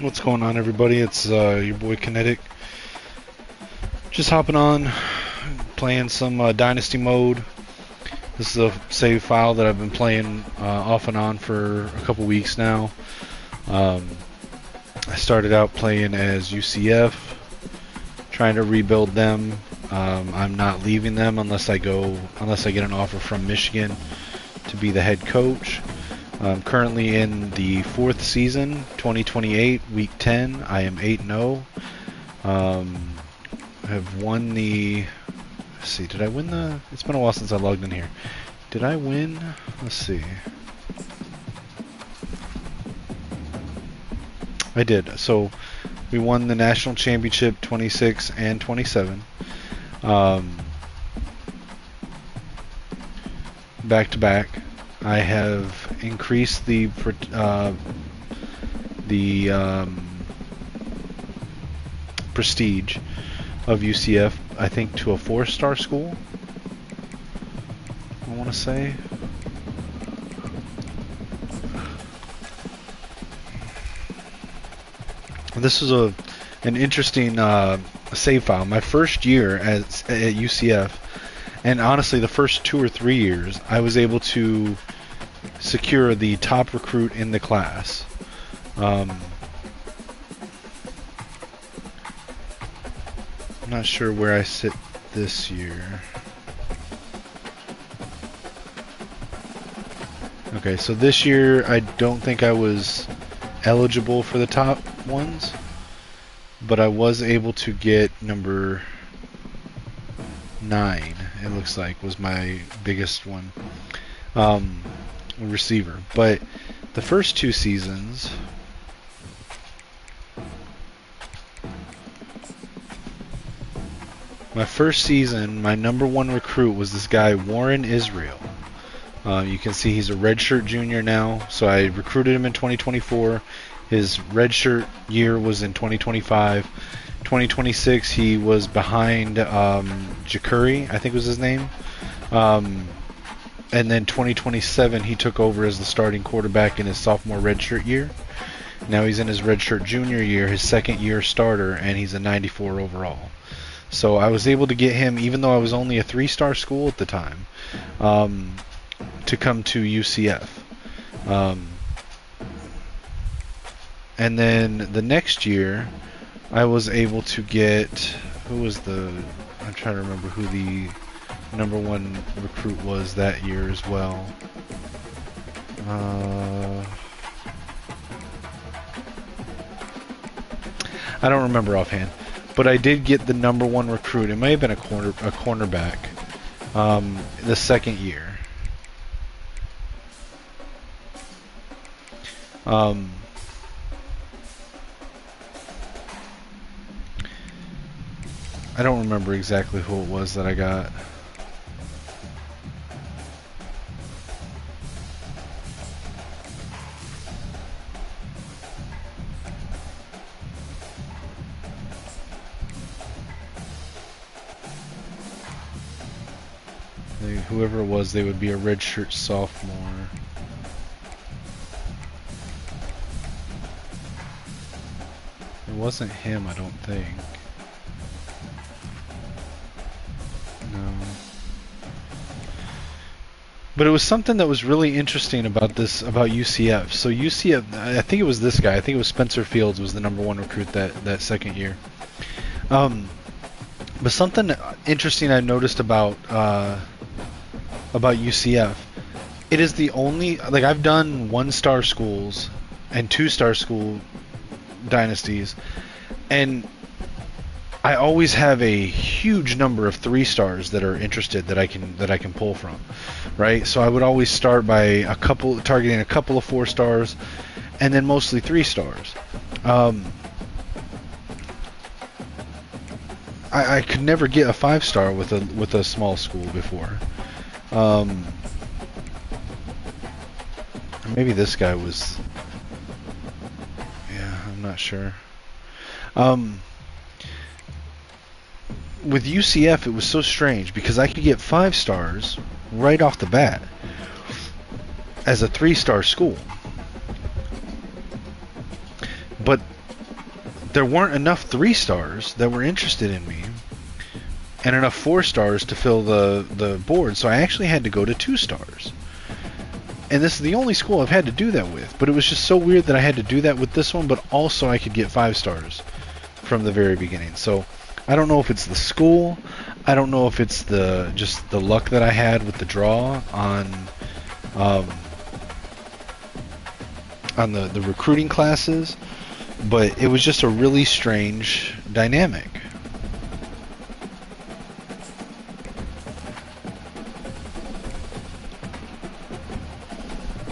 What's going on, everybody? It's your boy Kinetic. Just hopping on, playing some Dynasty mode. This is a save file that I've been playing off and on for a couple weeks now. I started out playing as UCF, trying to rebuild them. I'm not leaving them unless I get an offer from Michigan to be the head coach. I'm currently in the 4th season, 2028, week 10. I am 8-0. Have won the... Let's see, did I win the... It's been a while since I logged in here. Did I win? Let's see. I did. So, we won the national championship 26 and 27. Back to back. I have increased the prestige of UCF, I think, to a 4-star school. I want to say. This is an interesting save file. My first year at UCF, and honestly, the first 2 or 3 years, I was able to secure the top recruit in the class. I'm not sure where I sit this year. Okay, so this year I don't think I was eligible for the top ones, but I was able to get number 9, it looks like, was my biggest one. Receiver. But the first 2 seasons, my first season, my number 1 recruit was this guy Warren Israel. You can see he's a redshirt junior now, so I recruited him in 2024. His redshirt year was in 2025. 2026 he was behind Jakuri, I think was his name. And then 2027 he took over as the starting quarterback in his sophomore redshirt year. Now he's in his redshirt junior year, his 2nd year starter, and he's a 94 overall. So I was able to get him, even though I was only a 3-star school at the time, to come to UCF. And then the next year I was able to get, I'm trying to remember who the number 1 recruit was that year as well. I don't remember offhand, but I did get the number 1 recruit. It may have been a cornerback. The 2nd year. I don't remember exactly who it was that I got. Whoever it was, they would be a redshirt sophomore. It wasn't him, I don't think. No. But it was something that was really interesting about UCF. So UCF, I think it was this guy. I think it was Spencer Fields was the number 1 recruit that 2nd year. But something interesting I noticed about UCF, it is the only, like, I've done 1-star schools and 2-star school dynasties, and I always have a huge number of 3-stars that are interested that I can pull from, right? So I would always start by targeting a couple of 4-stars, and then mostly 3-stars. I could never get a 5-star with a small school before. Maybe this guy was. Yeah, I'm not sure. With UCF, it was so strange because I could get 5-stars right off the bat as a 3-star school. But there weren't enough 3-stars that were interested in me, and enough 4-stars to fill the board, so I actually had to go to 2-stars. And this is the only school I've had to do that with, but it was just so weird that I had to do that with this one, but also I could get 5-stars from the very beginning. So I don't know if it's the school, I don't know if it's just the luck that I had with the draw on the recruiting classes, but it was just a really strange dynamic.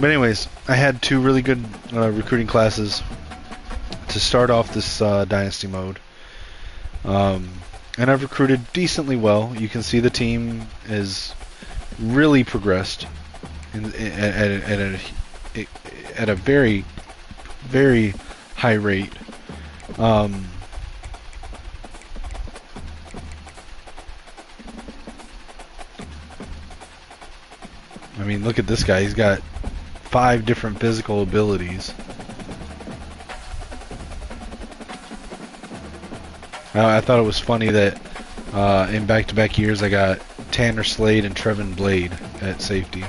But anyways, I had 2 really good recruiting classes to start off this Dynasty mode. And I've recruited decently well. You can see the team is really progressed at a very, very high rate. I mean, look at this guy. He's got 5 different physical abilities. I thought it was funny that in back-to-back years I got Tanner Slade and Trevin Blade at safety.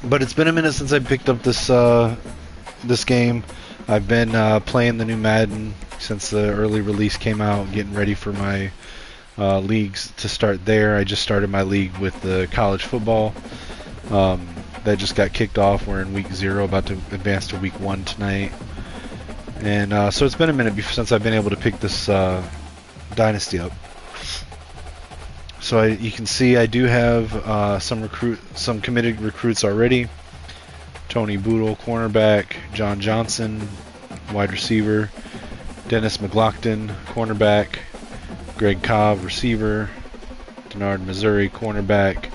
But it's been a minute since I picked up this game. I've been playing the new Madden since the early release came out, getting ready for my leagues to start there. I just started my league with the college football. That just got kicked off. We're in week 0, about to advance to week 1 tonight. And so it's been a minute since I've been able to pick this Dynasty up. So you can see I do have some committed recruits already. Tony Boodle, cornerback. John Johnson, wide receiver. Dennis McLaughlin, cornerback. Greg Cobb, receiver. Denard Missouri, cornerback.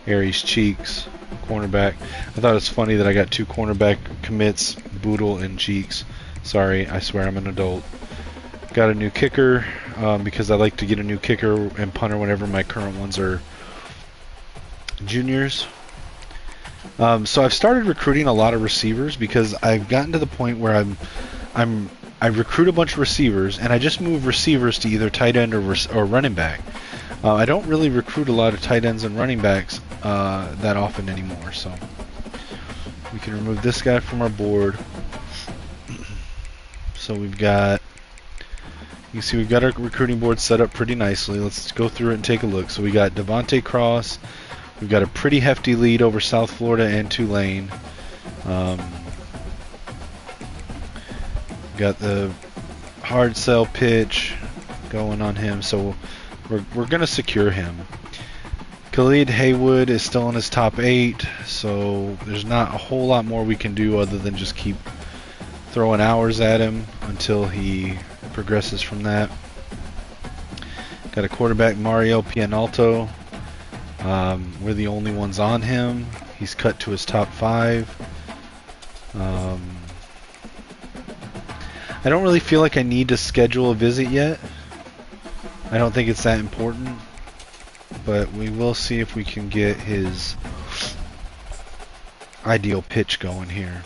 Aries Cheeks, cornerback. I thought it's funny that I got 2 cornerback commits, Boodle and Cheeks. Sorry, I swear I'm an adult. Got a new kicker because I like to get a new kicker and punter whenever my current ones are juniors. So I've started recruiting a lot of receivers because I've gotten to the point where I recruit a bunch of receivers and I just move receivers to either tight end or running back. I don't really recruit a lot of tight ends and running backs that often anymore. So we can remove this guy from our board. So we've got, you can see we've got our recruiting board set up pretty nicely. Let's go through it and take a look. So we got Devontae Cross. We've got a pretty hefty lead over South Florida and Tulane. Got the hard sell pitch going on him, so we're going to secure him. Khalid Haywood is still in his top 8, so there's not a whole lot more we can do other than just keep throwing hours at him until he progresses from that. Got a quarterback, Mario Pianalto. We're the only ones on him. He's cut to his top 5. I don't really feel like I need to schedule a visit yet. I don't think it's that important, but we will see if we can get his ideal pitch going here.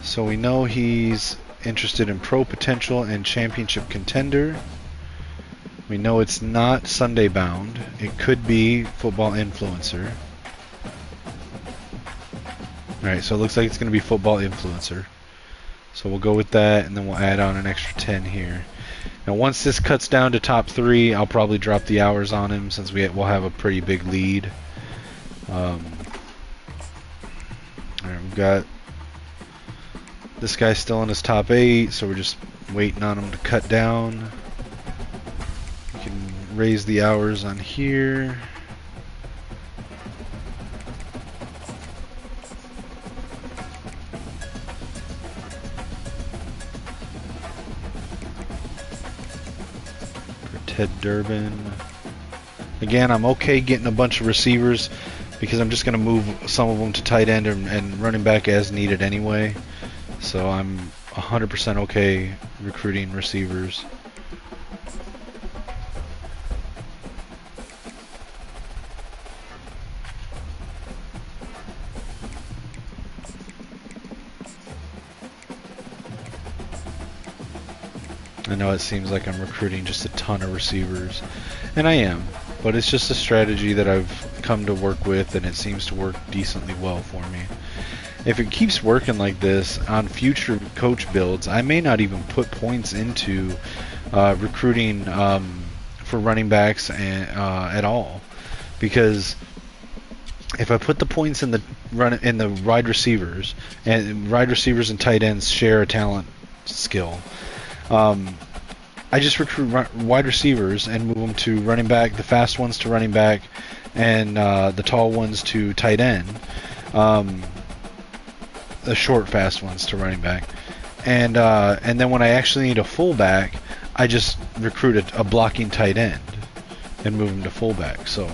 So we know he's interested in pro potential and championship contender. We know it's not Sunday bound. It could be football influencer. Alright, so it looks like it's going to be football influencer. So we'll go with that, and then we'll add on an extra 10 here. Now once this cuts down to top 3, I'll probably drop the hours on him since we'll have a pretty big lead. Alright, we've got this guy still in his top 8, so we're just waiting on him to cut down. We can raise the hours on here. Ted Durbin. Again, I'm okay getting a bunch of receivers because I'm just going to move some of them to tight end and running back as needed anyway. So I'm 100% okay recruiting receivers. I know it seems like I'm recruiting just a ton of receivers, and I am, but it's just a strategy that I've come to work with, and it seems to work decently well for me. If it keeps working like this on future coach builds, I may not even put points into recruiting for running backs at all, because if I put the points in the wide receivers, and wide receivers and tight ends share a talent skill, I just recruit wide receivers and move them to running back, the fast ones to running back, and the tall ones to tight end, the short fast ones to running back, and then when I actually need a fullback, I just recruit a blocking tight end and move him to fullback. So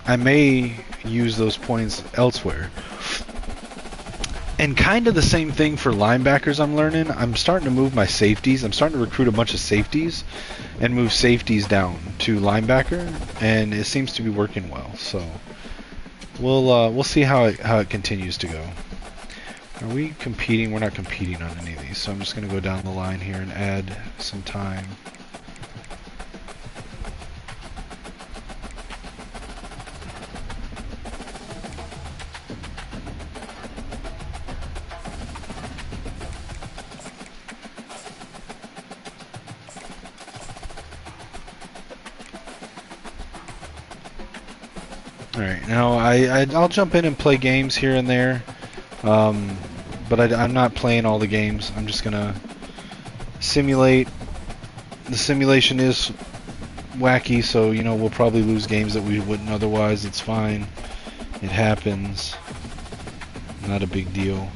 I may use those points elsewhere. And kind of the same thing for linebackers I'm learning. I'm starting to move my safeties. I'm starting to recruit a bunch of safeties and move safeties down to linebacker, and it seems to be working well. So we'll see how it continues to go. Are we competing? We're not competing on any of these, so I'm just going to go down the line here and add some time. Alright, now I'll jump in and play games here and there, but I'm not playing all the games. I'm just gonna simulate. The simulation is wacky, so you know we'll probably lose games that we wouldn't otherwise. It's fine. It happens. Not a big deal.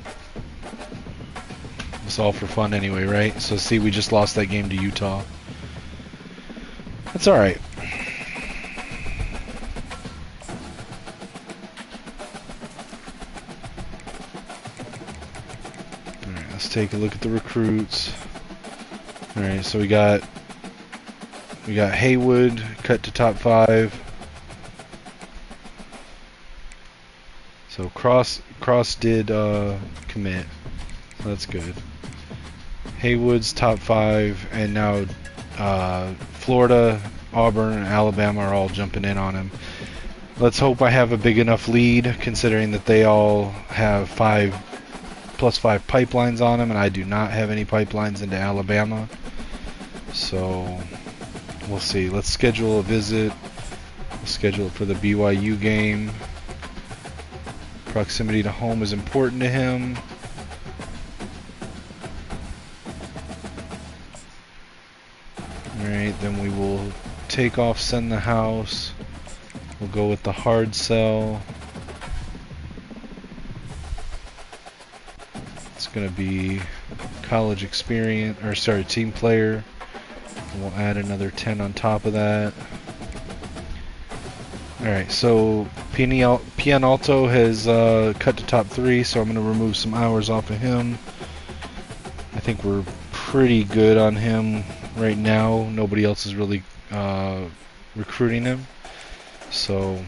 It's all for fun anyway, right? So see, we just lost that game to Utah. That's alright. Let's take a look at the recruits. Alright, so we got Haywood cut to top 5. So Cross did commit. So that's good. Haywood's top 5, and now Florida, Auburn, and Alabama are all jumping in on him. Let's hope I have a big enough lead, considering that they all have +5 pipelines on them, and I do not have any pipelines into Alabama. So we'll see. Let's schedule a visit. We'll schedule it for the BYU game. Proximity to home is important to him. Alright, then we will take off, send the house. We'll go with the hard sell. It's going to be college experience, or sorry, team player. And we'll add another 10 on top of that. Alright, so Pianalto has cut to top 3, so I'm going to remove some hours off of him. I think we're pretty good on him right now. Nobody else is really recruiting him. So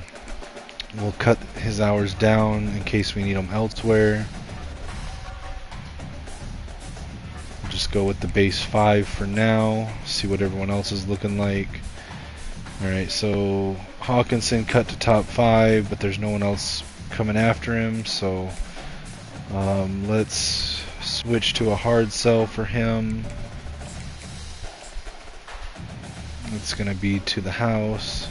we'll cut his hours down in case we need them elsewhere. We'll just go with the base 5 for now. See what everyone else is looking like. Alright, so Hawkinson cut to top 5, but there's no one else coming after him, so let's switch to a hard sell for him. It's going to be to the house.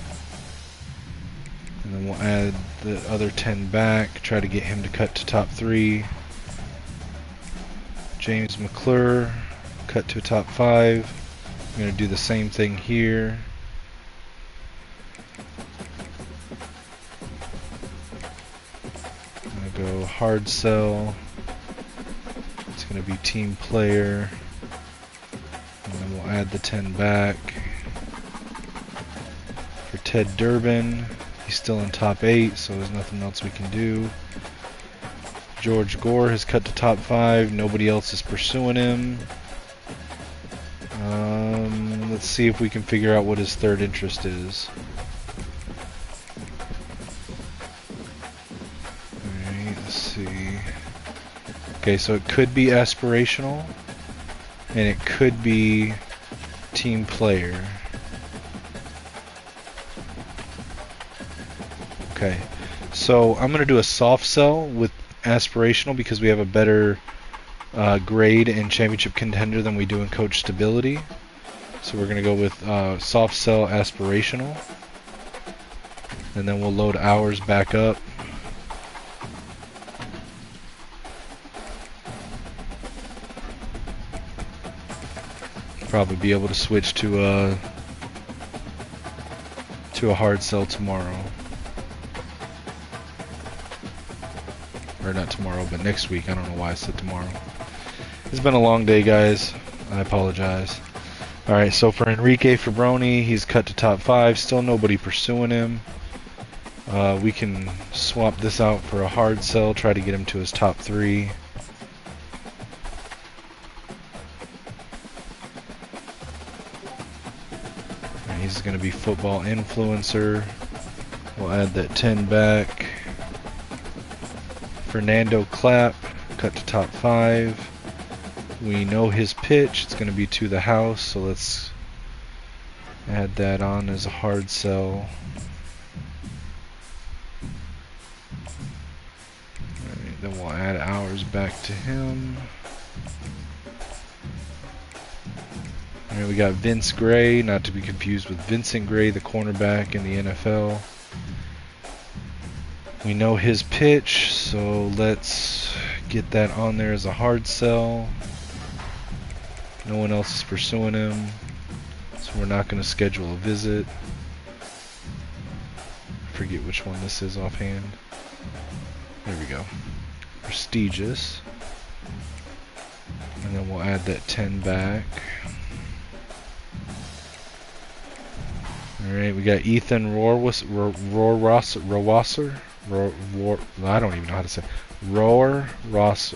And then we'll add the other 10 back, try to get him to cut to top 3. James McClure, cut to top 5. I'm going to do the same thing here. Go hard sell. It's going to be team player, and then we'll add the 10 back. For Ted Durbin, he's still in top 8, so there's nothing else we can do. George Gore has cut to top 5. Nobody else is pursuing him. Let's see if we can figure out what his third interest is. See. Okay, so it could be aspirational. and it could be team player. Okay, so I'm gonna do a soft sell with aspirational because we have a better grade in championship contender than we do in coach stability. So we're gonna go with soft sell aspirational, and then we'll load hours back up. Probably be able to switch to a hard sell tomorrow. Or not tomorrow, but next week. I don't know why I said tomorrow. It's been a long day, guys. I apologize. Alright, so for Enrique Fabroni, he's cut to top 5. Still nobody pursuing him. We can swap this out for a hard sell, try to get him to his top 3. And he's going to be football influencer. We'll add that 10 back. Fernando Clapp, cut to top 5. We know his pitch, it's going to be to the house, so let's add that on as a hard sell. Alright, then we'll add hours back to him. Alright, we got Vince Gray, not to be confused with Vincent Gray, the cornerback in the NFL. We know his pitch, so let's get that on there as a hard sell. No one else is pursuing him, so we're not going to schedule a visit. I forget which one this is offhand. There we go. Prestigious. And then we'll add that 10 back. Alright, we got Ethan Rohrwasser. I don't even know how to say it. Rohrwasser.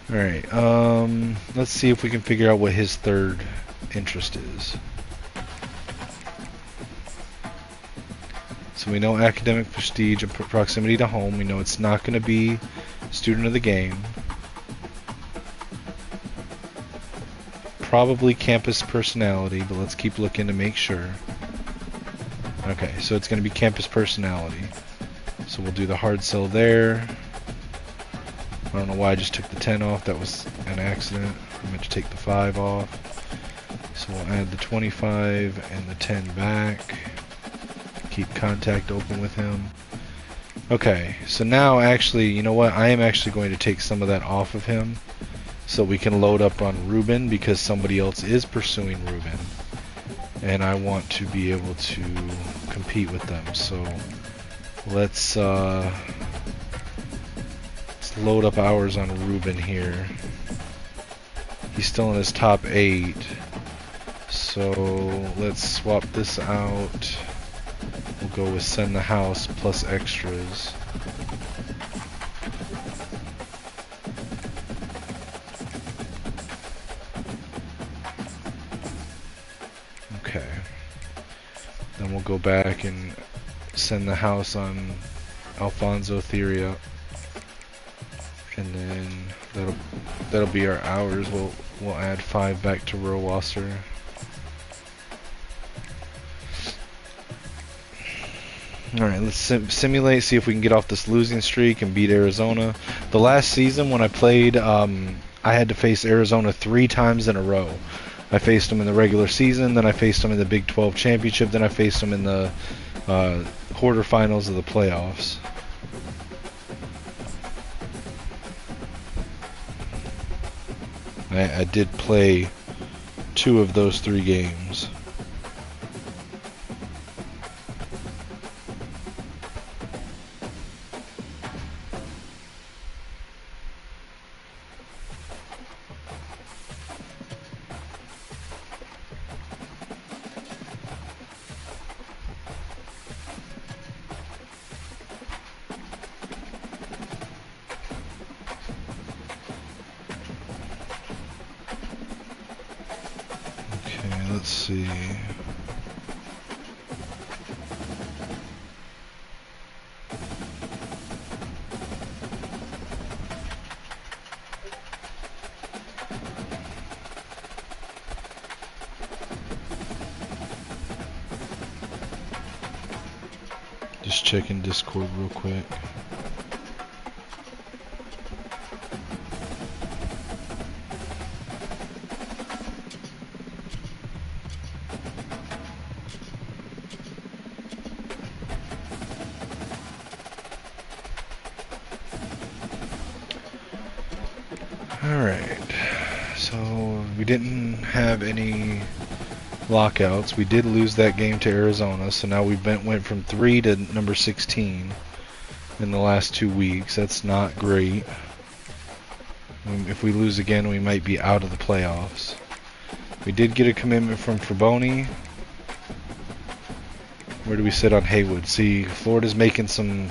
Alright, let's see if we can figure out what his third interest is. So we know academic prestige and proximity to home. We know it's not going to be student of the game. Probably campus personality, but let's keep looking to make sure. Okay, so it's going to be campus personality. So we'll do the hard sell there. I don't know why I just took the 10 off. That was an accident. I meant to take the 5 off. So we'll add the 25 and the 10 back. Keep contact open with him. Okay, so now actually, you know what? I am actually going to take some of that off of him so we can load up on Ruben because somebody else is pursuing Ruben. And I want to be able to compete with them. So let's load up hours on Ruben here. He's still in his top 8. So let's swap this out. We'll go with send the house plus extras. Okay. Then we'll go back and send the house on Alfonso Theria. And then that'll be our hours. We'll add 5 back to Rohrwasser. Alright, let's simulate, see if we can get off this losing streak and beat Arizona. The last season when I played, I had to face Arizona 3 times in a row. I faced them in the regular season, then I faced them in the Big 12 championship, then I faced them in the quarterfinals of the playoffs. I did play 2 of those 3 games. Let's see. Just checking Discord real quick. Alright, so we didn't have any lockouts. We did lose that game to Arizona, so now we went from 3 to number 16 in the last 2 weeks. That's not great. If we lose again, we might be out of the playoffs. We did get a commitment from Fraboni. Where do we sit on Haywood? See, Florida's making some...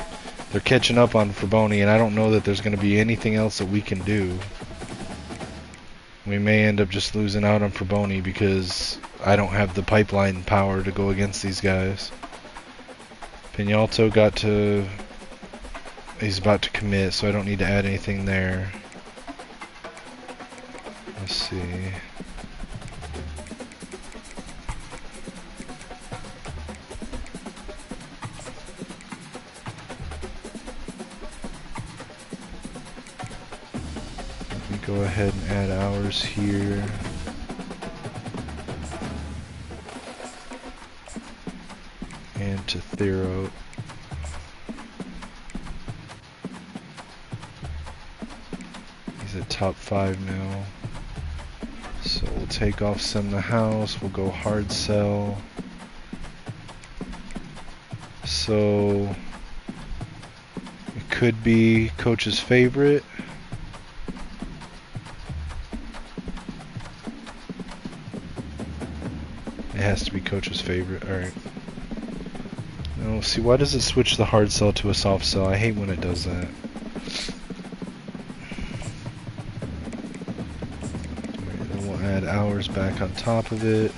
They're catching up on Fraboni, and I don't know that there's going to be anything else that we can do. We may end up just losing out on Fraboni because I don't have the pipeline power to go against these guys. Pinalto got to... He's about to commit, so I don't need to add anything there. Let's see. Let me go ahead and add hours here. And to Thero. He's at top 5 now. So we'll take off Send the House, we'll go hard sell. So it could be coach's favorite. It has to be coach's favorite, alright. Now see, why does it switch the hard sell to a soft sell? I hate when it does that. Add hours back on top of it.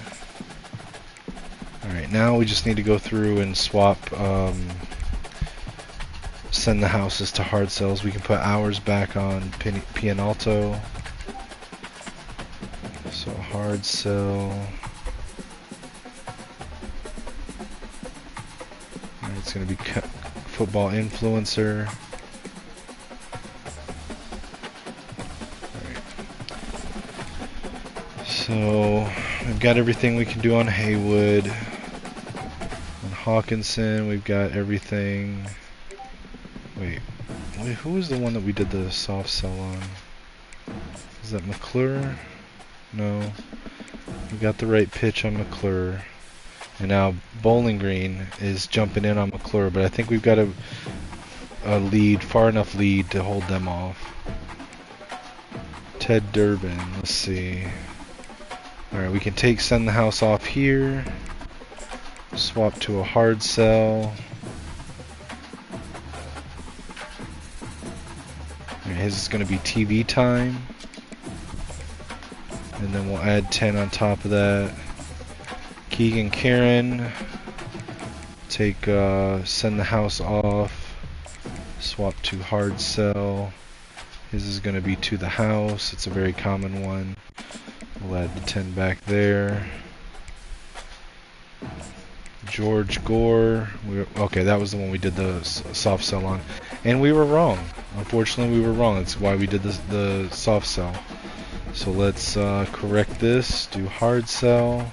Alright, now we just need to go through and swap Send the Houses to hard sells. We can put hours back on Pianalto. So hard sell. Alright, it's going to be football influencer. So, we've got everything we can do on Haywood. On Hawkinson, we've got everything. Wait, who was the one that we did the soft sell on? Is that McClure? No. We got the right pitch on McClure. And now Bowling Green is jumping in on McClure, but I think we've got a lead, far enough lead to hold them off. Ted Durbin, let's see. Alright, we can take Send the House off here. Swap to a hard sell. Alright, his is going to be TV time. And then we'll add 10 on top of that. Keegan Karen. Take Send the House off. Swap to hard sell. His is going to be to the house. It's a very common one. We'll add the 10 back there. George Gore. Okay, that was the one we did the soft sell on. And we were wrong. Unfortunately, we were wrong. That's why we did the soft sell. So let's correct this. Do hard sell.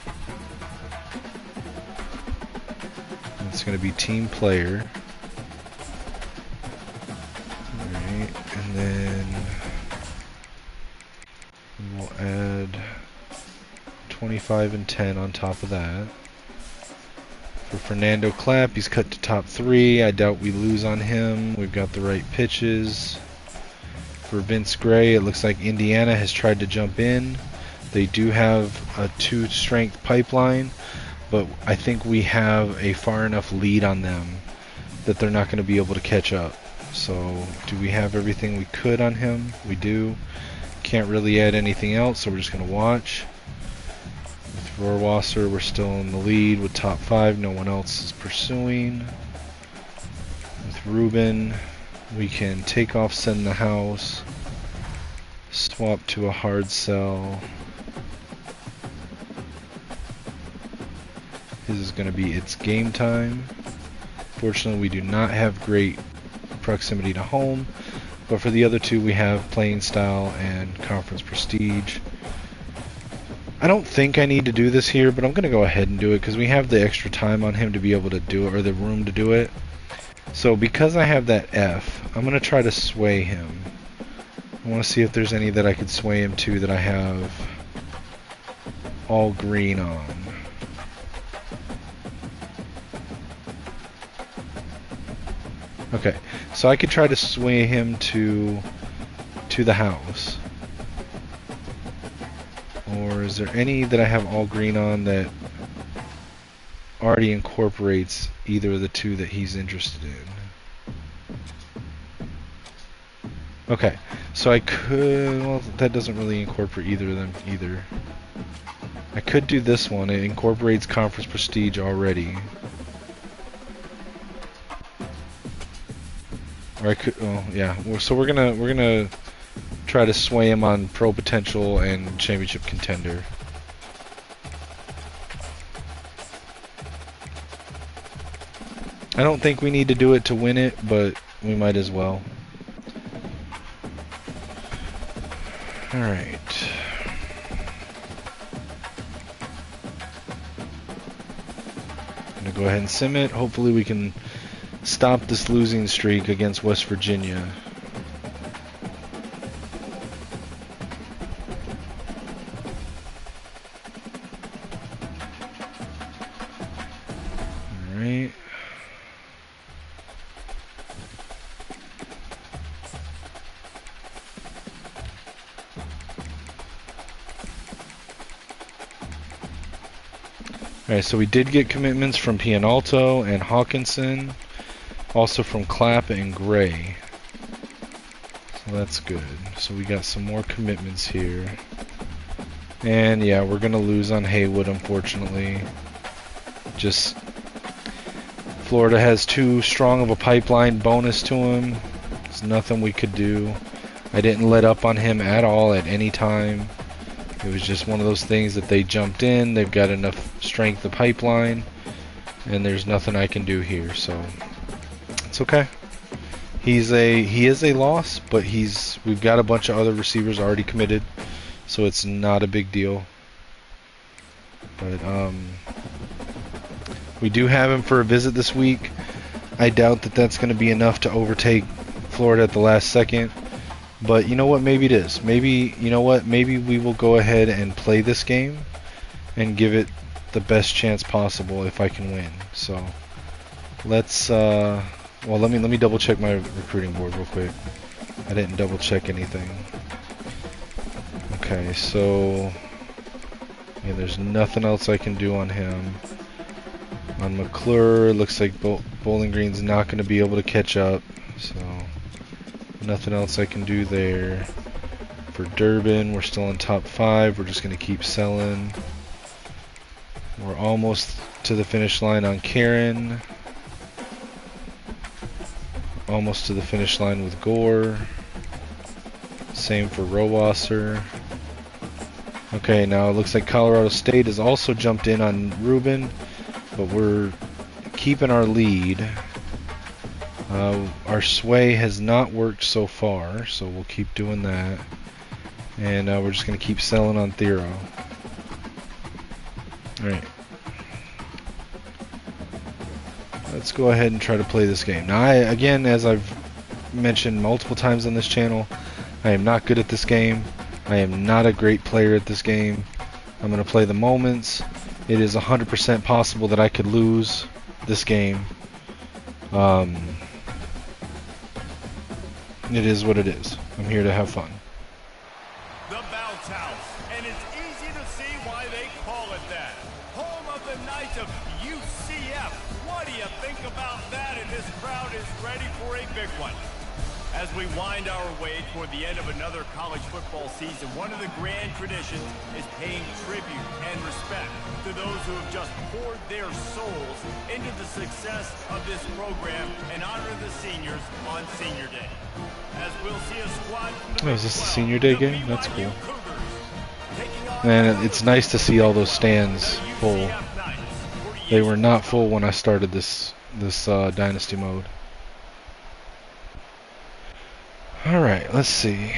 It's going to be team player. Alright, and then we'll add 25 and 10 on top of that. For Fernando Clapp, he's cut to top 3. I doubt we lose on him. We've got the right pitches. For Vince Gray, it looks like Indiana has tried to jump in. They do have a 2-strength pipeline, but I think we have a far enough lead on them that they're not going to be able to catch up. So, do we have everything we could on him? We do. Can't really add anything else, so we're just going to watch. With Rohrwasser, we're still in the lead with top 5. No one else is pursuing. With Ruben, we can take off Send the House, swap to a hard sell. His is going to be It's Game Time. Unfortunately, we do not have great proximity to home, but for the other two, we have playing style and conference prestige. I don't think I need to do this here, but I'm going to go ahead and do it because we have the extra time on him to be able to do it, or the room to do it. So because I have that F, I'm going to try to sway him. I want to see if there's any that I could sway him to that I have all green on. Okay, so I could try to sway him to the house. Or is there any that I have all green on that already incorporates either of the two that he's interested in? Okay, so I could, well, that doesn't really incorporate either of them either. I could do this one. It incorporates conference prestige already. Or I could, oh yeah. So we're gonna try to sway him on pro potential and championship contender. I don't think we need to do it to win it, but we might as well. Alright. I'm gonna go ahead and sim it. Hopefully we can stop this losing streak against West Virginia. Alright. Alright, so we did get commitments from Pianalto and Hawkinson, also from Clapp and Gray. So that's good. So we got some more commitments here. And yeah, we're gonna lose on Haywood, unfortunately. Just Florida has too strong of a pipeline bonus to him. There's nothing we could do. I didn't let up on him at all at any time. It was just one of those things that they jumped in. They've got enough strength of pipeline, and there's nothing I can do here. So it's okay. He is a loss, but we've got a bunch of other receivers already committed, so it's not a big deal. But we do have him for a visit this week. I doubt that that's going to be enough to overtake Florida at the last second. But you know what? Maybe it is. Maybe, you know what? Maybe we will go ahead and play this game and give it the best chance possible if I can win. So let's well, let me double check my recruiting board real quick. I didn't double check anything. Okay, so yeah, there's nothing else I can do on him. On McClure, looks like Bowling Green's not going to be able to catch up. So nothing else I can do there. For Durbin, we're still in top 5. We're just going to keep selling. We're almost to the finish line on Karen. Almost to the finish line with Gore. Same for Rowasser. Okay, now it looks like Colorado State has also jumped in on Rubin, but we're keeping our lead. Our sway has not worked so far, so we'll keep doing that. And we're just going to keep selling on Thero. Alright. Let's go ahead and try to play this game. Now, again, as I've mentioned multiple times on this channel, I am not good at this game. I am not a great player at this game. I'm going to play the moments. It is 100% possible that I could lose this game. It is what it is. I'm here to have fun. The Bounce House, and it's easy to see why they call it that. Home of the Knights of UCF. What do you think about that? And this crowd is ready for a big one. As we wind our way toward the end of another college football season, one of the grand traditions is paying tribute and respect to those who have just poured their souls into the success of this program and honor the seniors on Senior Day. As we'll see a squad from the Oh, is this the Senior Day game? That's cool. And it's nice to see all those stands full. They were not full when I started this this Dynasty mode. Alright, let's see.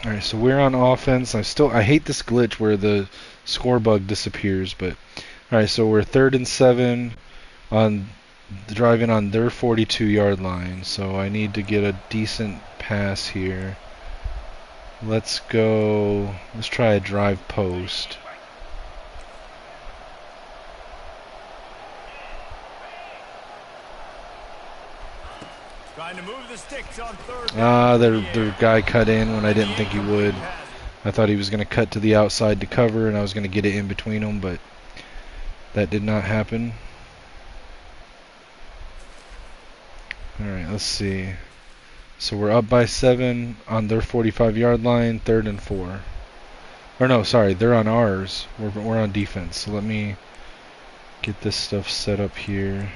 Alright, so we're on offense. I hate this glitch where the score bug disappears, but alright, so we're 3rd and 7 on driving on their 42-yard line. So I need to get a decent pass here. Let's try a drive post. Trying to move the sticks on 3rd. Their guy cut in when I didn't think he would. I thought he was going to cut to the outside to cover, and I was going to get it in between them, but that did not happen. Alright, let's see. So we're up by 7 on their 45-yard line, 3rd and 4. Or no, sorry, they're on ours. We're on defense. So let me get this stuff set up here.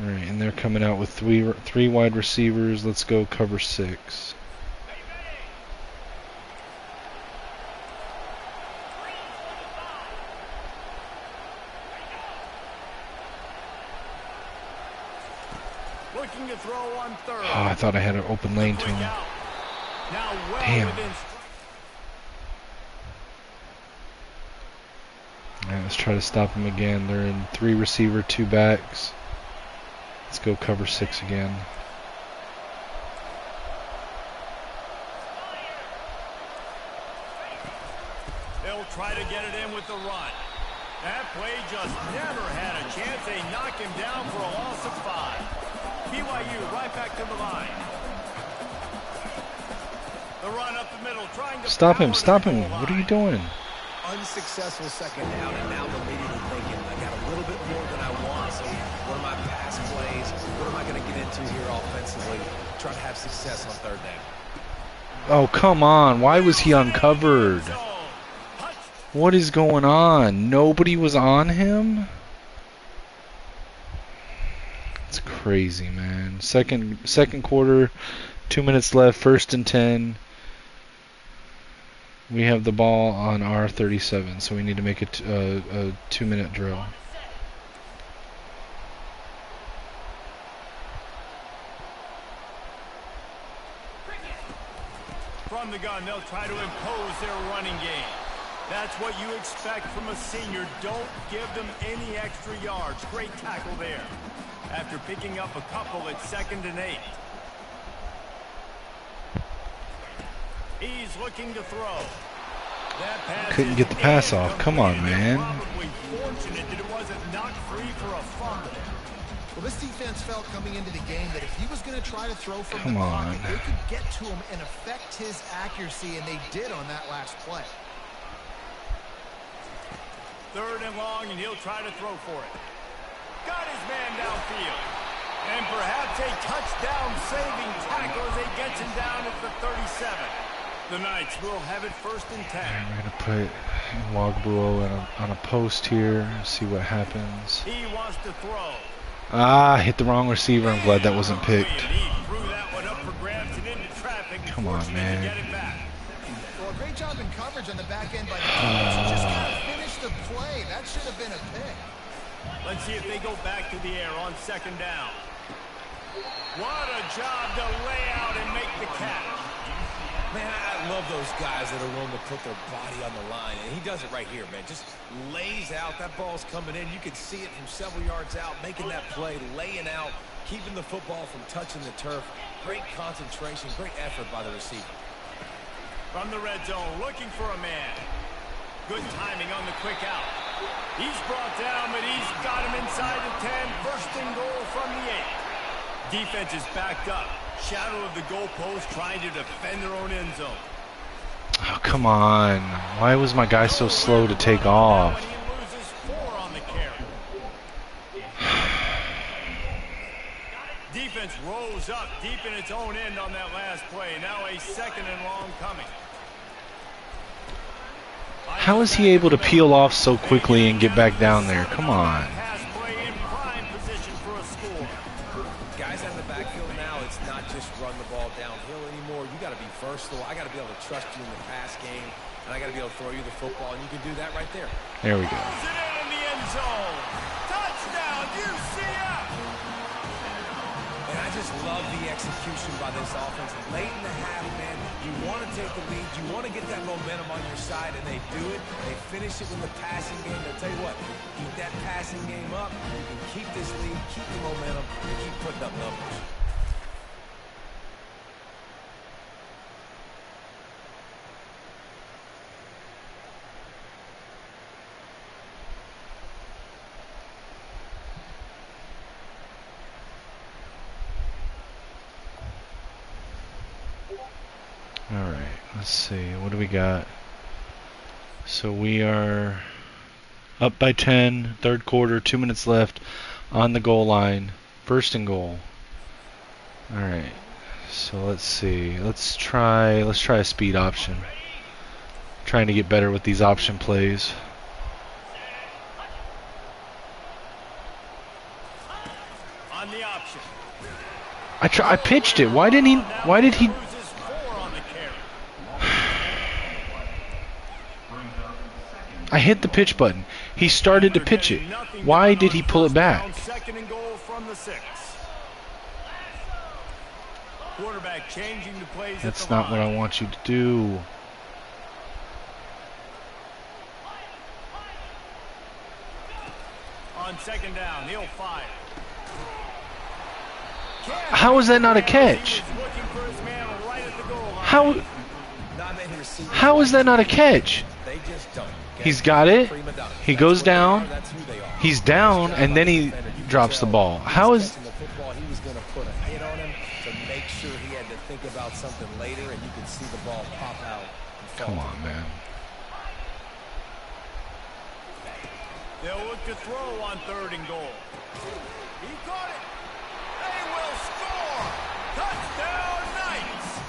Alright, and they're coming out with three wide receivers. Let's go cover 6. Looking to throw on 3rd. Oh, I thought I had an open lane to him. Damn. Alright, let's try to stop him again. They're in 3 receiver, 2 backs. Let's go cover 6 again. They'll try to get it in with the run. That play just never had a chance. They knock him down for a loss of 5. BYU right back to the line. The run up the middle, trying to stop him! Stop him! What are you doing? Unsuccessful 2nd down, and now they're immediately thinking, I got a little bit more than I want, so what are my pass plays? What am I going to get into here offensively? Try to have success on 3rd down. Oh, come on. Why was he uncovered? What is going on? Nobody was on him? It's crazy, man. Second quarter, 2 minutes left, 1st and 10. We have the ball on our 37, so we need to make a 2-minute drill. From the gun, they'll try to impose their running game. That's what you expect from a senior. Don't give them any extra yards. Great tackle there. After picking up a couple at 2nd and 8. He's looking to throw. Couldn't get the pass off. Come on, man. Probably fortunate that it wasn't knocked free for a fumble. Well, this defense felt coming into the game that if he was going to try to throw from Come the on. pocket, they could get to him and affect his accuracy, and they did on that last play. 3rd and long, and he'll try to throw for it. Got his man downfield. And perhaps a touchdown-saving tackle as he gets him down at the 37. The Knights will have it 1st and 10. We're going to put Wagbuo on a post here, see what happens. He wants to throw. Ah, hit the wrong receiver. I'm glad that wasn't picked. He threw that one up for grabs and into traffic. Come on, man. Get it back. Well, a great job in coverage on the back end by the defense. Just got to finish the play. That should have been a pick. Let's see if they go back to the air on 2nd down. What a job to lay out and make the catch. Man, I love those guys that are willing to put their body on the line, and he does it right here, man. Just lays out. That ball's coming in. You can see it from several yards out, making that play, laying out, keeping the football from touching the turf. Great concentration, great effort by the receiver. From the red zone, looking for a man. Good timing on the quick out. He's brought down, but he's got him inside the 10. 1st and goal from the 8. Defense is backed up. Shadow of the goalpost, trying to defend their own end zone. Oh, come on. Why was my guy so slow to take off? He loses 4 on the carry. Defense rose up deep in its own end on that last play. Now a 2nd and long coming. How is he able to peel off so quickly and get back down there? Come on. Pass play in prime position for a score. Guys out in the backfield now, it's not just run the ball downhill anymore. You got to be 1st personal. I got to be able to trust you in the pass game, and I got to be able to throw you the football, and you can do that right there. There we go. Throws it in the end zone. Touchdown, UCF! And I just love the execution by this offense. Late in the half, man, you want to take the lead. You want to get that momentum on your side, and they do it. They finish it with the passing game. I'll tell you what, keep that passing game up. You can keep this lead, keep the momentum, and keep putting up numbers. Alright, let's see. What do we got? So we are up by 10, third quarter, 2 minutes left on the goal line. First and goal. Alright, so let's see. Let's try a speed option. Trying to get better with these option plays. On the option. I pitched it. Why did he I hit the pitch button. He started to pitch it. Why did he pull it back? Second and goal from the 6. Quarterback changing the plays. That's not what I want you to do. On second down, he'll fire. How is that not a catch? How is that not a catch? He's got it. He goes down. He's down, and then he drops the ball. How is? He was going to put a hit on him to make sure he had to think about something later, and you could see the ball pop out. Come on, man. They'll look to throw on third and goal. He caught it. They will score. Touchdown, Knights.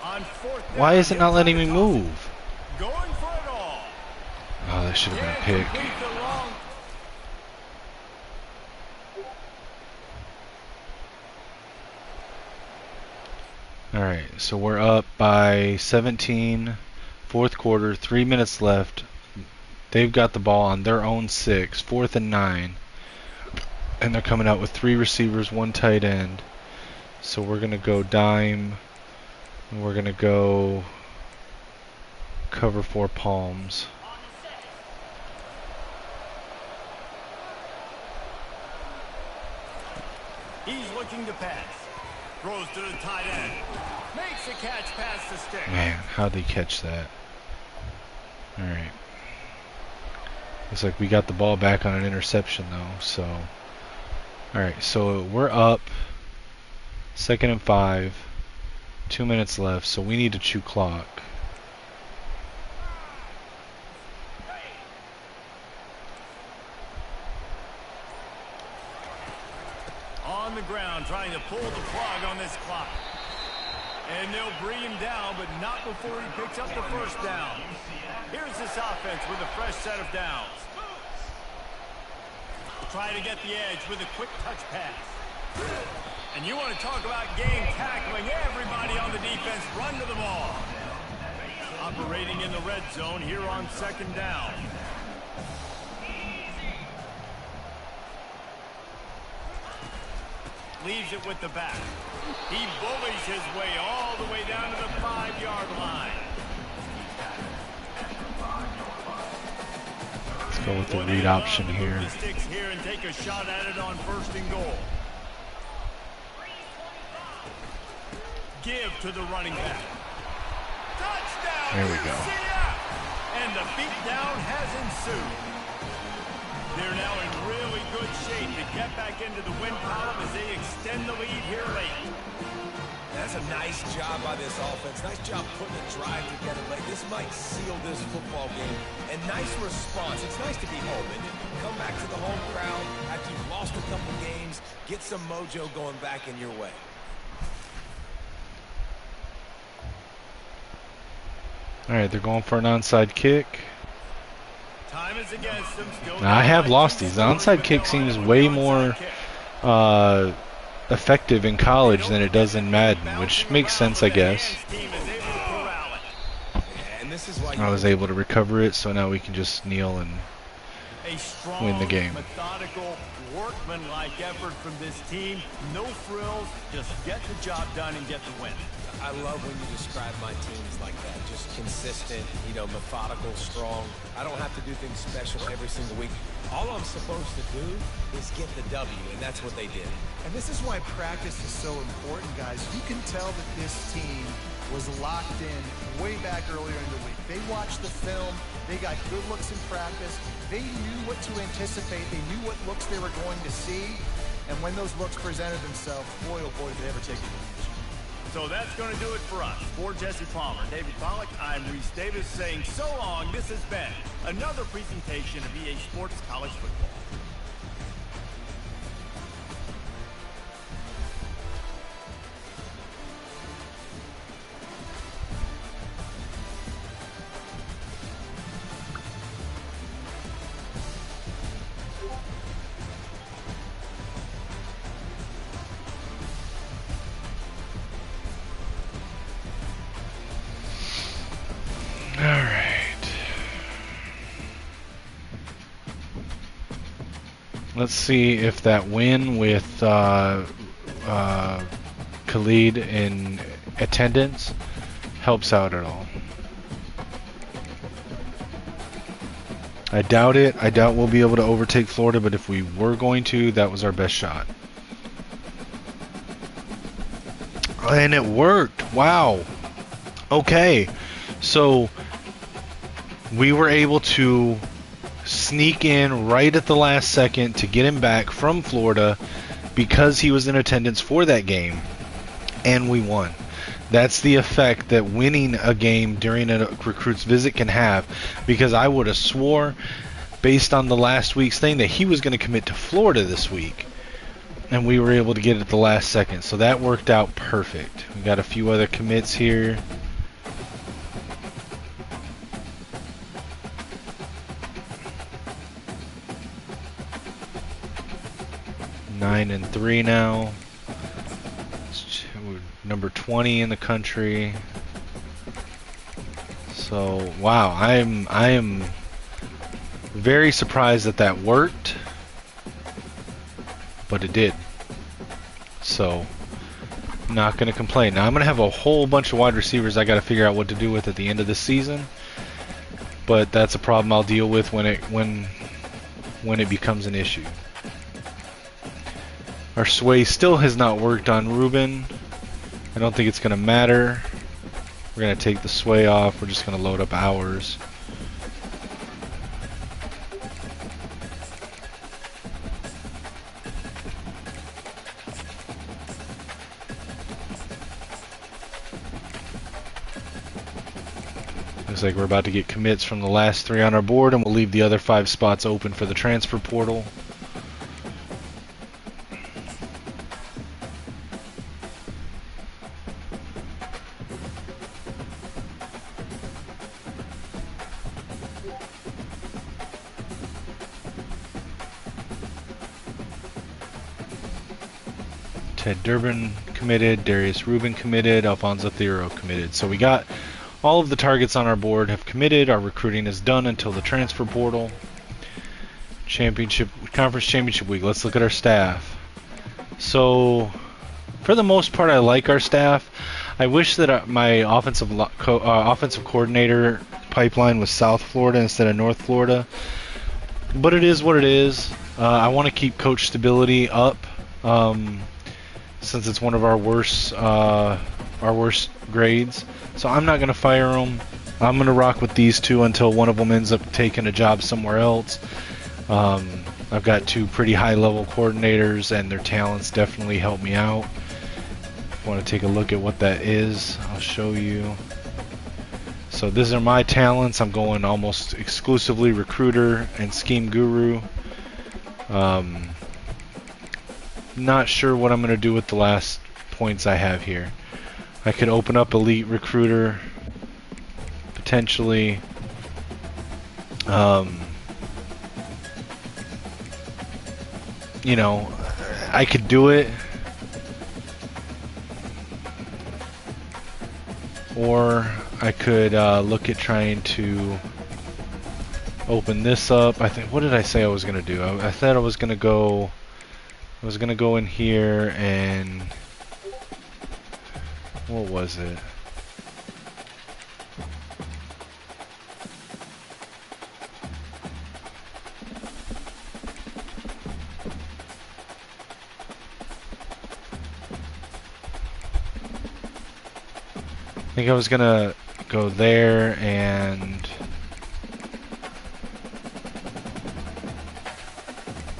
On fourth down, Why is it not letting me move? going for it all. Oh, that should have been a pick. Complete the long. Alright, so we're up by 17, fourth quarter, 3 minutes left. They've got the ball on their own 6, 4th and 9. And they're coming out with 3 receivers, 1 tight end. So we're going to go dime. And we're going to go cover 4 palms. He's looking to pass. Throws to the tight end. Makes a catch past the stick. Man, how'd they catch that? Alright. Looks like we got the ball back on an interception though, so. Alright, so we're up. 2nd and 5. 2 minutes left, so we need to chew clock. On the ground, trying to pull the plug on this clock. And they'll bring him down, but not before he picks up the first down. Here's this offense with a fresh set of downs. Try to get the edge with a quick touch pass. And you want to talk about game tackling. Everybody on the defense run to the ball. Operating in the red zone here on 2nd down. Leaves it with the back. He bullies his way all the way down to the 5-yard line. Let's go with the read option here. The sticks here and take a shot at it on 1st and goal. Give to the running back. Touchdown! There we go. And the beatdown has ensued. They're now in really good shape to get back into the win column as they extend the lead here late. That's a nice job by this offense. Nice job putting a drive together late. This might seal this football game. And nice response. It's nice to be home, and come back to the home crowd after you've lost a couple games. Get some mojo going back in your way. Alright, they're going for an onside kick. Time is against them. Still Now, I have lost these. The onside kick seems way more effective in college than it does in Madden, which makes sense, I guess. I was able to recover it, so now we can just kneel and win the game. Methodical, workman-like effort from this team. No frills, just get the job done and get the win. I love when you describe my teams like that. Just consistent, you know, methodical, strong. I don't have to do things special every single week. All I'm supposed to do is get the W, and that's what they did. And this is why practice is so important, guys. You can tell that this team was locked in way back earlier in the week. They watched the film. They got good looks in practice. They knew what to anticipate. They knew what looks they were going to see. And when those looks presented themselves, boy, oh boy, did they ever take advantage. So that's going to do it for us. For Jesse Palmer, David Pollack, I'm Reese Davis saying so long. This has been another presentation of EA Sports College Football. Let's see if that win with Khalid in attendance helps out at all. I doubt it. I doubt we'll be able to overtake Florida, but if we were going to, that was our best shot. And it worked. Wow. Okay. So we were able to sneak in right at the last second to get him back from Florida because he was in attendance for that game, and we won. That's the effect that winning a game during a recruit's visit can have, because I would have swore, based on the last week's thing, that he was going to commit to Florida this week, and we were able to get it at the last second. So that worked out perfect. We got a few other commits here. Nine and 3 now. We're number 20 in the country. So wow, I am very surprised that that worked, but it did. So not gonna complain. Now I'm gonna have a whole bunch of wide receivers I got to figure out what to do with at the end of the season, but that's a problem I'll deal with when it becomes an issue. Our sway still has not worked on Ruben. I don't think it's going to matter. We're going to take the sway off. We're just going to load up ours. Looks like we're about to get commits from the last 3 on our board, and we'll leave the other 5 spots open for the transfer portal. Ted Durbin committed, Darius Rubin committed, Alfonso Thero committed. So we got all of the targets on our board have committed. Our recruiting is done until the transfer portal. Conference championship week. Let's look at our staff. So for the most part, I like our staff. I wish that my offensive coordinator pipeline was South Florida instead of North Florida, but it is what it is. I want to keep coach stability up. Since it's one of our worst grades. So I'm not going to fire them. I'm going to rock with these 2 until one of them ends up taking a job somewhere else. I've got 2 pretty high-level coordinators, and their talents definitely help me out. If you want to take a look at what that is, I'll show you. So these are my talents. I'm going almost exclusively recruiter and scheme guru. Not sure what I'm going to do with the last points I have here. I could open up elite recruiter potentially. You know, I could do it, or I could look at trying to open this up. I think, what did I say I was gonna do? I thought I was gonna go in here and what was it? I think I was gonna go there and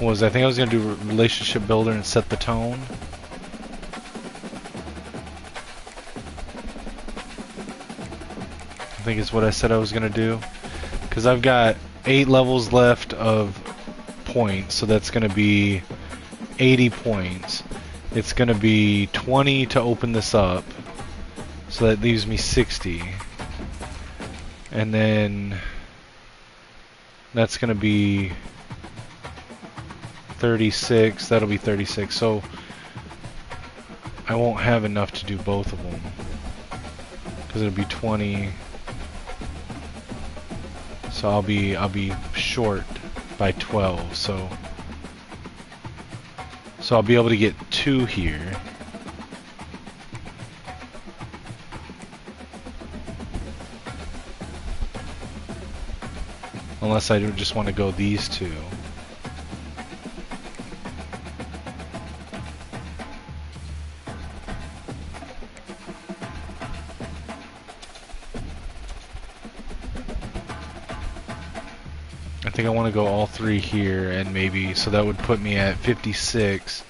I think I was gonna do relationship builder and set the tone. I think is what I said I was gonna do, because I've got 8 levels left of points, so that's gonna be 80 points. It's gonna be 20 to open this up, so that leaves me 60, and then that's gonna be 36. That'll be 36. So I won't have enough to do both of them, because it'll be 20. So I'll be short by 12. So I'll be able to get 2 here. Unless I just want to go these 2. I think I want to go all 3 here, and maybe, so that would put me at 56.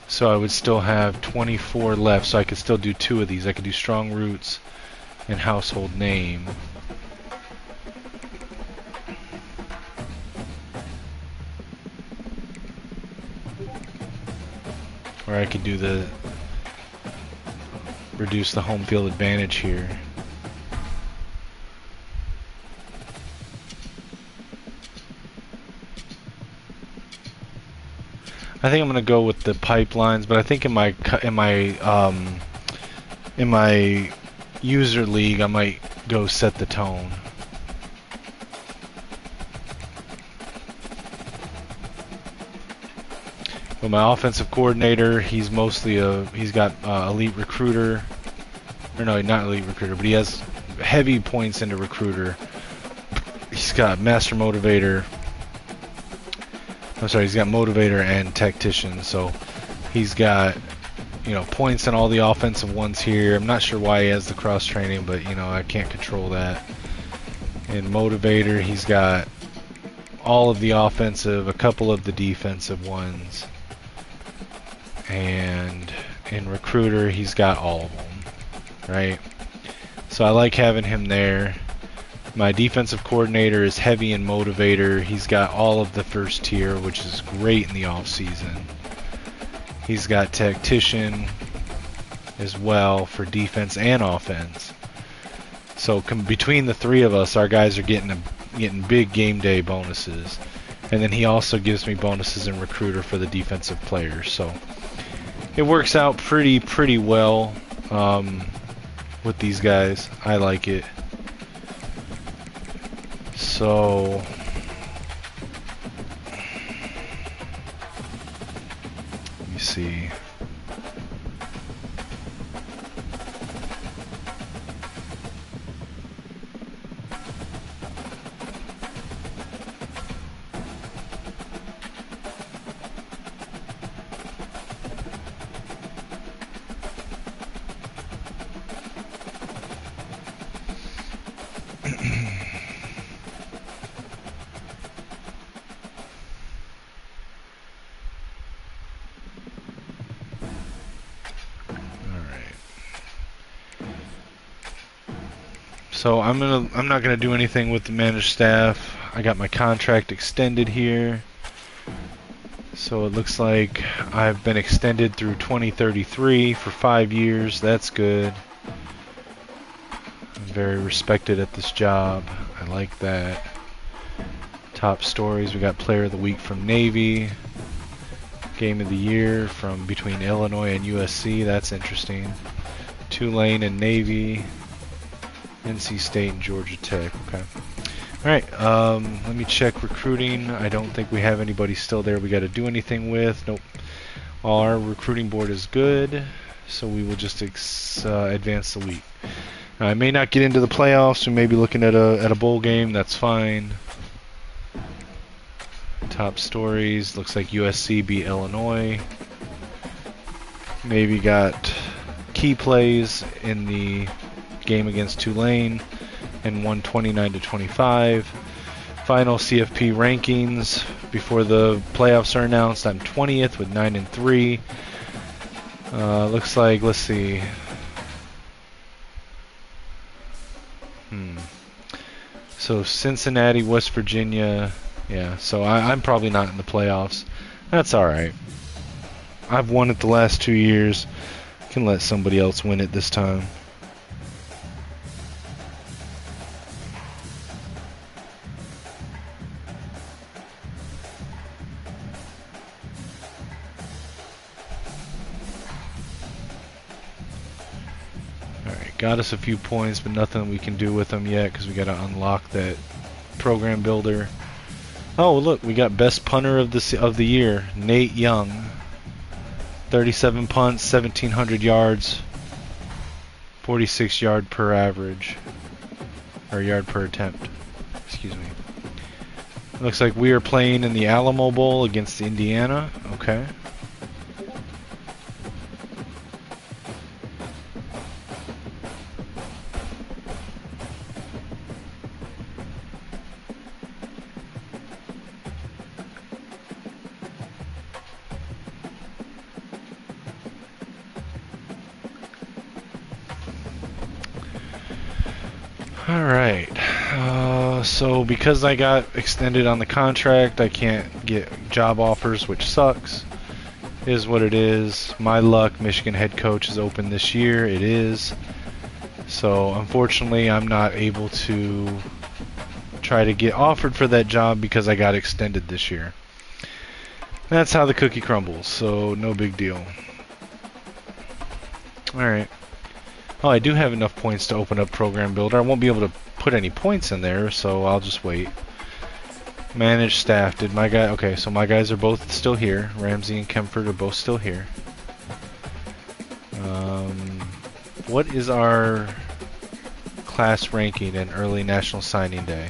So I would still have 24 left, so I could still do 2 of these. I could do strong roots and household name. Or I could do the reduce the home field advantage here. I think I'm gonna go with the pipelines, but I think in my user league I might go set the tone. But my offensive coordinator, he's mostly he's got elite recruiter, or no, not elite recruiter, but he has heavy points into recruiter. He's got master motivator. I'm sorry, he's got motivator and tactician, so he's got, you know, points in all the offensive ones here. I'm not sure why he has the cross training, but you know, I can't control that. In motivator, he's got all of the offensive, a couple of the defensive ones, and in recruiter, he's got all of them, right? So I like having him there. My defensive coordinator is heavy in motivator. He's got all of the first tier, which is great in the off season. He's got tactician as well for defense and offense. So between the 3 of us, our guys are getting big game day bonuses. And then he also gives me bonuses in recruiter for the defensive players. So it works out pretty well with these guys. I like it. So let me see. So I'm not gonna do anything with the managed staff. I got my contract extended here. So it looks like I've been extended through 2033 for 5 years. That's good. I'm very respected at this job. I like that. Top stories, we got Player of the Week from Navy. Game of the Year from between Illinois and USC. That's interesting. Tulane and Navy. NC State and Georgia Tech. Okay. Alright, let me check recruiting. I don't think we have anybody still there we got to do anything with. Nope. Our recruiting board is good, so we will just advance the week. I may not get into the playoffs. We may be looking at a bowl game. That's fine. Top stories. Looks like USC beat Illinois. Navy got key plays in the game against Tulane and won 29-25. Final CFP rankings before the playoffs are announced. I'm 20th with 9-3. Looks like, let's see. So Cincinnati, West Virginia. Yeah, so I'm probably not in the playoffs. That's alright. I've won it the last 2 years. I can let somebody else win it this time. Alright, got us a few points, but nothing we can do with them yet because we got to unlock that program builder. Oh, look, we got best punter of the year, Nate Young. 37 punts, 1,700 yards, 46 yard per average, or yard per attempt. Excuse me. Looks like we are playing in the Alamo Bowl against Indiana. Okay. Alright, so because I got extended on the contract, I can't get job offers, which sucks. Is what it is. My luck, Michigan head coach is open this year. It is. So unfortunately, I'm not able to try to get offered for that job because I got extended this year. That's how the cookie crumbles, so no big deal. Alright. Oh, I do have enough points to open up Program Builder. I won't be able to put any points in there, so I'll just wait. Manage staff. Did my guy... Okay, so my guys are both still here. Ramsey and Kempford are both still here. What is our class ranking in early National Signing Day?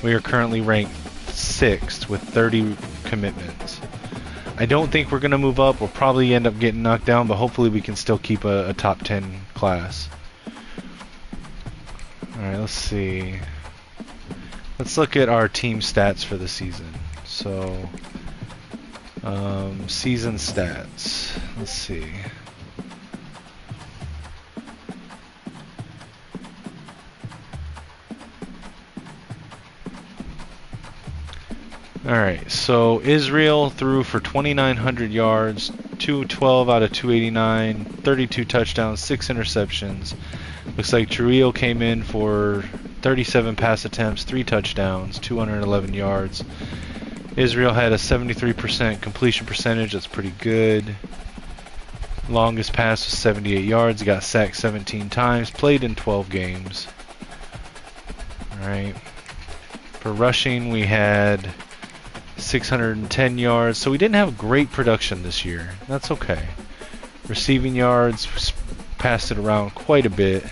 We are currently ranked 6th with 30 commitments. I don't think we're going to move up. We'll probably end up getting knocked down, but hopefully we can still keep a top 10 class. Alright, let's see. Let's look at our team stats for the season. So, season stats. Let's see. Alright, so Israel threw for 2,900 yards, 212 out of 289, 32 touchdowns, 6 interceptions. Looks like Trujillo came in for 37 pass attempts, 3 touchdowns, 211 yards. Israel had a 73% completion percentage, that's pretty good. Longest pass was 78 yards, he got sacked 17 times, played in 12 games. Alright. For rushing, we had 610 yards, so we didn't have great production this year. That's okay. Receiving yards, passed it around quite a bit.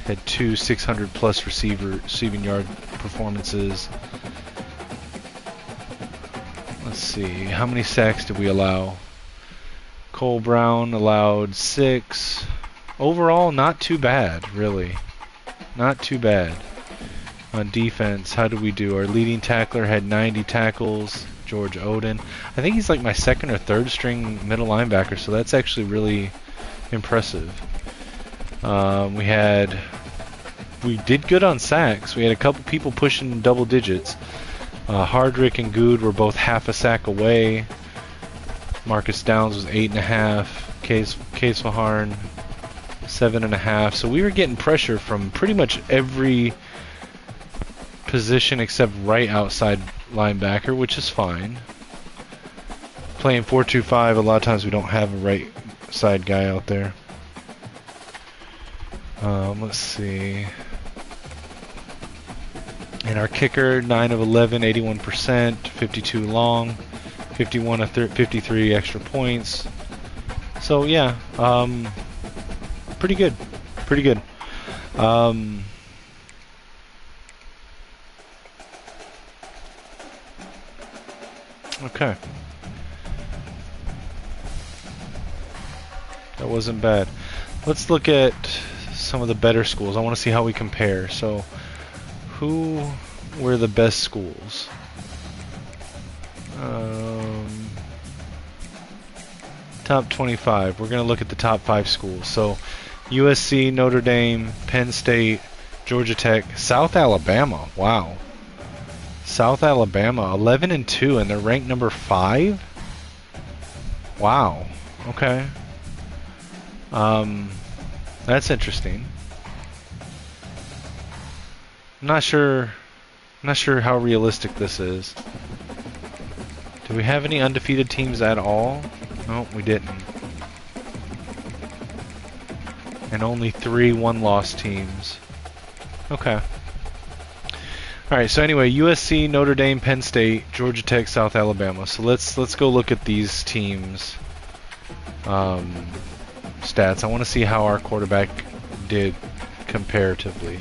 Had 2 600 plus receiving yard performances. Let's see, how many sacks did we allow? Cole Brown allowed 6. Overall, not too bad, really. Not too bad. On defense, how did we do? Our leading tackler had 90 tackles, George Oden. I think he's like my 2nd or 3rd string middle linebacker, so that's actually really impressive. We did good on sacks. We had a couple people pushing double digits. Hardrick and Good were both half a sack away. Marcus Downs was 8.5. Case Faharn 7.5. So we were getting pressure from pretty much every position except right outside linebacker, which is fine. Playing 4-2-5, a lot of times we don't have a right side guy out there. Let's see. And our kicker, 9 of 11, 81%, 52 long, 51 of 53 extra points. So yeah, pretty good, pretty good. Okay, that wasn't bad. Let's look at some of the better schools. I want to see how we compare. So, who were the best schools? Top 25. We're going to look at the top 5 schools. So, USC, Notre Dame, Penn State, Georgia Tech, South Alabama. Wow. South Alabama, 11-2, and they're ranked number 5? Wow. Okay. That's interesting. I'm not sure how realistic this is. Do we have any undefeated teams at all? No, we didn't. And only 3 one-loss teams. Okay. Alright, so anyway, USC, Notre Dame, Penn State, Georgia Tech, South Alabama. So let's go look at these teams' stats. I want to see how our quarterback did comparatively.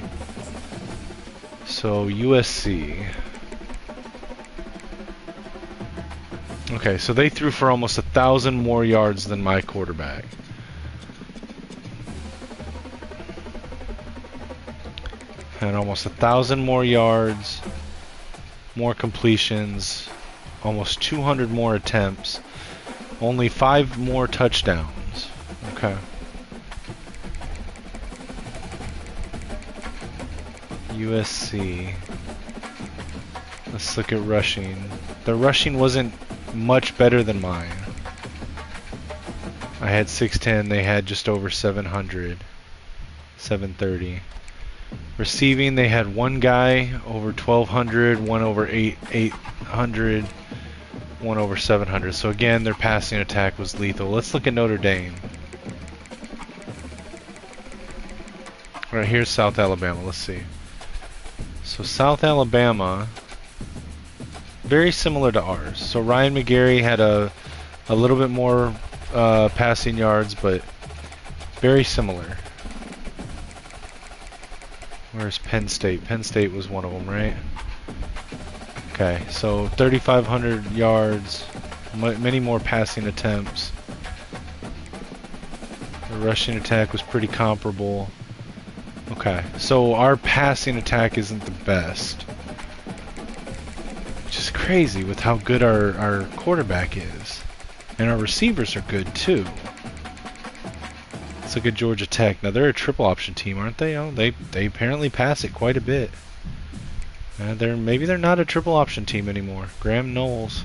So USC. Okay, so they threw for almost 1,000 more yards than my quarterback. And almost 1,000 more yards, more completions, almost 200 more attempts, only 5 more touchdowns. Okay. USC. Let's look at rushing. The rushing wasn't much better than mine. I had 610, they had just over 700. 730. Receiving, they had one guy over 1,200, one over 800, one over 700. So again, their passing attack was lethal. Let's look at Notre Dame. Right, here's South Alabama. Let's see. So South Alabama, very similar to ours. So Ryan McGarry had a little bit more passing yards, but very similar. Where's Penn State? Penn State was one of them, right? Okay, so 3,500 yards, many more passing attempts. The rushing attack was pretty comparable. Okay, so our passing attack isn't the best. Which is crazy with how good our quarterback is. And our receivers are good too. Let's look at Georgia Tech. Now they're a triple option team, aren't they? Oh, they apparently pass it quite a bit. Maybe they're not a triple option team anymore. Graham Knowles.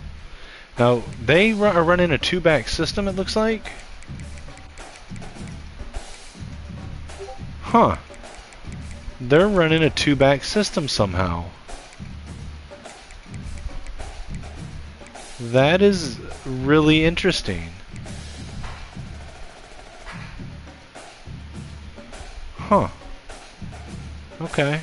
Now they are running a 2-back system. It looks like. Huh. They're running a 2-back system somehow. That is really interesting. Huh. Okay.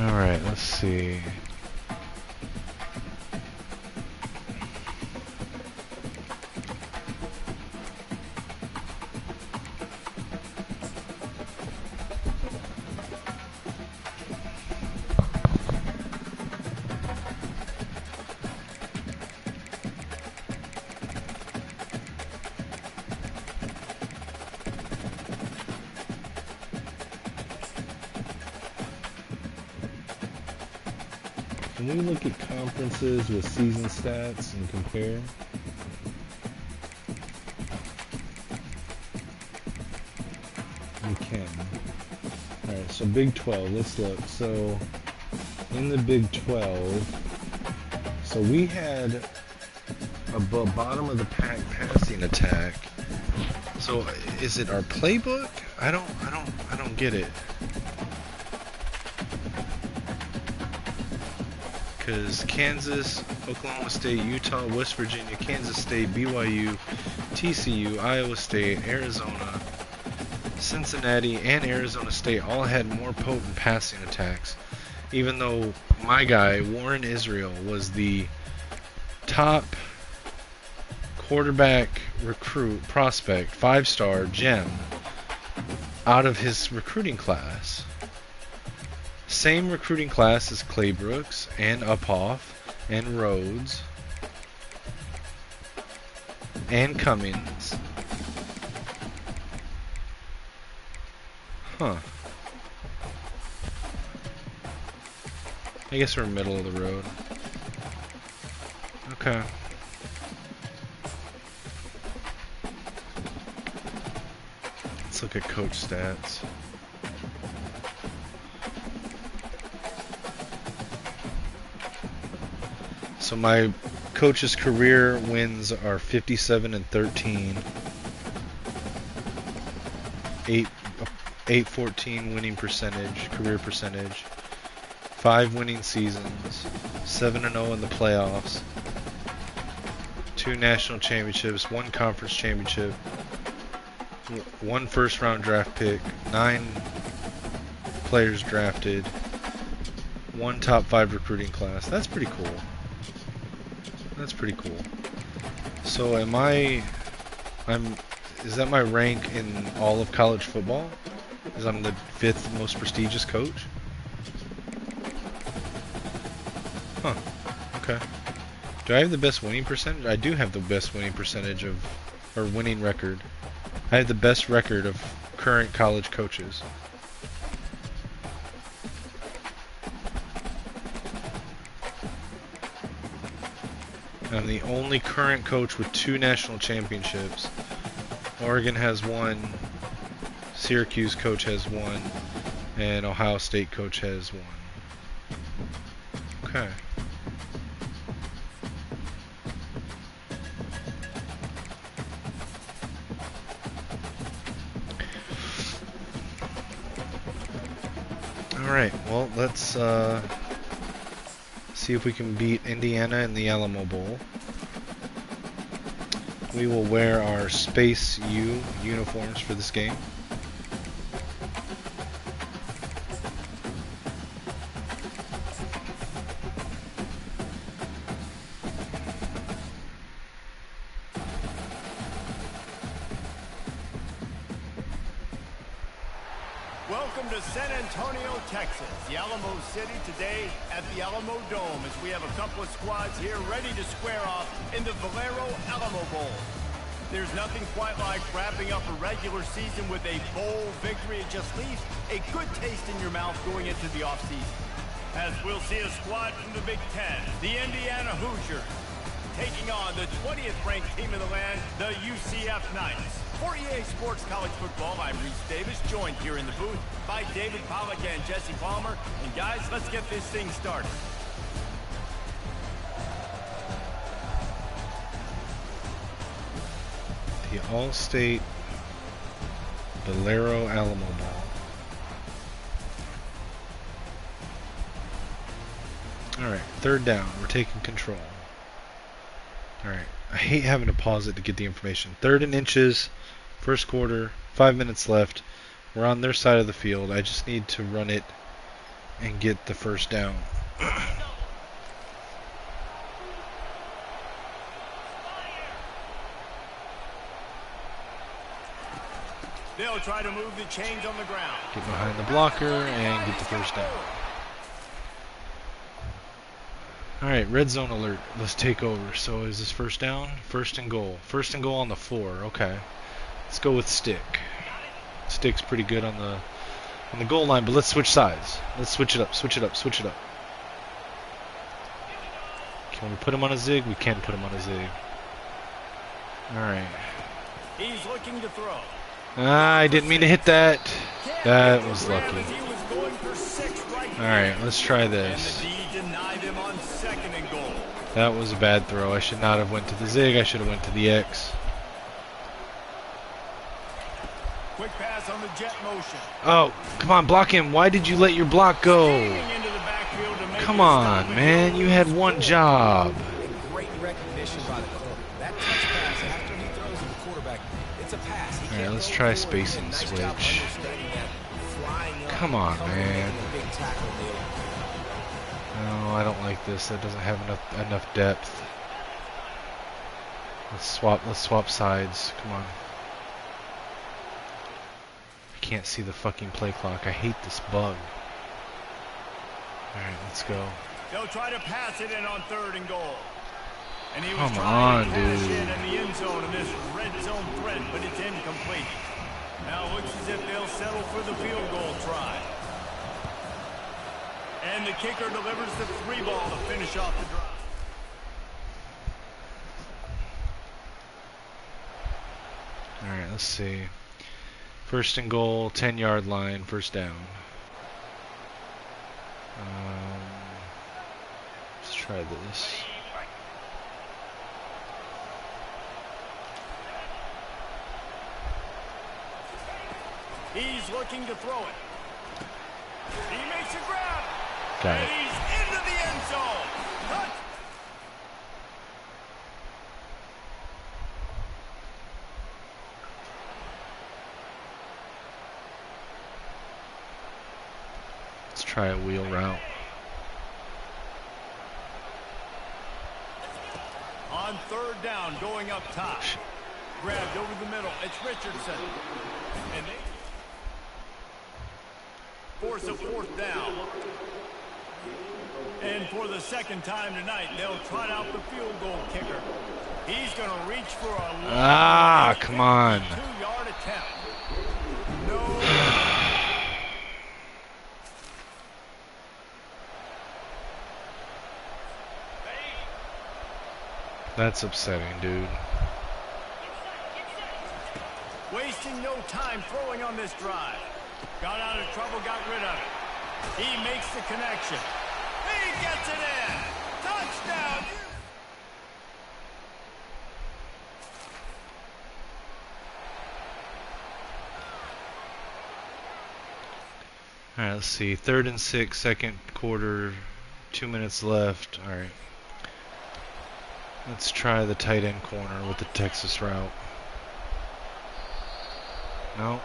Alright, let's see. Can we look at conferences with season stats and compare? We can. Alright, so Big 12, let's look. So, in the Big 12, so we had a bottom of the pack passing attack. So, is it our playbook? I don't get it. Because Kansas, Oklahoma State, Utah, West Virginia, Kansas State, BYU, TCU, Iowa State, Arizona, Cincinnati, and Arizona State all had more potent passing attacks. Even though my guy, Warren Israel, was the top quarterback recruit, prospect, 5-star gem out of his recruiting class. Same recruiting class as Claybrooks and Uphoff and Rhodes and Cummings. Huh. I guess we're middle of the road. Okay. Let's look at coach stats. So my coach's career wins are 57 and 13. 814 winning percentage, career percentage. 5 winning seasons. 7-0 in the playoffs. 2 national championships, 1 conference championship. 1 first-round draft pick. 9 players drafted. 1 top 5 recruiting class. That's pretty cool. That's pretty cool. So is that my rank in all of college football? Is I'm the 5th most prestigious coach? Huh. Okay. Do I have the best winning percentage? I do have the best winning percentage or winning record. I have the best record of current college coaches. I'm the only current coach with 2 national championships. Oregon has 1, Syracuse coach has 1, and Ohio State coach has 1. Okay. Alright, well, let's see if we can beat Indiana in the Alamo Bowl. We will wear our Space U uniforms for this game. Welcome to San Antonio, Texas, the Alamo City today at the Alamo Dome as we have a couple of squads here ready to square off in the Valero Alamo Bowl. There's nothing quite like wrapping up a regular season with a bowl victory. It just leaves a good taste in your mouth going into the offseason. As we'll see a squad from the Big Ten, the Indiana Hoosiers, taking on the 20th ranked team in the land, the UCF Knights. For EA Sports College Football, I'm Reese Davis, joined here in the booth by David Pollack and Jesse Palmer. And guys, let's get this thing started. The All-State Valero Alamo Bowl. Alright, 3rd down. We're taking control. Alright, I hate having to pause it to get the information. 3rd and inches, 1st quarter, 5 minutes left. We're on their side of the field. I just need to run it and get the 1st down. They'll try to move the chains on the ground. Get behind the blocker and get the 1st down. Alright, red zone alert. Let's take over. So is this 1st down? 1st and goal. 1st and goal on the 4. Okay. Let's go with stick. Stick's pretty good on the goal line, but let's switch sides. Let's switch it up, switch it up, switch it up. Can we put him on a zig? We can put him on a zig. Alright. He's looking to throw. I didn't mean to hit that. That was lucky. Alright, let's try this. That was a bad throw. I should not have went to the zig. I should have went to the X. Quick pass on the jet motion. Oh, come on, block him. Why did you let your block go? Come on, man. You had one job. Great recognition by the corner. That touch pass after he throws to the quarterback. It's a pass. All right, let's try spacing switch. Come on, man. No, I don't like this. That doesn't have enough depth. Let's swap sides. Come on. I can't see the fucking play clock. I hate this bug. All right, let's go. They'll try to pass it in on 3rd and goal. And he was Come trying on, to cash dude. in the end zone in this red zone threat, but it's incomplete. Now it looks as if they'll settle for the field goal try. And the kicker delivers the 3 ball to finish off the drive. All right, let's see. 1st and goal, 10-yard line, 1st down. Let's try this. He's looking to throw it. He makes a grab. Got And it. he's into the end zone. Touch. Let's try a wheel route. On 3rd down, going up top. Grabbed over the middle. It's Richardson. And they force a 4th down. And for the 2nd time tonight, they'll trot out the field goal kicker. He's going to reach for a Come on. 2-yard attempt. No. That's upsetting, dude. Wasting no time throwing on this drive. Got out of trouble, got rid of it. He makes the connection. He gets it in. Touchdown. All right, let's see. 3rd and 6, 2nd quarter, 2 minutes left. All right. Let's try the tight end corner with the Texas route. No.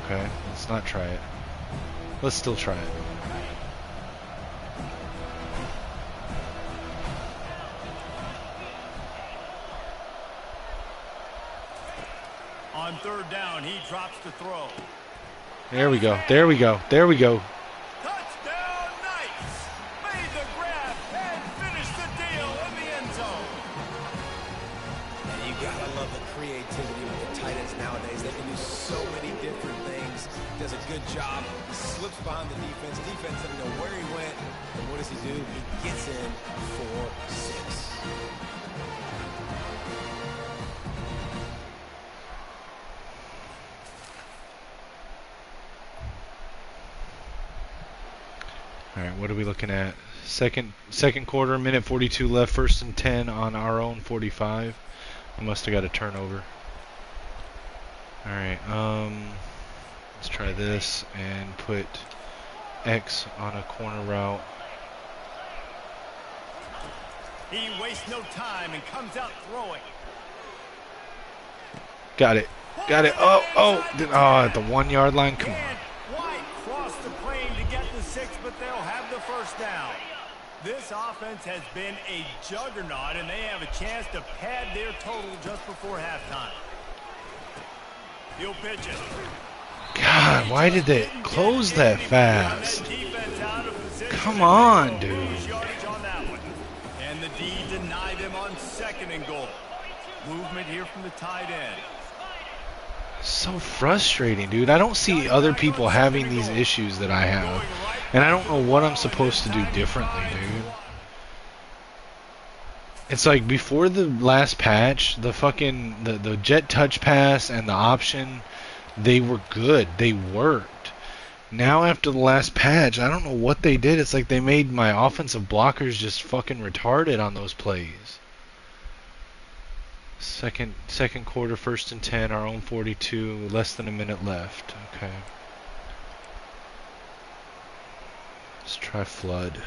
Okay, let's not try it. Let's still try it. On 3rd down, he drops the throw. There we go. There we go. There we go. Touchdown, Knights! Made the grab and finished the deal in the end zone. And you gotta love the creativity with the tight ends nowadays. They can do so many different things. Does a good job. He slips behind the defense. Defense doesn't know where he went. And what does he do? He gets in for 6. All right, what are we looking at? Second quarter, minute 42 left, 1st and 10 on our own 45. I must have got a turnover. All right, let's try this and put X on a corner route. He wastes no time and comes out throwing. Got it. Got it. Oh, at the 1-yard line. Come on. And White crossed the plane to get the 6, but they'll have the 1st down. This offense has been a juggernaut, and they have a chance to pad their total just before halftime. He'll pitch it. God, why did they close that fast? Come on, dude. And the D denied him on 2nd and goal. Movement here from the tight end. So frustrating, dude. I don't see other people having these issues that I have. And I don't know what I'm supposed to do differently, dude. It's like before the last patch, the jet touch pass and the option, they were good. They worked. Now after the last patch, I don't know what they did. It's like they made my offensive blockers just fucking retarded on those plays. Second quarter, 1st and 10, our own 42, less than a minute left. Okay. Let's try flood.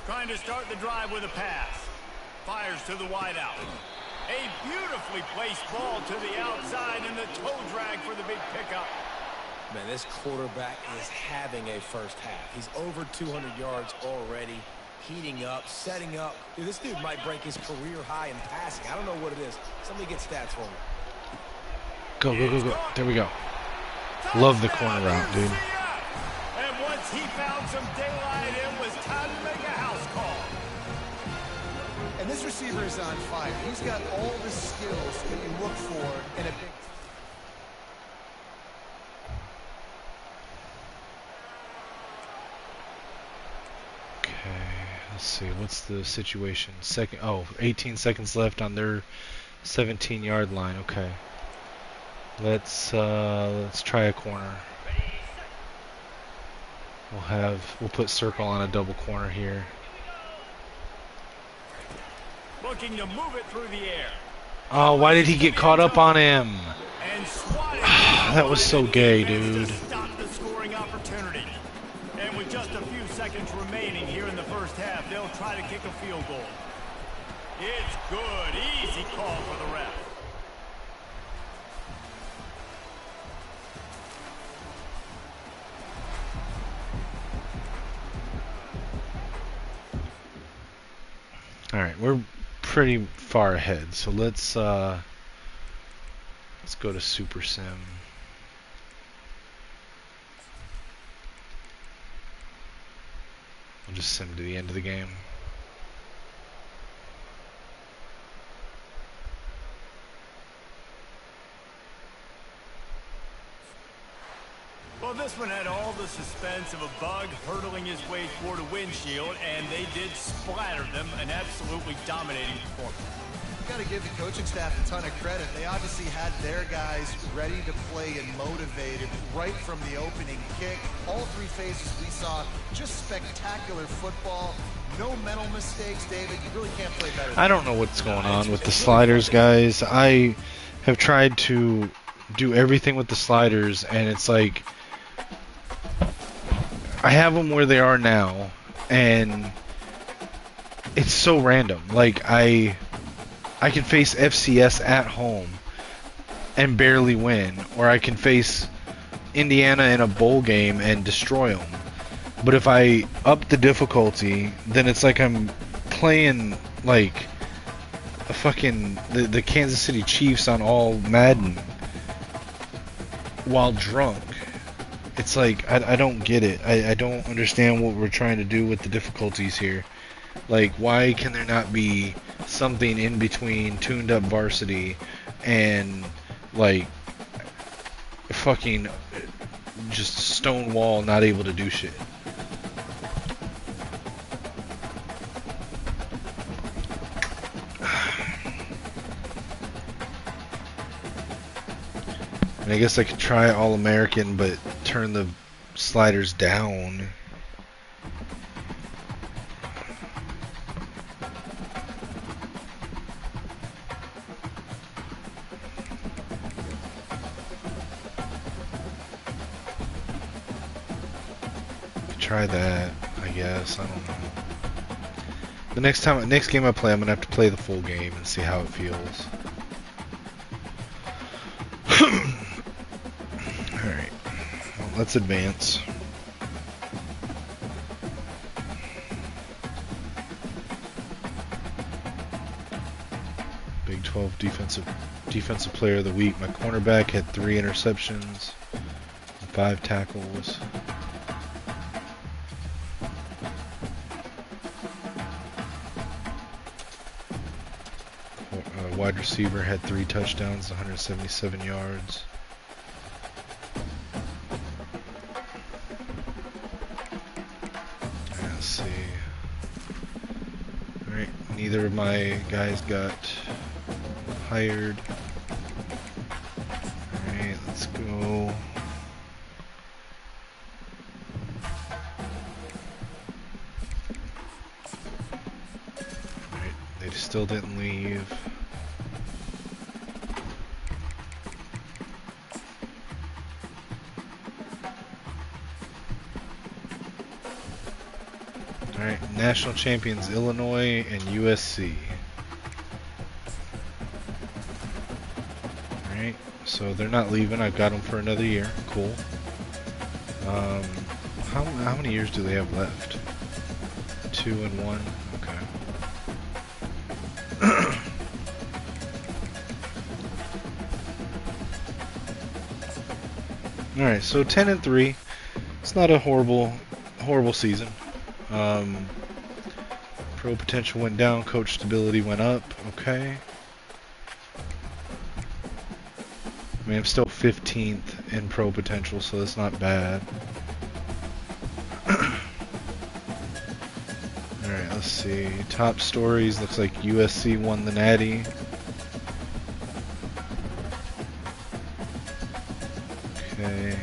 Trying to start the drive with a pass. Fires to the wideout. A beautifully placed ball to the outside and the toe drag for the big pickup. Man, this quarterback is having a first half. He's over 200 yards already, heating up, setting up. Dude, this dude might break his career high in passing. I don't know what it is. Somebody get stats for me. Go, go, go, go. There we go. Love the corner route, dude. And once he found some daylight, it was time to make a house call. And this receiver is on fire. He's got all the skills that you look for in a big... Let's see, what's the situation? 18 seconds left on their 17-yard line. Okay. Let's try a corner. We'll put circle on a double corner here. Looking to move it through the air. Oh, why did he get caught up on him? That was so gay, dude. Stop the scoring opportunity. And with just a few seconds remaining here in the first half, they'll try to kick a field goal. It's good. Easy call for the ref. All right, we're pretty far ahead, so let's go to Super Sim. I'll just sim to the end of the game. Well, this one had all the suspense of a bug hurtling his way toward a windshield, and they did splatter them, an absolutely dominating performance. You got to give the coaching staff a ton of credit. They obviously had their guys ready to play and motivated right from the opening kick. All three phases we saw, just spectacular football. No mental mistakes, David. You really can't play better. I don't know what's going on with the sliders, guys. I have tried to do everything with the sliders, and it's like I have them where they are now, and it's so random. Like I can face FCS at home and barely win, or I can face Indiana in a bowl game and destroy them. But if I up the difficulty, then it's like I'm playing like a fucking the Kansas City Chiefs on all Madden while drunk. It's like I don't get it. I don't understand what we're trying to do with the difficulties here. Like, why can there not be something in between tuned up varsity and like fucking just stone wall, not able to do shit? I guess I could try All-American, but turn the sliders down. Try that, I guess. I don't know. The next game I play, I'm gonna have to play the full game and see how it feels. Alright, well, let's advance. Big 12 defensive player of the week. My cornerback had 3 interceptions, 5 tackles. Wide receiver had 3 touchdowns, 177 yards. neither of my guys got hired. Alright, let's go. Alright, they still didn't leave. Alright, national champions Illinois and USC. Alright, so they're not leaving. I've got them for another year. Cool. How many years do they have left? 2 and 1. Okay. Alright, so 10 and 3. It's not a horrible season. Pro potential went down, coach stability went up. Okay. I mean, I'm still 15th in pro potential, so that's not bad. Alright, let's see. Top stories. Looks like USC won the Natty. Okay.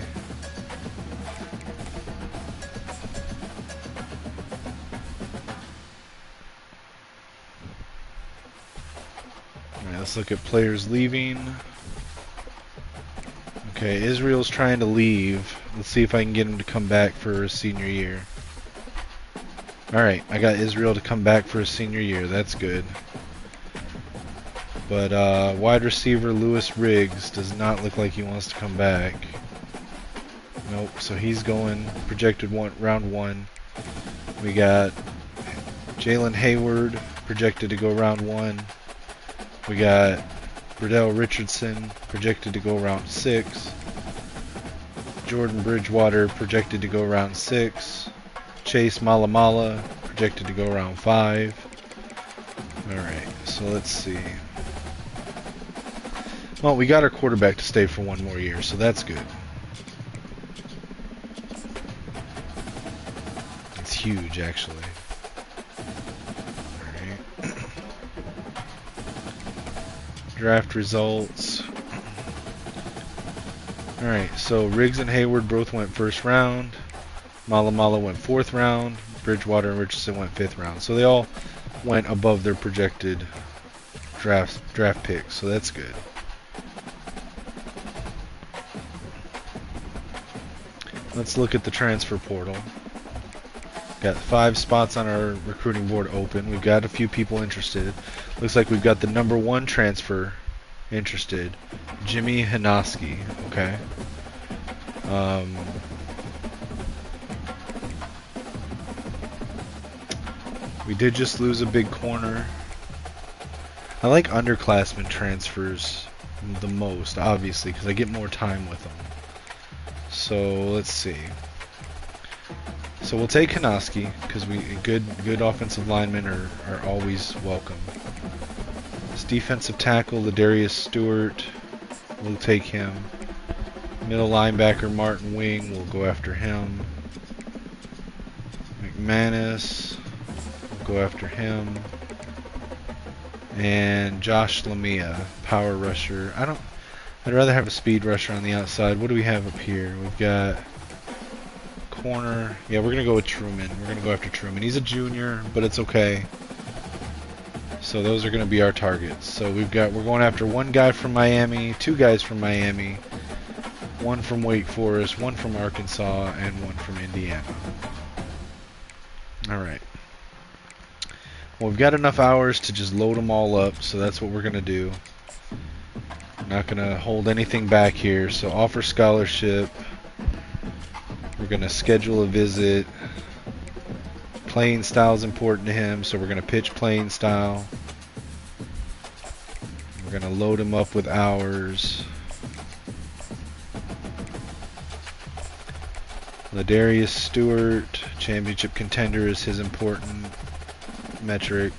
Alright, let's look at players leaving. Okay, Israel's trying to leave. Let's see if I can get him to come back for his senior year. Alright, I got Israel to come back for his senior year. That's good. But wide receiver Lewis Riggs does not look like he wants to come back. Nope, so he's going projected round 1. We got Jalen Hayward projected to go round 1. We got Burdell Richardson projected to go round 6. Jordan Bridgewater projected to go round 6. Chase Malamala projected to go round 5. Alright, so let's see. Well, we got our quarterback to stay for 1 more year, so that's good. It's huge, actually. Alright. Draft results. Alright, so Riggs and Hayward both went 1st round. Malamala went 4th round. Bridgewater and Richardson went 5th round. So they all went above their projected draft picks, so that's good. Let's look at the transfer portal. Got 5 spots on our recruiting board open. We've got a few people interested. Looks like we've got the number 1 transfer interested, Jimmy Hanoski. Okay. We did just lose a big corner. I like underclassmen transfers the most, obviously, because I get more time with them. So let's see. So we'll take Hanoski because good offensive linemen are always welcome. This defensive tackle, Ladarius Stewart, we'll take him. Middle linebacker Martin Wing, we'll go after him. McManus, we'll go after him. And Josh Lamia, power rusher. I'd rather have a speed rusher on the outside. What do we have up here? We've got corner. Yeah, we're gonna go with Truman. We're gonna go after Truman. He's a junior, but it's okay. So those are gonna be our targets. So we're going after 1 guy from Miami, 2 guys from Miami, 1 from Wake Forest, 1 from Arkansas, and 1 from Indiana. All right. Well, we've got enough hours to just load them all up, so that's what we're gonna do. Not gonna hold anything back here. So offer scholarship. We're gonna schedule a visit. Playing style is important to him, so we're gonna pitch playing style. We're gonna load him up with hours. Ladarius Stewart, championship contender, is his important metric.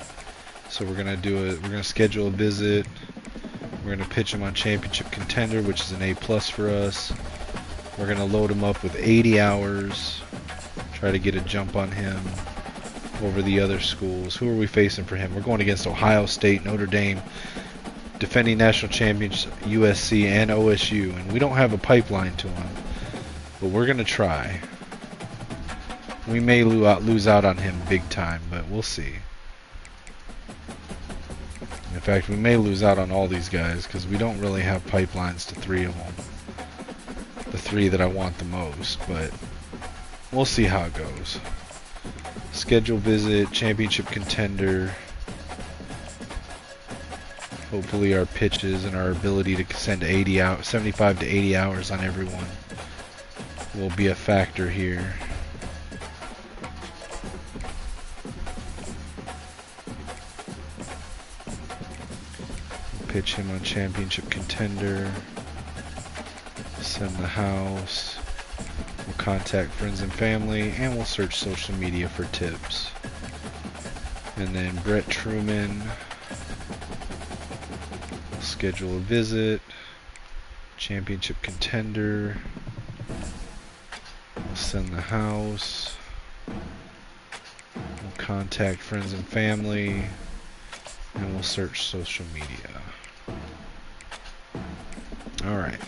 So we're gonna schedule a visit. We're going to pitch him on championship contender, which is an A+ for us. We're going to load him up with 80 hours. Try to get a jump on him. over the other schools. Who are we facing for him? We're going against Ohio State, Notre Dame, defending national champions USC and OSU, and we don't have a pipeline to him, but we're going to try. We may lose out on him big time, but we'll see. In fact, we may lose out on all these guys because we don't really have pipelines to 3 of them. The 3 that I want the most, but we'll see how it goes. Schedule visit, championship contender. Hopefully our pitches and our ability to send 75 to 80 hours on everyone will be a factor here. Pitch him on championship contender. Send the house. We'll contact friends and family, and we'll search social media for tips. And then Brett Truman. We'll schedule a visit. Championship contender. We'll send the house. We'll contact friends and family, and we'll search social media. Alright.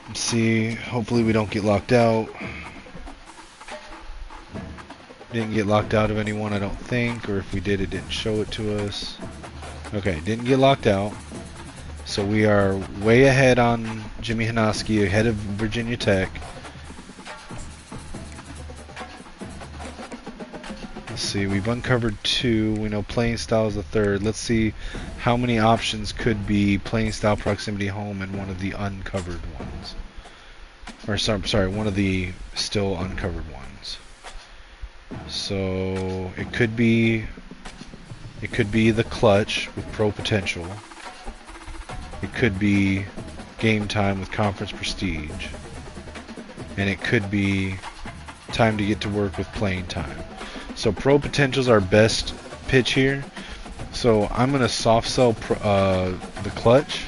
Let's see. Hopefully we don't get locked out. Didn't get locked out of anyone, I don't think. Or if we did, it didn't show it to us. Okay, didn't get locked out. So we are way ahead on Jimmy Hanoski, ahead of Virginia Tech. Let's see, we've uncovered 2. We know playing style is the 3rd. Let's see how many options could be playing style, proximity, home, and one of the uncovered ones. Or sorry, one of the still uncovered ones. So it could be the clutch with pro potential. It could be game time with conference prestige. And it could be time to get to work with playing time. So pro potential's our best pitch here. So I'm going to soft sell the clutch.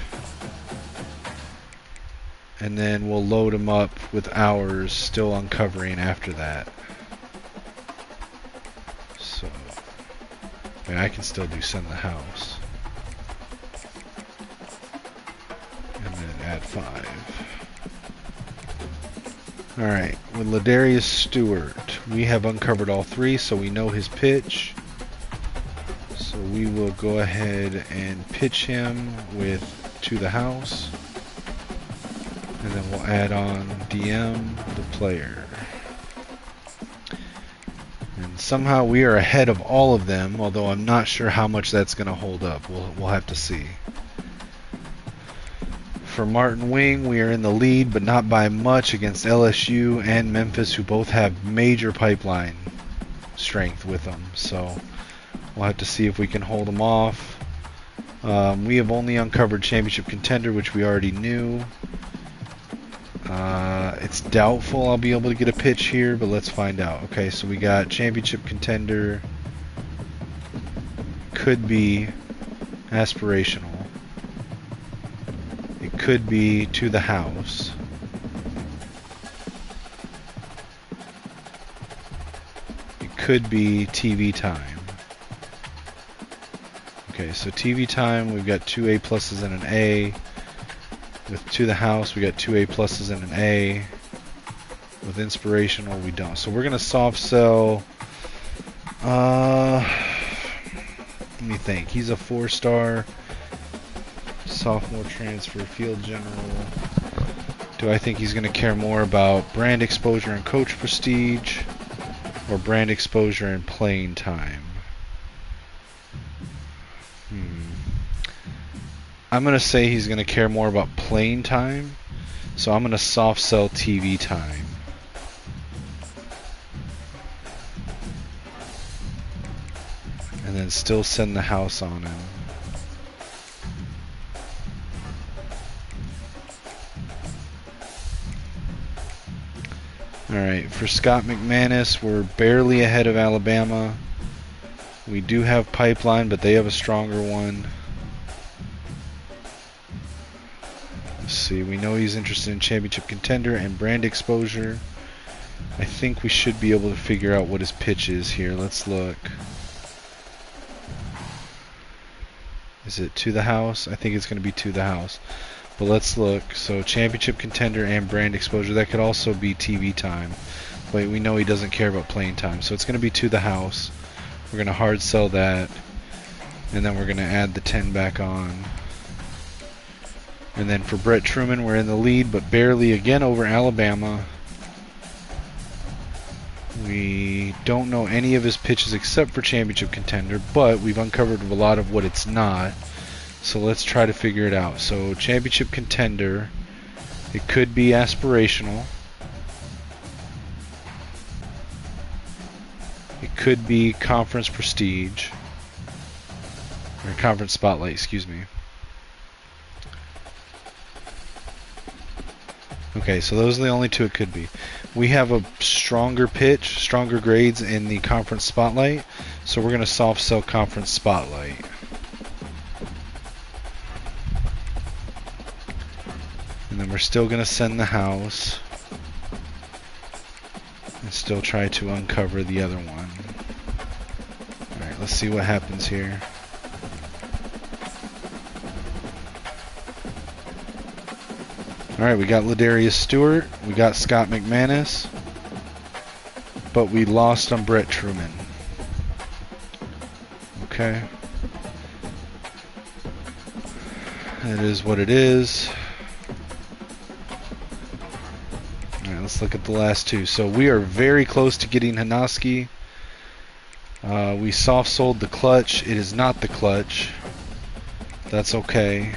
And then we'll load him up with hours still uncovering after that. So I can still do send the house. And then add 5. Alright, with Ladarius Stewart, we have uncovered all 3, so we know his pitch. So we will go ahead and pitch him with to the house. And then we'll add on DM the player. And somehow we are ahead of all of them, although I'm not sure how much that's going to hold up. We'll have to see. For Martin Wing, we are in the lead, but not by much against LSU and Memphis, who both have major pipeline strength with them. So we'll have to see if we can hold them off. We have only uncovered championship contender, which we already knew. It's doubtful I'll be able to get a pitch here, but let's find out. Okay, so we got championship contender. Could be aspirational. It could be to the house. It could be TV time. Okay, so TV time, we've got 2 A pluses and an A. With to the house, we got 2 A pluses and an A. With inspirational, we don't. So we're gonna soft sell. Let me think. He's a 4-star sophomore transfer, field general. Do I think he's gonna care more about brand exposure and coach prestige, or brand exposure and playing time? I'm going to say he's going to care more about playing time, so I'm going to soft sell TV time. And then still send the house on him. Alright, for Scott McManus, we're barely ahead of Alabama. We do have pipeline, but they have a stronger one. Let's see. We know he's interested in championship contender and brand exposure. I think we should be able to figure out what his pitch is here. Let's look. Is it to the house? I think it's going to be to the house. But let's look. So championship contender and brand exposure. That could also be TV time. But we know he doesn't care about playing time. So it's going to be to the house. We're going to hard sell that. And then we're going to add the 10 back on. And then for Brett Truman, we're in the lead, but barely again over Alabama. We don't know any of his pitches except for championship contender, but we've uncovered a lot of what it's not. So let's try to figure it out. So championship contender, it could be aspirational. It could be conference prestige. Or conference spotlight, excuse me. Okay, so those are the only two it could be. We have a stronger pitch, stronger grades in the conference spotlight, so we're going to soft sell conference spotlight. And then we're still going to send the house and still try to uncover the other one. Alright, let's see what happens here. Alright, we got Ladarius Stewart, we got Scott McManus, but we lost on Brett Truman. Okay. It is what it is. Alright, let's look at the last two. So we are very close to getting Hanaski. We soft sold the clutch. It is not the clutch. That's okay.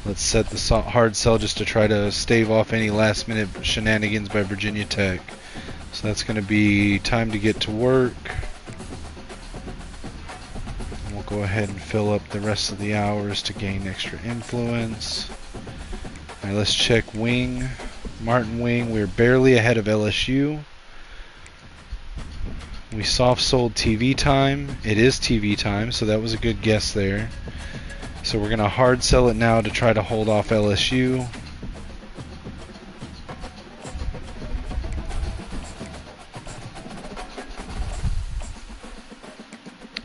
Let's set the hard sell just to try to stave off any last minute shenanigans by Virginia Tech. So that's going to be time to get to work. And we'll go ahead and fill up the rest of the hours to gain extra influence. Alright, let's check Wing. Martin Wing, we're barely ahead of LSU. We soft sold TV time. It is TV time, so that was a good guess there. So we're going to hard sell it now to try to hold off LSU.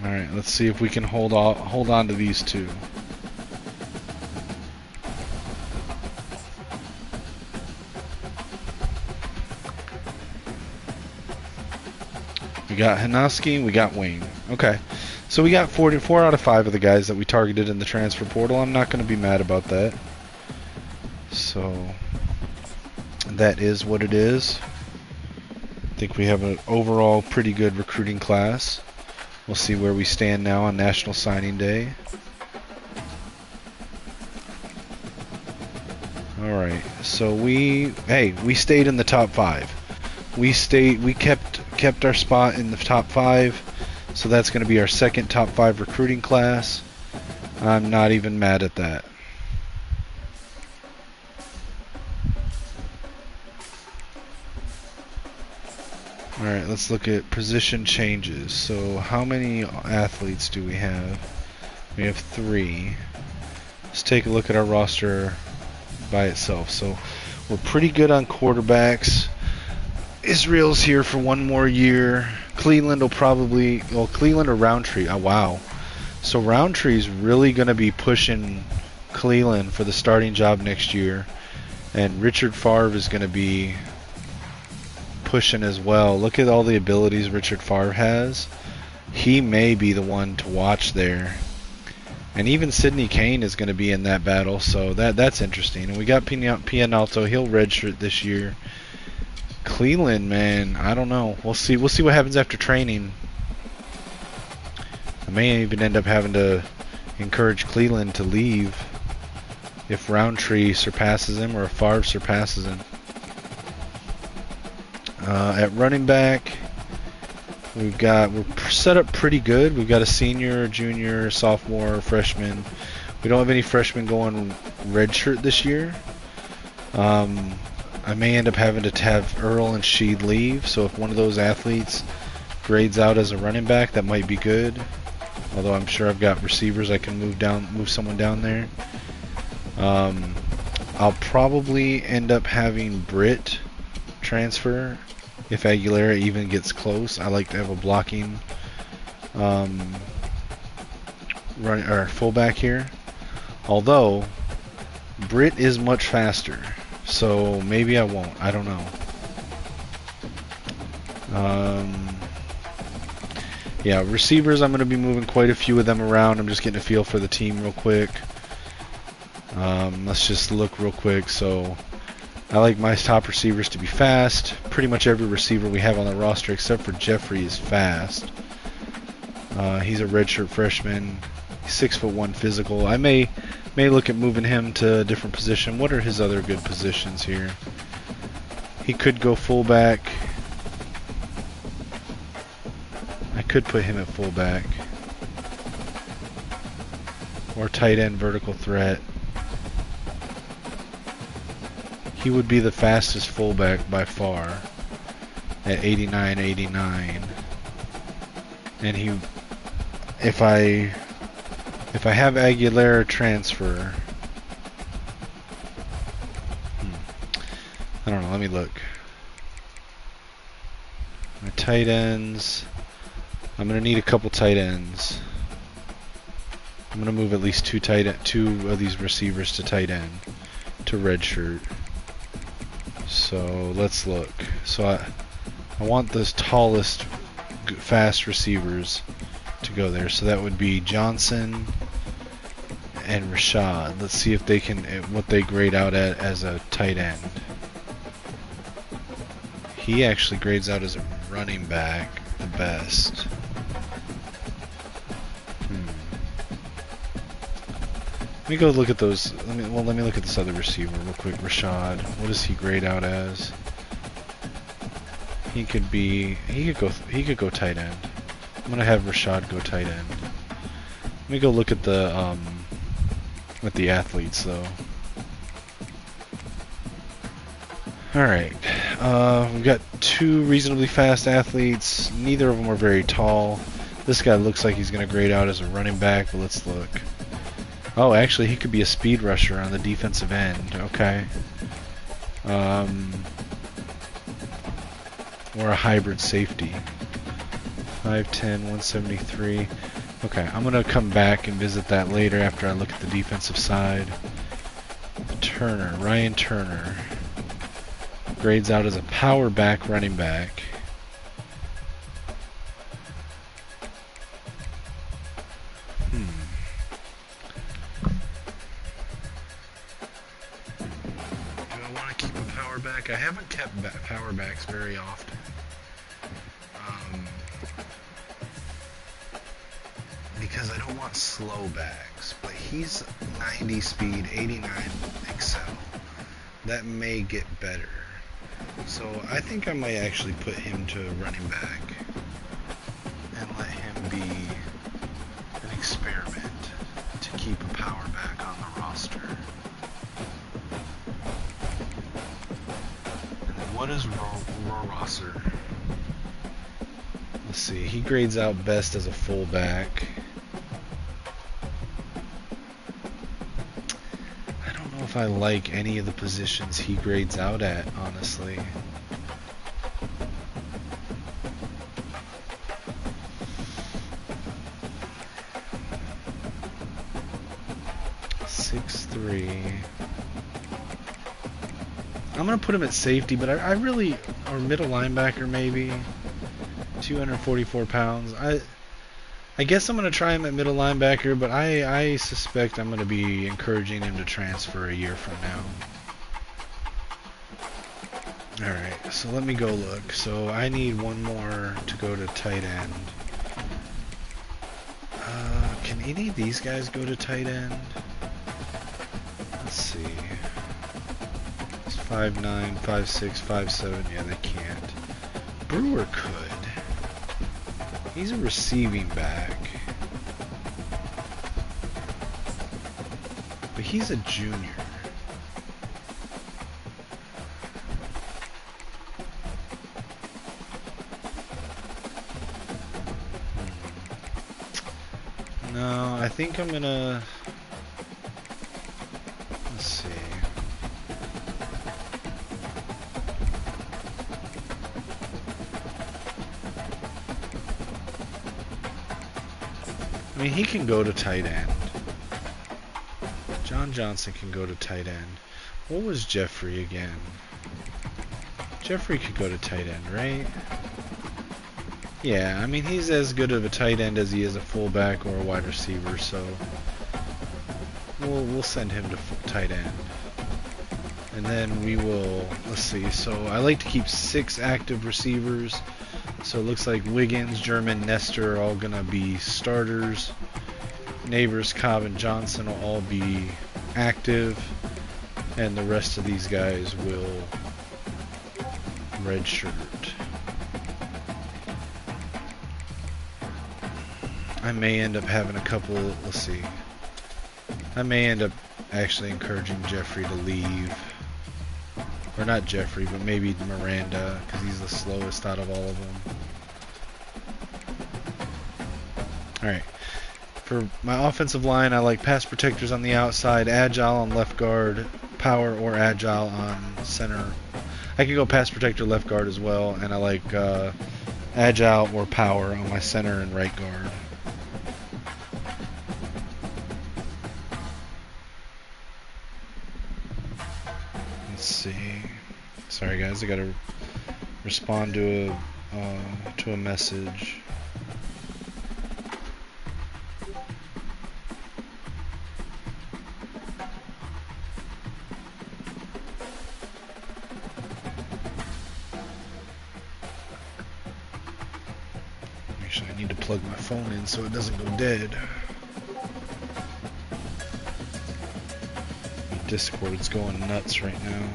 Alright, let's see if we can hold on to these two. We got Hanaski, we got Wing. Okay. So we got 4 out of 5 of the guys that we targeted in the transfer portal. I'm not going to be mad about that. So that is what it is. I think we have an overall pretty good recruiting class. We'll see where we stand now on National Signing Day. Alright, so we stayed in the top 5. We kept our spot in the top 5. So that's going to be our second top 5 recruiting class. I'm not even mad at that. Alright, let's look at position changes. So how many athletes do we have? We have 3. Let's take a look at our roster by itself. So we're pretty good on quarterbacks. Israel's here for 1 more year. Cleveland will probably, well, Cleveland or Roundtree. Oh, wow. So Roundtree's really going to be pushing Cleveland for the starting job next year. And Richard Favre is going to be pushing as well. Look at all the abilities Richard Favre has. He may be the one to watch there. And even Sidney Kane is going to be in that battle, so that's interesting. And we got Pianalto. He'll redshirt this year. Cleveland, man, I don't know. We'll see what happens after training. I may even end up having to encourage Cleveland to leave if Roundtree surpasses him or if Favre surpasses him. At running back, we're set up pretty good. We've got a senior, junior, sophomore, freshman. We don't have any freshmen going redshirt this year. I may end up having to have Earl and Sheed leave, so if one of those athletes grades out as a running back, that might be good. Although I'm sure I've got receivers I can move someone down there. I'll probably end up having Britt transfer if Aguilera even gets close. I like to have a blocking fullback here. Although Britt is much faster, so maybe I won't. I don't know. Yeah, receivers, I'm going to be moving quite a few of them around. I'm just getting a feel for the team real quick. Let's just look real quick. So I like my top receivers to be fast. Pretty much every receiver we have on the roster except for Jeffrey is fast. He's a redshirt freshman. He's 6'1" physical. I may look at moving him to a different position. What are his other good positions here? He could go fullback. I could put him at fullback. Or tight end vertical threat. He would be the fastest fullback by far at 89.89. And if I have Aguilera transfer, I don't know, let me look. My tight ends, I'm going to need a couple tight ends. I'm going to move at least two of these receivers to tight end, to redshirt. So let's look. So I want those tallest, fast receivers to go there. So that would be Johnson and Rashad. Let's see if they can, what they grade out at as a tight end. He actually grades out as a running back the best. Let me go look at those. Let me look at this other receiver real quick. Rashad. What does he grade out as? He could go tight end. I'm gonna have Rashad go tight end. Let me go look at the athletes though. Alright. We've got two reasonably fast athletes. Neither of them are very tall. This guy looks like he's gonna grade out as a running back, but let's look. Oh, actually, he could be a speed rusher on the defensive end. Okay. Or a hybrid safety. 5'10", 173. Okay, I'm going to come back and visit that later after I look at the defensive side. Turner, Ryan Turner. Grades out as a power back running back. I haven't kept power backs very often. Because I don't want slow backs. But he's 90 speed, 89 excel. That may get better. So I think I might actually put him to running back. And let him be an experiment to keep a power back on the roster. What is Rosser? Let's see. He grades out best as a fullback. I don't know if I like any of the positions he grades out at, honestly. I'm going to put him at safety, but I really, or middle linebacker maybe, 244 pounds. I guess I'm going to try him at middle linebacker, but I suspect I'm going to be encouraging him to transfer a year from now. Alright, so let me go look. So I need one more to go to tight end. Can any of these guys go to tight end? Let's see. 5'9", 5'6", 5'7", yeah, they can't. Brewer could. He's a receiving back. But he's a junior. No, I think I'm gonna... Let's see. I mean, he can go to tight end. John Johnson can go to tight end. What was Jeffrey again? Jeffrey could go to tight end, right? Yeah, I mean, he's as good of a tight end as he is a fullback or a wide receiver, so we'll send him to tight end. And then we will, let's see, so I like to keep 6 active receivers. So it looks like Wiggins, German, Nestor are all going to be starters. Neighbors, Cobb, and Johnson will all be active. And the rest of these guys will redshirt. I may end up having a couple, let's see. I may end up actually encouraging Jeffrey to leave. Or not Jeffrey, but maybe Miranda, because he's the slowest out of all of them. Alright. For my offensive line, I like pass protectors on the outside, agile on left guard, power or agile on center. I can go pass protector left guard as well, and I like agile or power on my center and right guard. Let's see. Sorry guys, I gotta respond to a message. Actually, I need to plug my phone in so it doesn't go dead. My Discord's going nuts right now.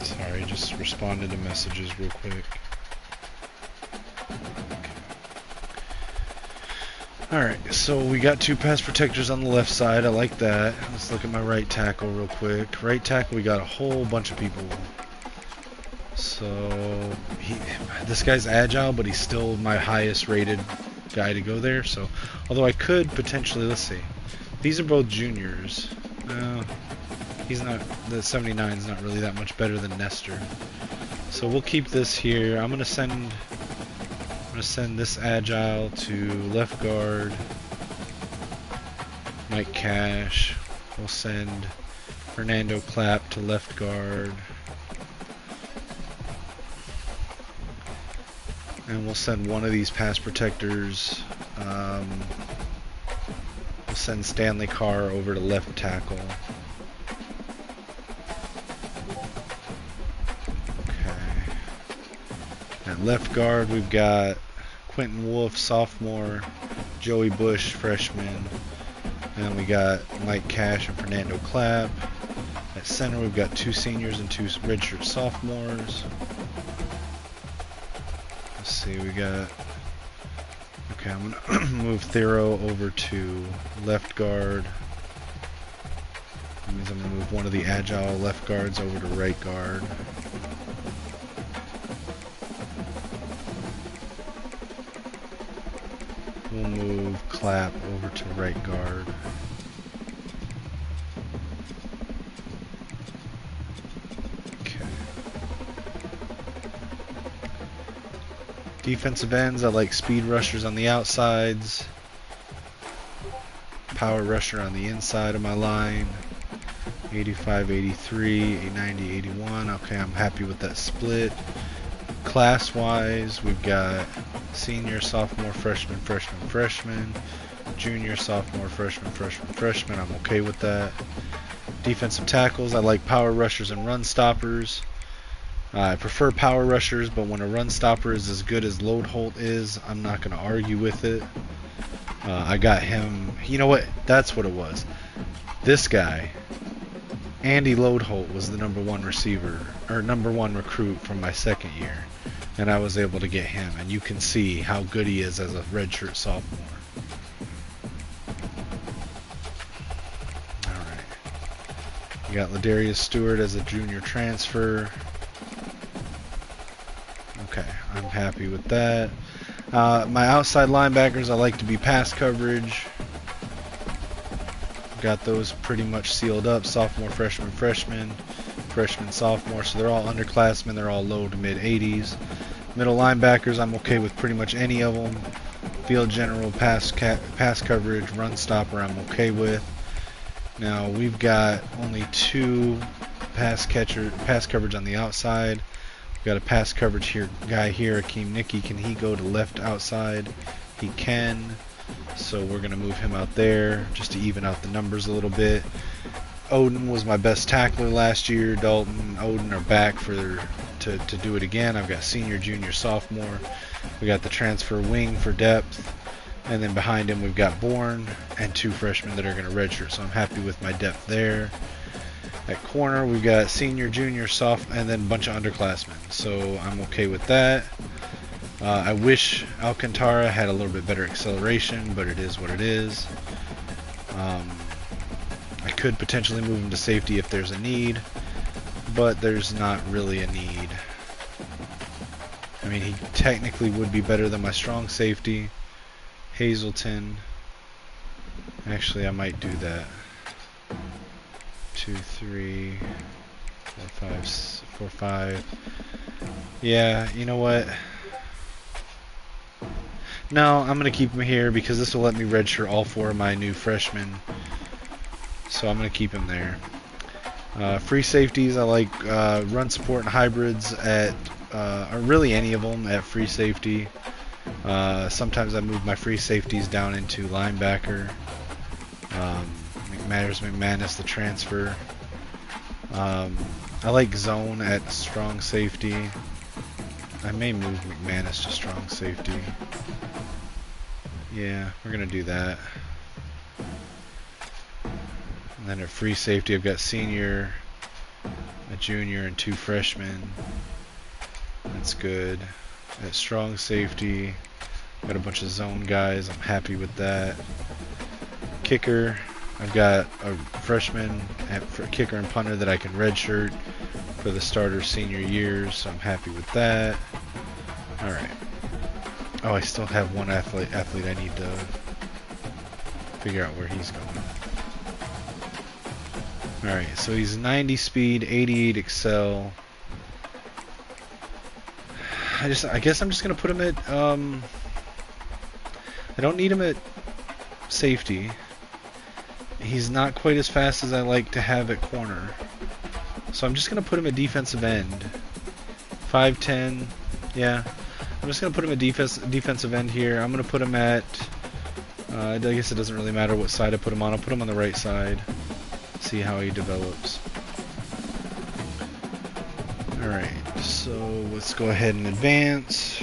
Sorry, just responded to messages real quick. Alright, so we got 2 pass protectors on the left side. I like that. Let's look at my right tackle real quick. Right tackle, we got a whole bunch of people. So, this guy's agile, but he's still my highest rated guy to go there. So, although I could potentially, let's see. These are both juniors. He's not, the 79 is not really that much better than Nestor. So we'll keep this here. I'm gonna send this agile to left guard. Mike Cash. We'll send Fernando Clapp to left guard. And we'll send one of these pass protectors. We'll send Stanley Carr over to left tackle. At left guard, we've got Quentin Wolf, sophomore, Joey Bush, freshman, and we got Mike Cash and Fernando Clapp. At center, we've got 2 seniors and 2 redshirt sophomores. Let's see, we got... Okay, I'm going to move Thero over to left guard. That means I'm going to move one of the agile left guards over to right guard. We'll move Clapp over to right guard. Okay. Defensive ends, I like speed rushers on the outsides. Power rusher on the inside of my line. 85, 83, 90, 81. Okay, I'm happy with that split. Class-wise, we've got senior, sophomore, freshman, freshman, freshman. Junior, sophomore, freshman, freshman, freshman. I'm okay with that. Defensive tackles, I like power rushers and run stoppers. I prefer power rushers, but when a run stopper is as good as Load Holt is, I'm not going to argue with it. I got him. You know what? That's what it was. This guy, Andy Load Holt, was the #1 receiver, or #1 recruit from my second year, and I was able to get him. And you can see how good he is as a redshirt sophomore. All right. You got Ladarius Stewart as a junior transfer. Okay, I'm happy with that. My outside linebackers, I like to be pass coverage. Got those pretty much sealed up. Sophomore, freshman, freshman, freshman, sophomore. So they're all underclassmen. They're all low to mid 80s. Middle linebackers, I'm okay with pretty much any of them. Field general, pass coverage, run stopper, I'm okay with. Now we've got only 2 pass coverage on the outside. Got a pass coverage guy here, Akeem Nicky. Can he go to left outside? He can. So we're going to move him out there just to even out the numbers a little bit. Odin was my best tackler last year. Dalton, Odin are back to do it again. I've got senior, junior, sophomore. We got the transfer wing for depth. And then behind him we've got Bourne and 2 freshmen that are going to redshirt. So I'm happy with my depth there. At corner, we've got senior, junior, and then a bunch of underclassmen. So I'm okay with that. I wish Alcantara had a little bit better acceleration, but it is what it is. I could potentially move him to safety if there's a need, but there's not really a need. I mean, he technically would be better than my strong safety, Hazelton. Actually, I might do that. 2, 3, 4, 5, 4, 5. Yeah, you know what? No, I'm going to keep him here because this will let me redshirt all 4 of my new freshmen. So I'm going to keep him there. Free safeties, I like run support and hybrids at, or really any of them at free safety. Sometimes I move my free safeties down into linebacker. McManus, the transfer. I like zone at strong safety. I may move McManus to strong safety. Yeah, we're going to do that. And then at free safety, I've got senior, a junior, and 2 freshmen. That's good. At strong safety, got a bunch of zone guys. I'm happy with that. Kicker, I've got a freshman at kicker and punter that I can redshirt for the starter senior years, so I'm happy with that. Alright. Oh, I still have one athlete I need to figure out where he's going. Alright, so he's 90 speed, 88 excel. I guess I'm just gonna put him at I don't need him at safety. He's not quite as fast as I like to have at corner. So I'm just going to put him at defensive end. 5'10". Yeah. I'm just going to put him at defensive end here. I'm going to put him at... I guess it doesn't really matter what side I put him on. I'll put him on the right side. See how he develops. Alright. So let's go ahead and advance.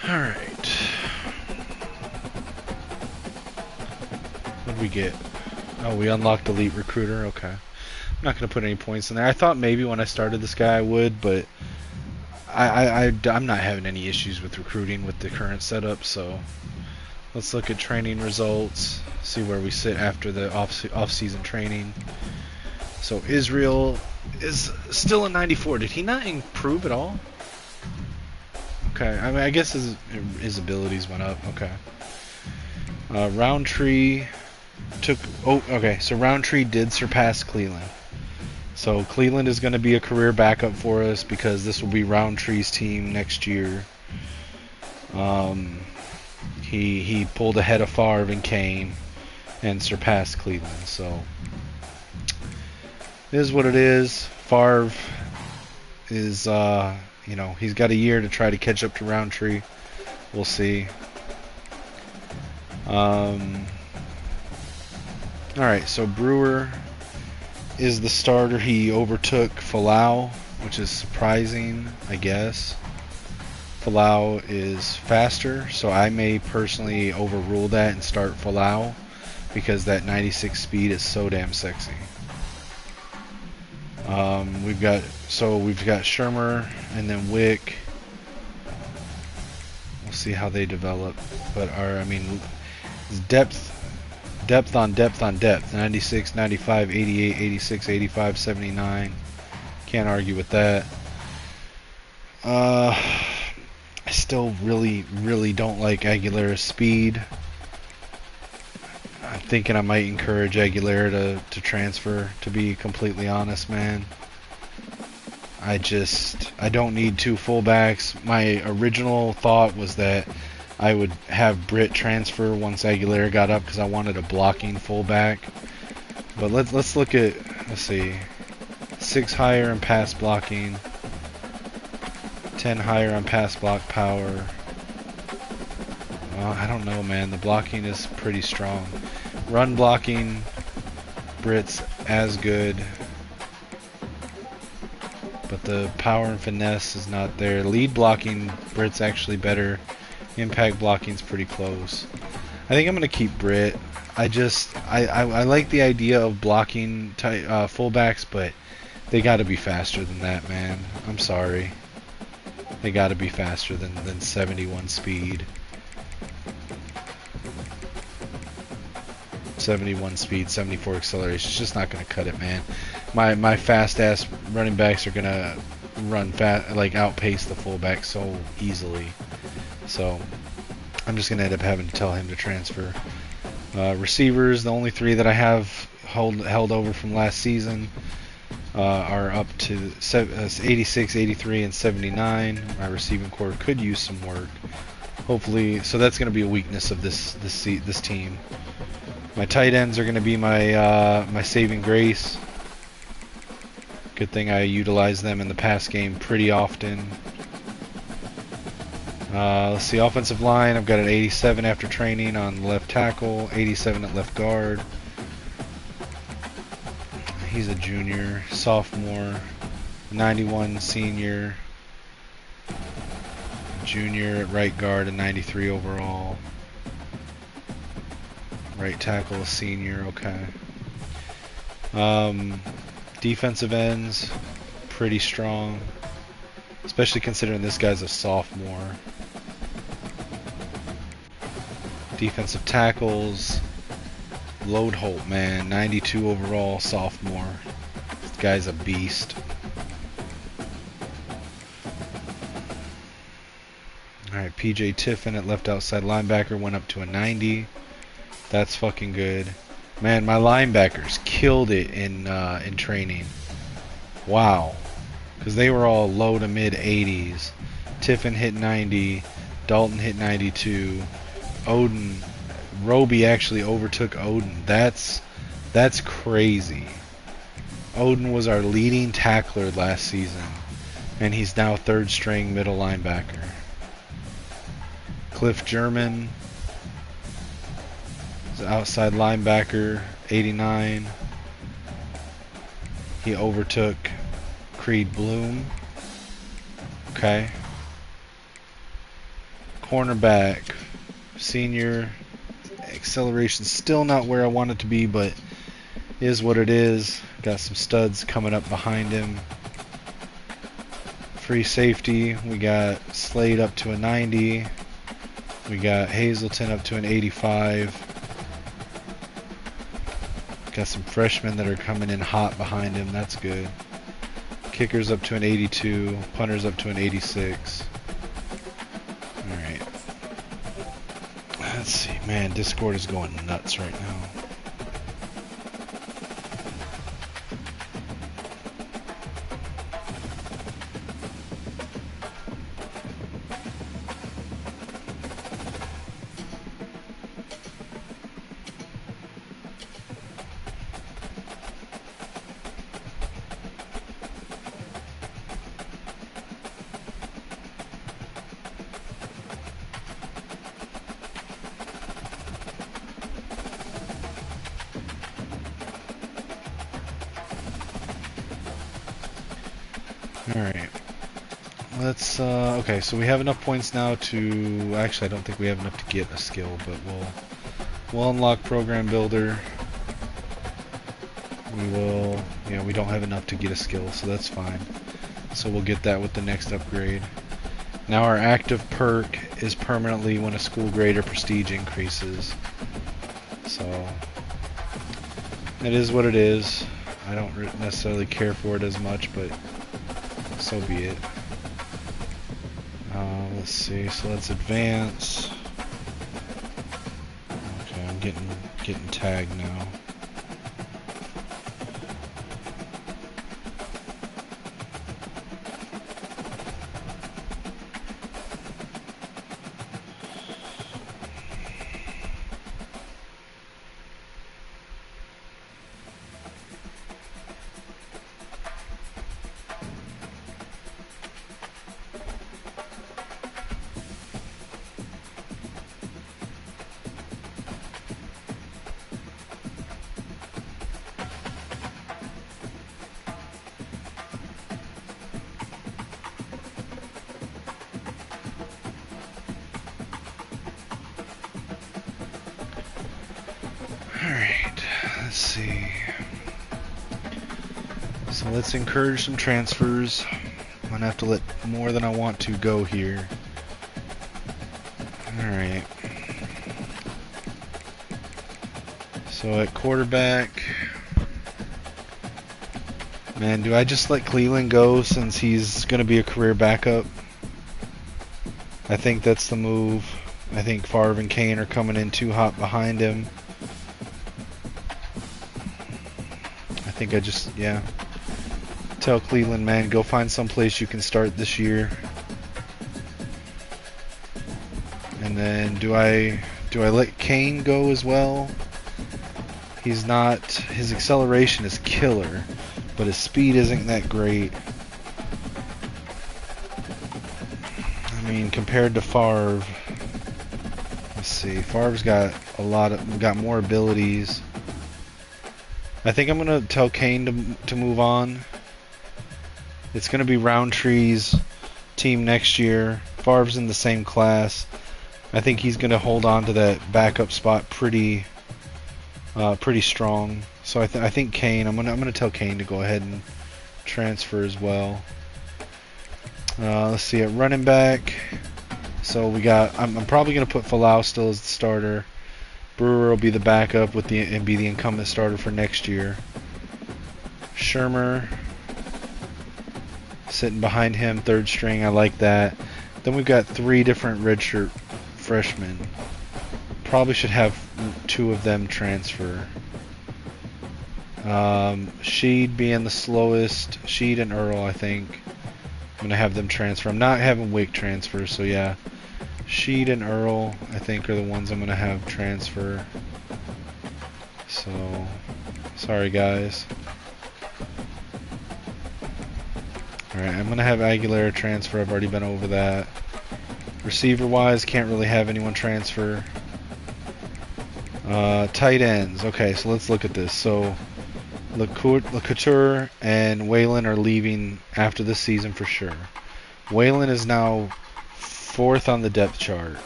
Alright. What did we get? Oh, we unlocked Elite Recruiter. Okay. I'm not going to put any points in there. I thought maybe when I started this guy I would, but I'm not having any issues with recruiting with the current setup, so let's look at training results, see where we sit after the off-season training. So Israel is still a 94. Did he not improve at all? Okay, I mean, I guess his abilities went up. Okay. Roundtree took... Oh, okay, so Roundtree did surpass Cleveland. So Cleveland is going to be a career backup for us because this will be Roundtree's team next year. He pulled ahead of Favre and Kane and surpassed Cleveland. So it is what it is. Favre is, you know, he's got a year to try to catch up to Roundtree. We'll see. Alright, so Brewer is the starter. He overtook Falau, which is surprising, I guess. Falau is faster, so I may personally overrule that and start Falau because that 96 speed is so damn sexy. We've got Shermer and then Wick. We'll see how they develop, but depth on depth on depth. 96, 95, 88, 86, 85, 79. Can't argue with that. I still really don't like Aguilera's speed. I'm thinking I might encourage Aguilera to transfer, to be completely honest, man. I don't need two fullbacks. My original thought was that I would have Britt transfer once Aguilera got up because I wanted a blocking fullback. But let's look at, let's see, 6 higher in pass blocking, 10 higher on pass block power. Well, I don't know, man. The blocking is pretty strong. Run blocking, Britt's as good, but the power and finesse is not there. Lead blocking, Britt's actually better. Impact blocking's pretty close. I think I'm gonna keep Britt. I like the idea of blocking fullbacks, but they got to be faster than that, man. I'm sorry. They got to be faster than 71 speed. 71 speed, 74 acceleration. It's just not going to cut it, man. My fast ass running backs are going to run fast, like outpace the fullback so easily. So I'm just going to end up having to tell him to transfer. Receivers, the only 3 that I have held over from last season are up to 86, 83, and 79. My receiving core could use some work. Hopefully, so that's going to be a weakness of this team. My tight ends are going to be my saving grace. Good thing I utilize them in the pass game pretty often. Let's see, offensive line. I've got an 87 after training on left tackle, 87 at left guard. He's a junior, sophomore, 91 senior, junior at right guard, and 93 overall. Right tackle, a senior, okay. Defensive ends, pretty strong, especially considering this guy's a sophomore. Defensive tackles, Load Holt, man, 92 overall, sophomore. This guy's a beast. Alright, PJ Tiffin at left outside linebacker went up to a 90. That's fucking good. Man, my linebackers killed it in training. Wow. Because they were all low to mid 80s. Tiffin hit 90. Dalton hit 92. Roby actually overtook Odin. That's crazy. Odin was our leading tackler last season, and he's now third string middle linebacker. Cliff German is outside linebacker, 89. He overtook Creed Bloom. Okay. Cornerback, senior, acceleration still not where I want it to be, but is what it is. Got some studs coming up behind him. Free safety, we got Slade up to a 90. We got Hazelton up to an 85. Got some freshmen that are coming in hot behind him. That's good. Kickers up to an 82. Punters up to an 86. Alright. Let's see. Man, Discord is going nuts right now. Alright. Let's, okay, so we have enough points now to, actually I don't think we have enough to get a skill, but we'll unlock Program Builder. We will, yeah, we don't have enough to get a skill, so that's fine. So we'll get that with the next upgrade. Now our active perk is permanently when a school grade or prestige increases. So, it is what it is. I don't necessarily care for it as much, but so be it. Let's see, so let's advance. Okay, I'm getting tagged now. Alright, let's see. So let's encourage some transfers. I'm gonna have to let more than I want to go here. Alright. So at quarterback, man, do I just let Cleveland go since he's gonna be a career backup? I think that's the move. I think Favre and Kane are coming in too hot behind him. I think I just, yeah. Tell Cleveland, man, go find some place you can start this year. And then do I let Kane go as well? He's not, his acceleration is killer, but his speed isn't that great. I mean, compared to Favre, let's see, Favre's got got more abilities. I think I'm gonna tell Kane to move on. It's gonna be Roundtree's team next year. Favre's in the same class. I think he's gonna hold on to that backup spot pretty strong. So I think Kane. I'm gonna tell Kane to go ahead and transfer as well. Let's see, at running back. So we got. I'm probably gonna put Falau still as the starter. Brewer will be the backup and be the incumbent starter for next year. Shermer sitting behind him, third string. I like that. Then we've got 3 different redshirt freshmen. Probably should have 2 of them transfer. Sheed being the slowest. Sheed and Earl, I think. I'm going to have them transfer. I'm not having Wick transfer, so yeah. Sheed and Earl, I think, are the ones I'm going to have transfer. So, sorry guys. Alright, I'm going to have Aguilera transfer. I've already been over that. Receiver-wise, can't really have anyone transfer. Tight ends. Okay, so let's look at this. So, LeCouture and Waylon are leaving after this season for sure. Waylon is now 4th on the depth chart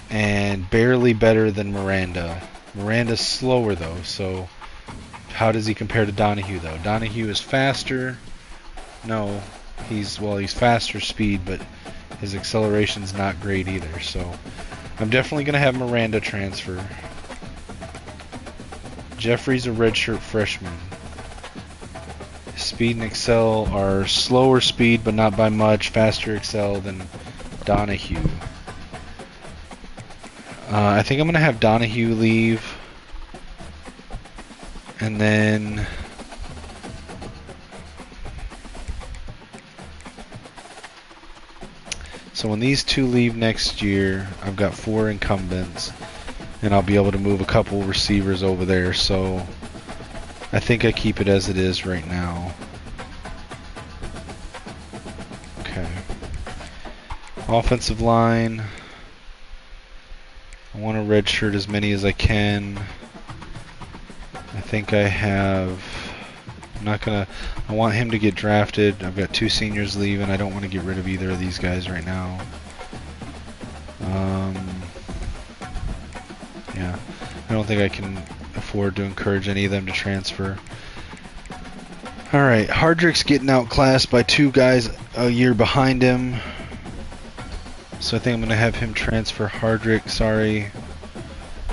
and barely better than Miranda. Miranda's slower though, so how does he compare to Donahue though? Donahue is faster. No, he's faster speed, but his acceleration's not great either. So I'm definitely going to have Miranda transfer. Jeffrey's a redshirt freshman. Speed and Excel are slower speed, but not by much. Faster Excel than Donahue. I think I'm going to have Donahue leave. And then so when these two leave next year, I've got 4 incumbents, and I'll be able to move a couple receivers over there. So I think I keep it as it is right now. Okay. Offensive line. I want to redshirt as many as I can. I think I have. I'm not gonna. I want him to get drafted. I've got 2 seniors leaving. I don't want to get rid of either of these guys right now. Yeah, I don't think I can afford to encourage any of them to transfer. All right, Hardrick's getting outclassed by 2 guys a year behind him. So I think I'm gonna have him transfer. Hardrick, sorry.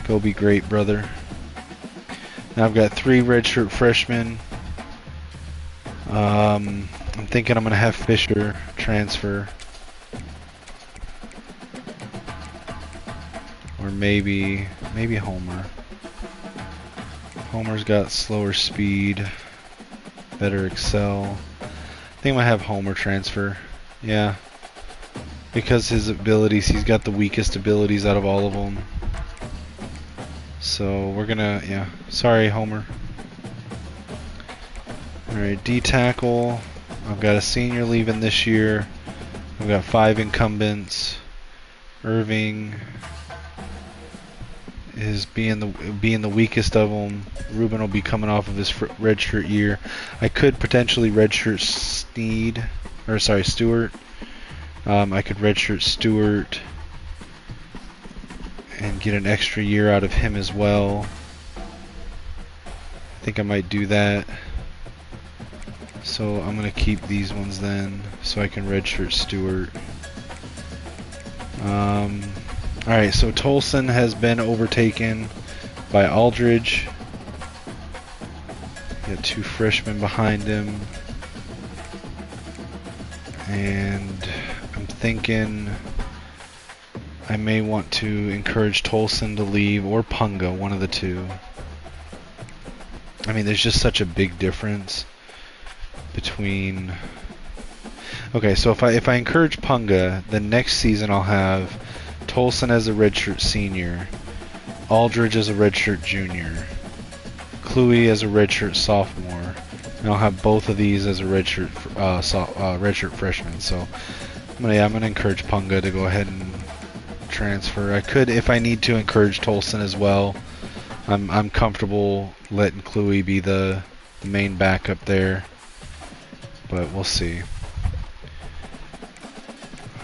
Go be great, brother. Now I've got 3 redshirt freshmen. I'm thinking I'm going to have Fisher transfer. Or maybe Homer. Homer's got slower speed, better Excel. I think I'm going to have Homer transfer. Yeah. Because his abilities, he's got the weakest abilities out of all of them. So we're gonna, yeah. Sorry, Homer. Alright, D-tackle. I've got a senior leaving this year. I've got 5 incumbents. Irving is being the weakest of them. Ruben will be coming off of his redshirt year. I could potentially redshirt Stewart. I could redshirt Stewart and get an extra year out of him as well. I think I might do that. So I'm going to keep these ones then, so I can redshirt Stewart. Alright, so Tolson has been overtaken by Aldridge. Got 2 freshmen behind him. And I'm thinking I may want to encourage Tolson to leave, or Punga, one of the 2. I mean, there's just such a big difference between. Okay, so if I encourage Punga, then next season I'll have Tolson as a redshirt senior, Aldridge as a redshirt junior, Cluey as a redshirt sophomore, and I'll have both of these as a redshirt freshman. So I'm gonna encourage Punga to go ahead and transfer. I could, if I need to, encourage Tolson as well. I'm comfortable letting Cluey be the main backup there, but we'll see.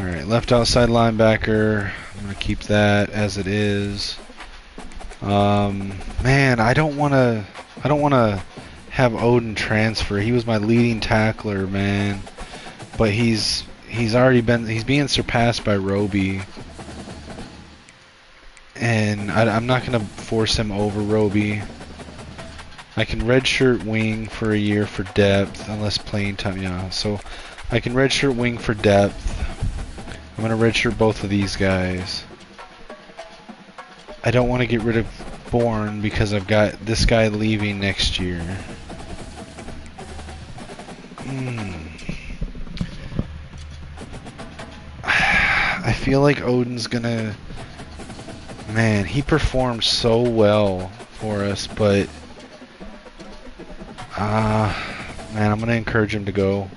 Alright, left outside linebacker. I'm gonna keep that as it is. Man, I don't wanna have Odin transfer. He was my leading tackler, man. But he's being surpassed by Roby. And I'm not going to force him over Roby. I can redshirt wing for a year for depth, unless playing time, yeah. So I can redshirt wing for depth. I'm going to redshirt both of these guys. I don't want to get rid of Bourne because I've got this guy leaving next year. I feel like Odin's gonna. Man, he performed so well for us, but man, I'm gonna encourage him to go.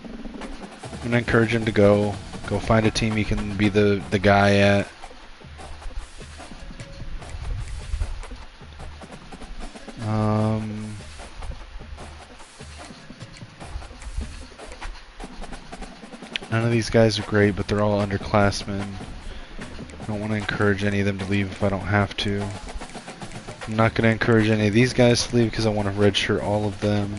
I'm gonna encourage him to go. Go find a team he can be the guy at. None of these guys are great, but they're all underclassmen. don't want to encourage any of them to leave if I don't have to. I'm not going to encourage any of these guys to leave because I want to redshirt all of them.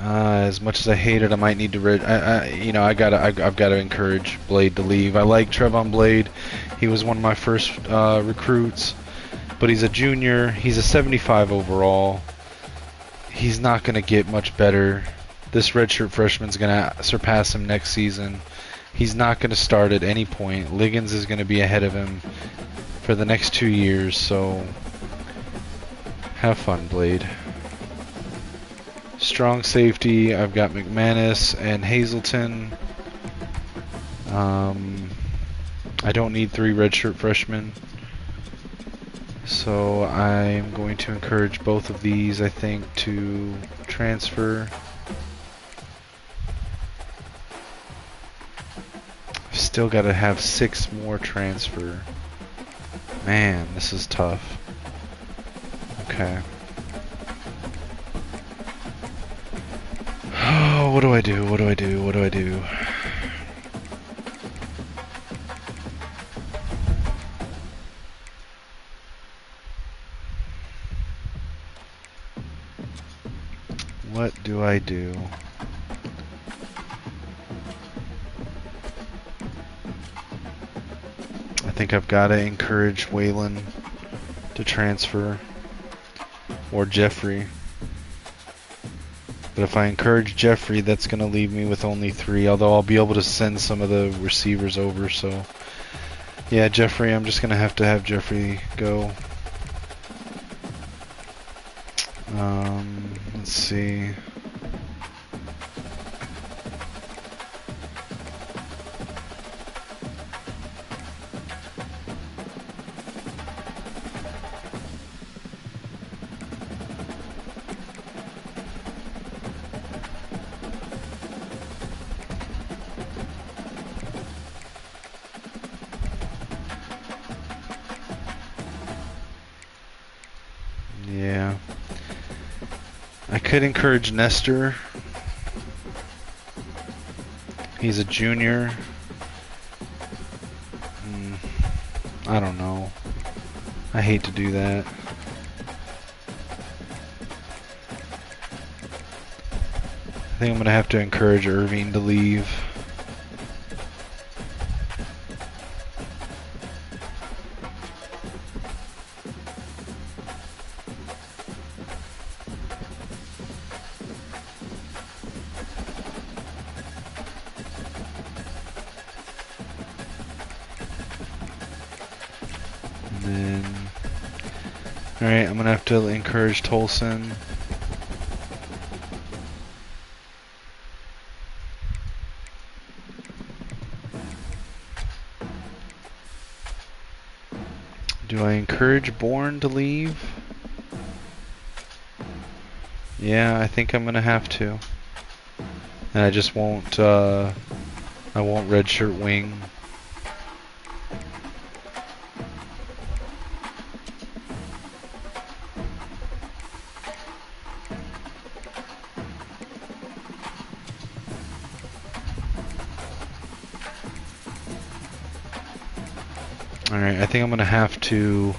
As much as I hate it, I might need to I've got to encourage Blade to leave. I like Trevon Blade. He was one of my first recruits, but he's a junior. He's a 75 overall. He's not going to get much better. This redshirt freshman's going to surpass him next season. He's not going to start at any point. Liggins is going to be ahead of him for the next 2 years, so have fun, Blade. Strong safety, I've got McManus and Hazleton. I don't need 3 redshirt freshmen, so I'm going to encourage both of these, I think, to transfer. I've still got to have 6 more transfer. Man, this is tough. Okay. Oh, what do I do? What do I do? What do I do? What do I do? I think I've got to encourage Waylon to transfer, or Jeffrey. But if I encourage Jeffrey, that's going to leave me with only 3, although I'll be able to send some of the receivers over, so yeah, Jeffrey, I'm just going to have Jeffrey go. Let's see. Yeah. I could encourage Nestor. He's a junior. I don't know. I hate to do that. I think I'm going to have to encourage Irving to leave. Alright, I'm going to have to encourage Tolson. Do I encourage Bourne to leave? Yeah, I think I'm going to have to. And I just won't, I won't redshirt Wing. Alright, I think I'm going to have to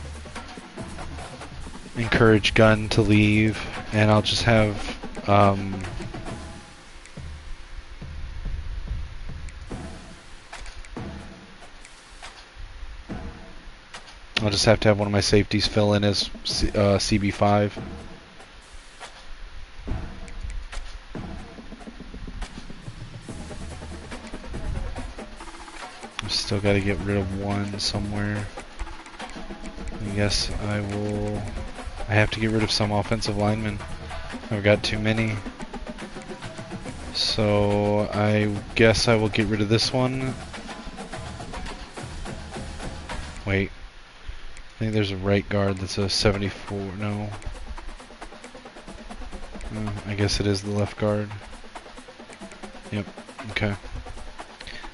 encourage Gunn to leave, and I'll just have, I'll just have to have one of my safeties fill in as CB5. Still got to get rid of one somewhere. I guess I have to get rid of some offensive linemen. I've got too many. So I guess I will get rid of this one. Wait. I think there's a right guard that's a 74. No. I guess it is the left guard. Yep. Okay.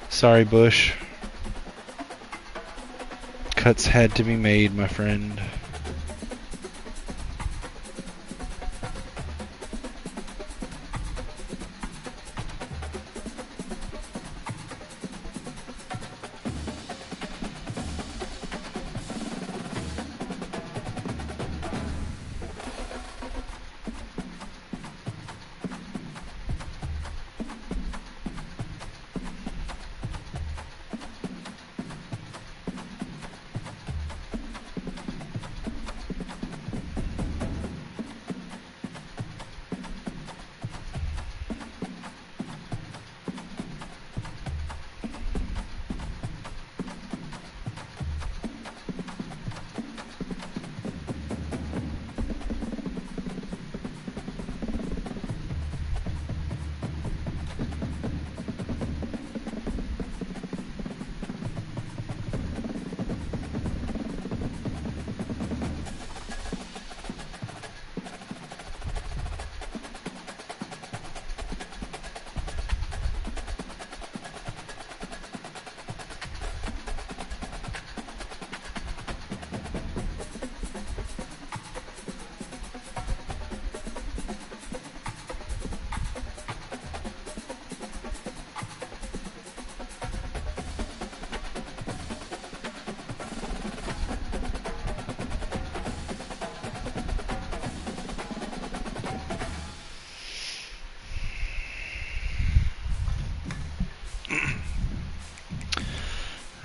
Sorry, Bush. Cuts had to be made, my friend.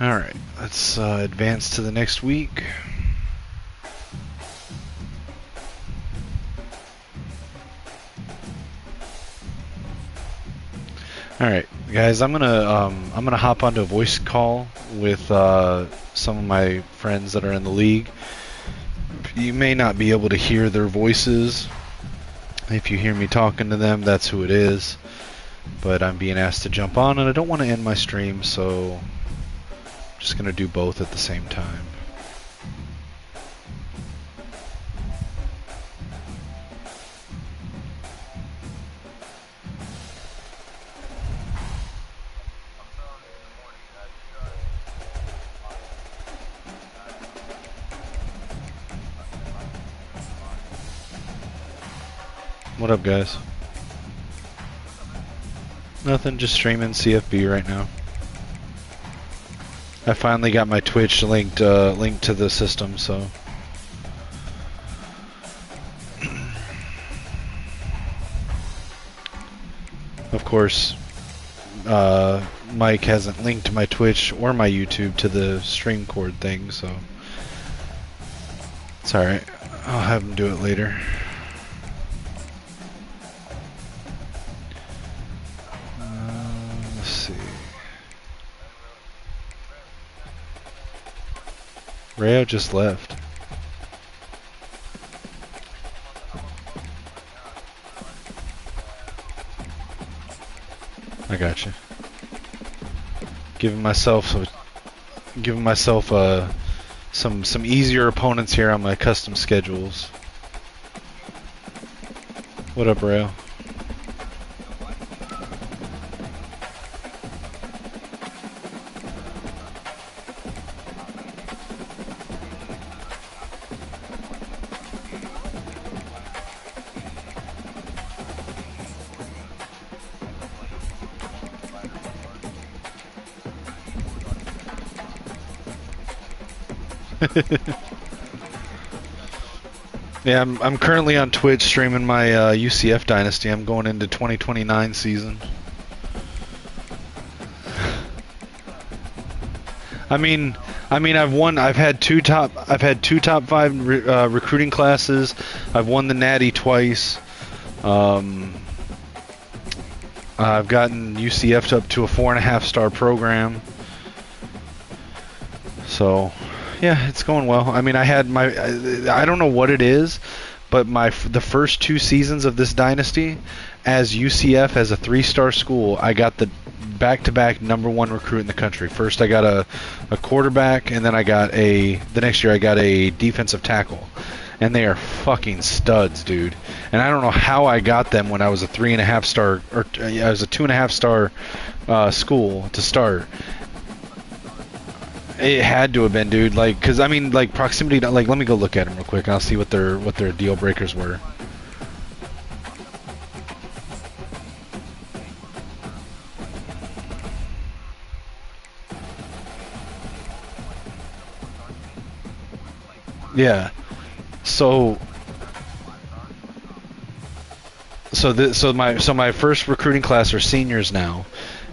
Alright, let's advance to the next week. Alright, guys, I'm gonna hop onto a voice call with some of my friends that are in the league. You may not be able to hear their voices. If you hear me talking to them, that's who it is. But I'm being asked to jump on, and I don't want to end my stream, so I'm just gonna do both at the same time. What up, guys? Nothing, just streaming CFB right now. I finally got my Twitch linked to the system, so. Of course, Mike hasn't linked my Twitch or my YouTube to the stream cord thing, so it's alright. I'll have him do it later. Let's see. Rayo just left. I got you. Giving myself some easier opponents here on my custom schedules. What up, Rayo? Yeah, I'm currently on Twitch streaming my UCF Dynasty. I'm going into 2029 season. I mean, I've had two top 5 recruiting classes. I've won the Natty twice. I've gotten UCF up to a 4.5-star program. So, yeah, it's going well. I mean, I had I don't know what it is, but the first 2 seasons of this dynasty, as UCF as a 3-star school, I got the back-to-back #1 recruit in the country. First, I got a quarterback, and then the next year I got a defensive tackle. And they are fucking studs, dude. And I don't know how I got them when I was a 3.5-star, or I was a 2.5-star school to start. It had to have been, dude. Like, cause I mean, like proximity. Like, let me go look at them real quick. And I'll see what their deal breakers were. Yeah. So my first recruiting class are seniors now.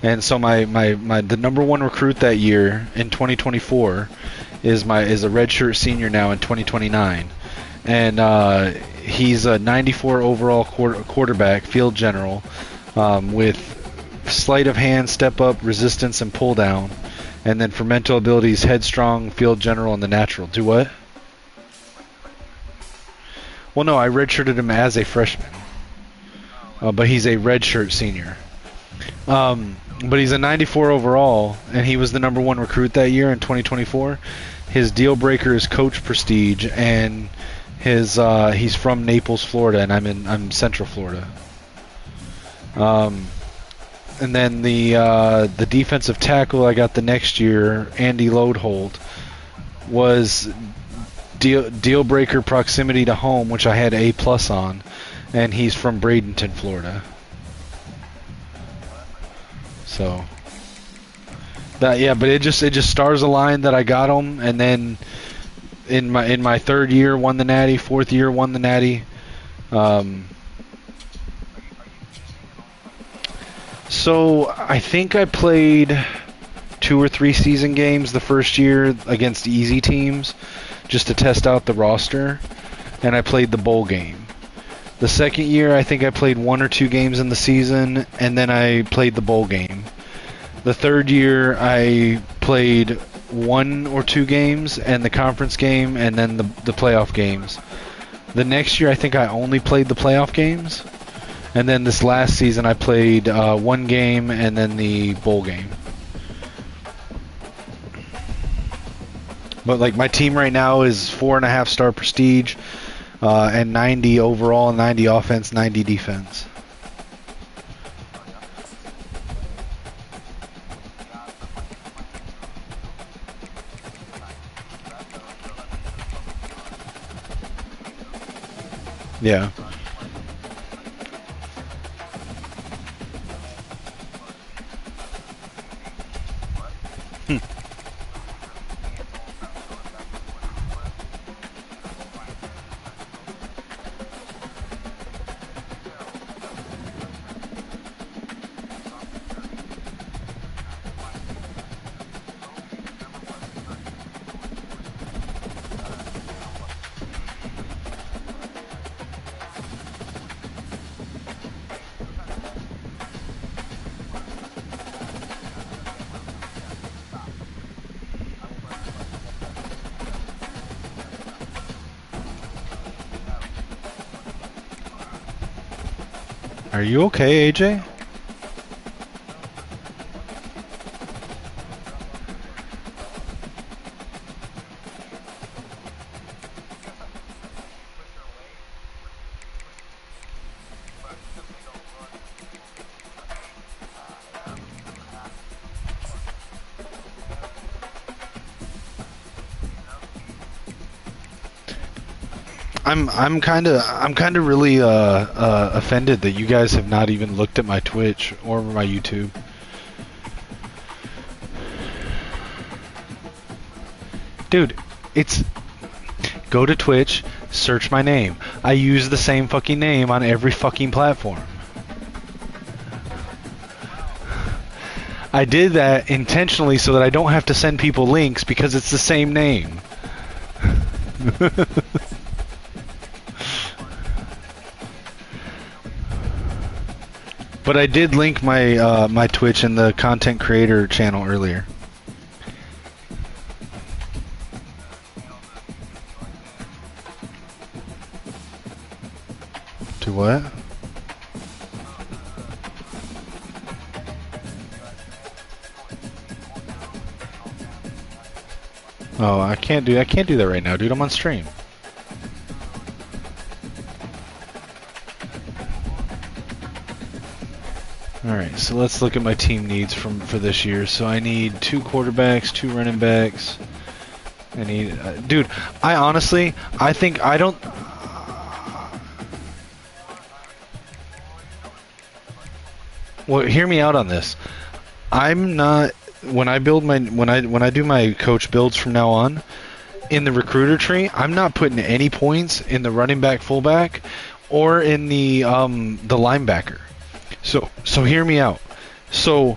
And so the #1 recruit that year in 2024 is a redshirt senior now in 2029, and he's a 94 overall quarterback, field general, with sleight of hand, step up, resistance, and pull down, and then for mental abilities, headstrong, field general, and the natural. Do what? Well, no, I redshirted him as a freshman, but he's a redshirt senior. But he's a 94 overall, and he was the #1 recruit that year in 2024. His deal breaker is coach prestige, and he's from Naples, Florida, and I'm Central Florida. And then the defensive tackle I got the next year, Andy Lodehold, was deal breaker proximity to home, which I had A+ on, and he's from Bradenton, Florida. So that, yeah, but it just stars aligned that I got them, and then in my 3rd year won the Natty, 4th year won the Natty. So I think I played 2 or 3 season games the first year against easy teams just to test out the roster, and I played the bowl game. The second year, I think I played 1 or 2 games in the season, and then I played the bowl game. The third year, I played 1 or 2 games, and the conference game, and then the playoff games. The next year, I think I only played the playoff games. And then this last season, I played 1 game and then the bowl game. But like my team right now is 4.5 star prestige, and 90 overall, 90 offense, 90 defense. Yeah. Are you okay, AJ? I'm kind of really offended that you guys have not even looked at my Twitch or my YouTube. Dude, go to Twitch, search my name. I use the same fucking name on every fucking platform. I did that intentionally so that I don't have to send people links because it's the same name. But I did link my my Twitch in the content creator channel earlier. To what? Oh, I can't do that right now, dude. I'm on stream. Alright, so let's look at my team needs for this year. So I need 2 quarterbacks, 2 running backs. I need... dude, I think I don't... Well, hear me out on this. I'm not... When I build my... When I do my coach builds from now on, in the recruiter tree, I'm not putting any points in the running back, fullback, or in the linebacker. So hear me out. So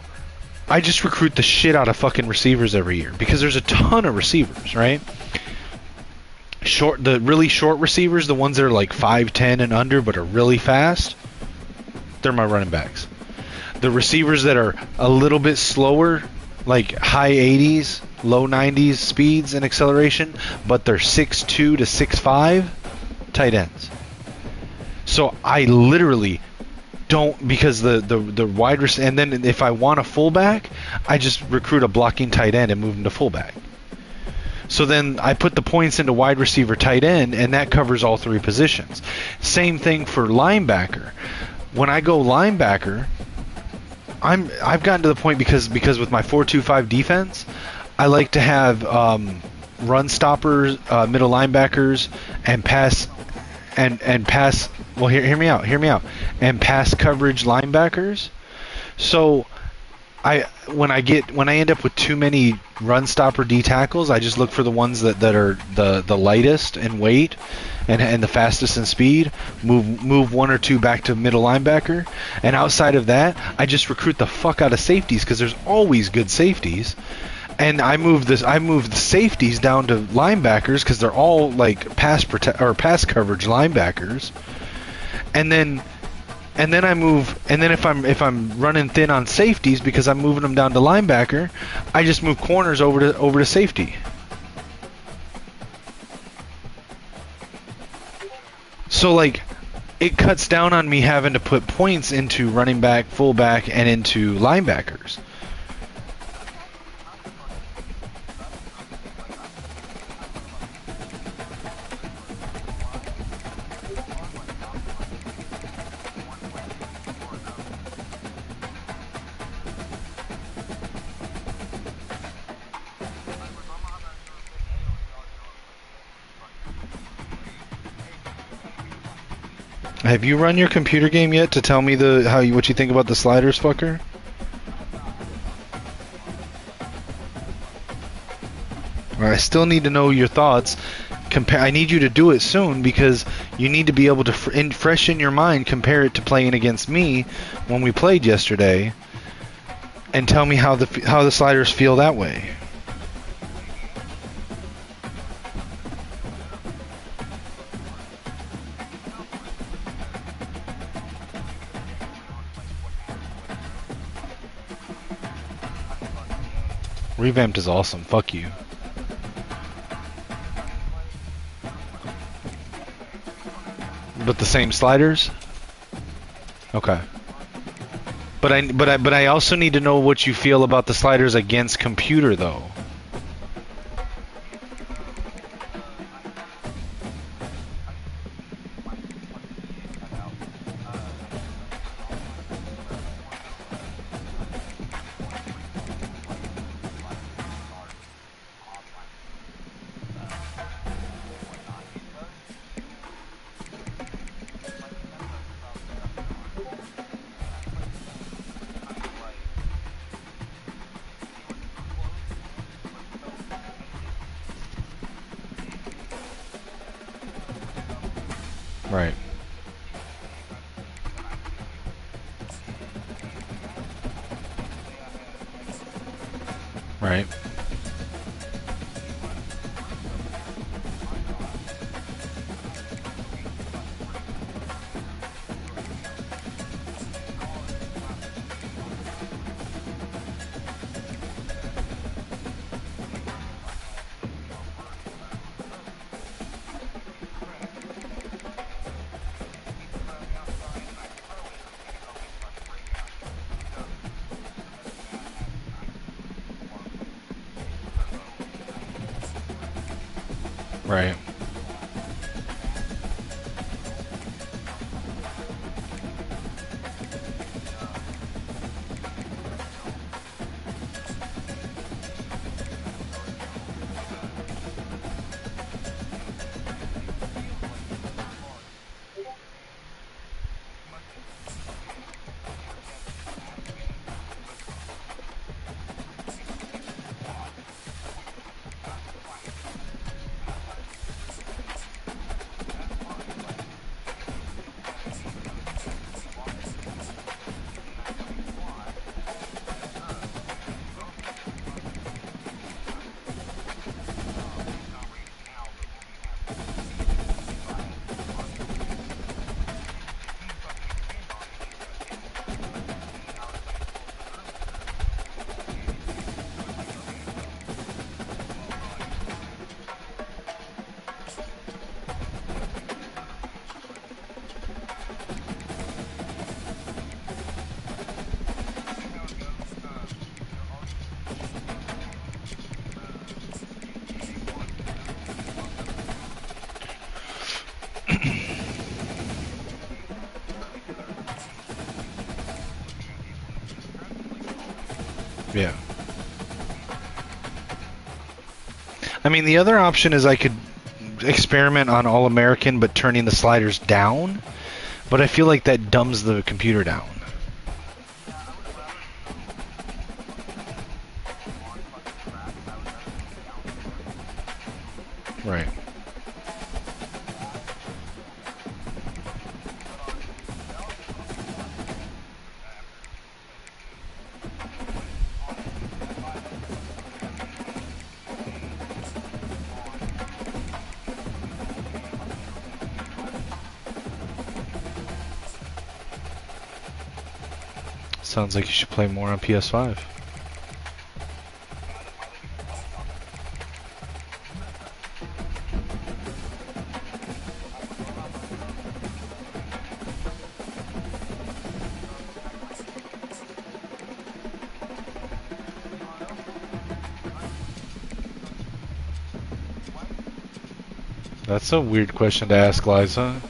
I just recruit the shit out of fucking receivers every year because there's a ton of receivers, right? The really short receivers, the ones that are like 5'10" and under but are really fast, they're my running backs. The receivers that are a little bit slower, like high 80s, low 90s speeds and acceleration, but they're 6'2" to 6'5", tight ends. So I literally don't, because the wide receiver, and then if I want a fullback, I just recruit a blocking tight end and move him to fullback. So then I put the points into wide receiver, tight end, and that covers all 3 positions. Same thing for linebacker. When I go linebacker, I've gotten to the point because with my 4-2-5 defense, I like to have run stoppers, middle linebackers, and pass. And pass. Well, hear me out. And pass coverage linebackers. So when I end up with too many run stopper D tackles, I just look for the ones that are the lightest in weight and the fastest in speed. Move one or two back to middle linebacker, and outside of that, I just recruit the fuck out of safeties because there's always good safeties. And I move the safeties down to linebackers because they're all like pass coverage linebackers, and then if I'm running thin on safeties because I'm moving them down to linebacker, I just move corners over to safety. So like it cuts down on me having to put points into running back, fullback, and into linebackers. Have you run your computer game yet to tell me what you think about the sliders, fucker? I still need to know your thoughts. I need you to do it soon because you need to be able to fresh in your mind compare it to playing against me when we played yesterday, and tell me how the sliders feel that way. Revamped is awesome. Fuck you. But the same sliders? Okay. But I also need to know what you feel about the sliders against computer though. Right. Right. Right. Yeah. I mean, the other option is I could experiment on All-American, but turning the sliders down. But I feel like that dumbs the computer down. Right. Sounds like you should play more on PS5. That's a weird question to ask, Liza.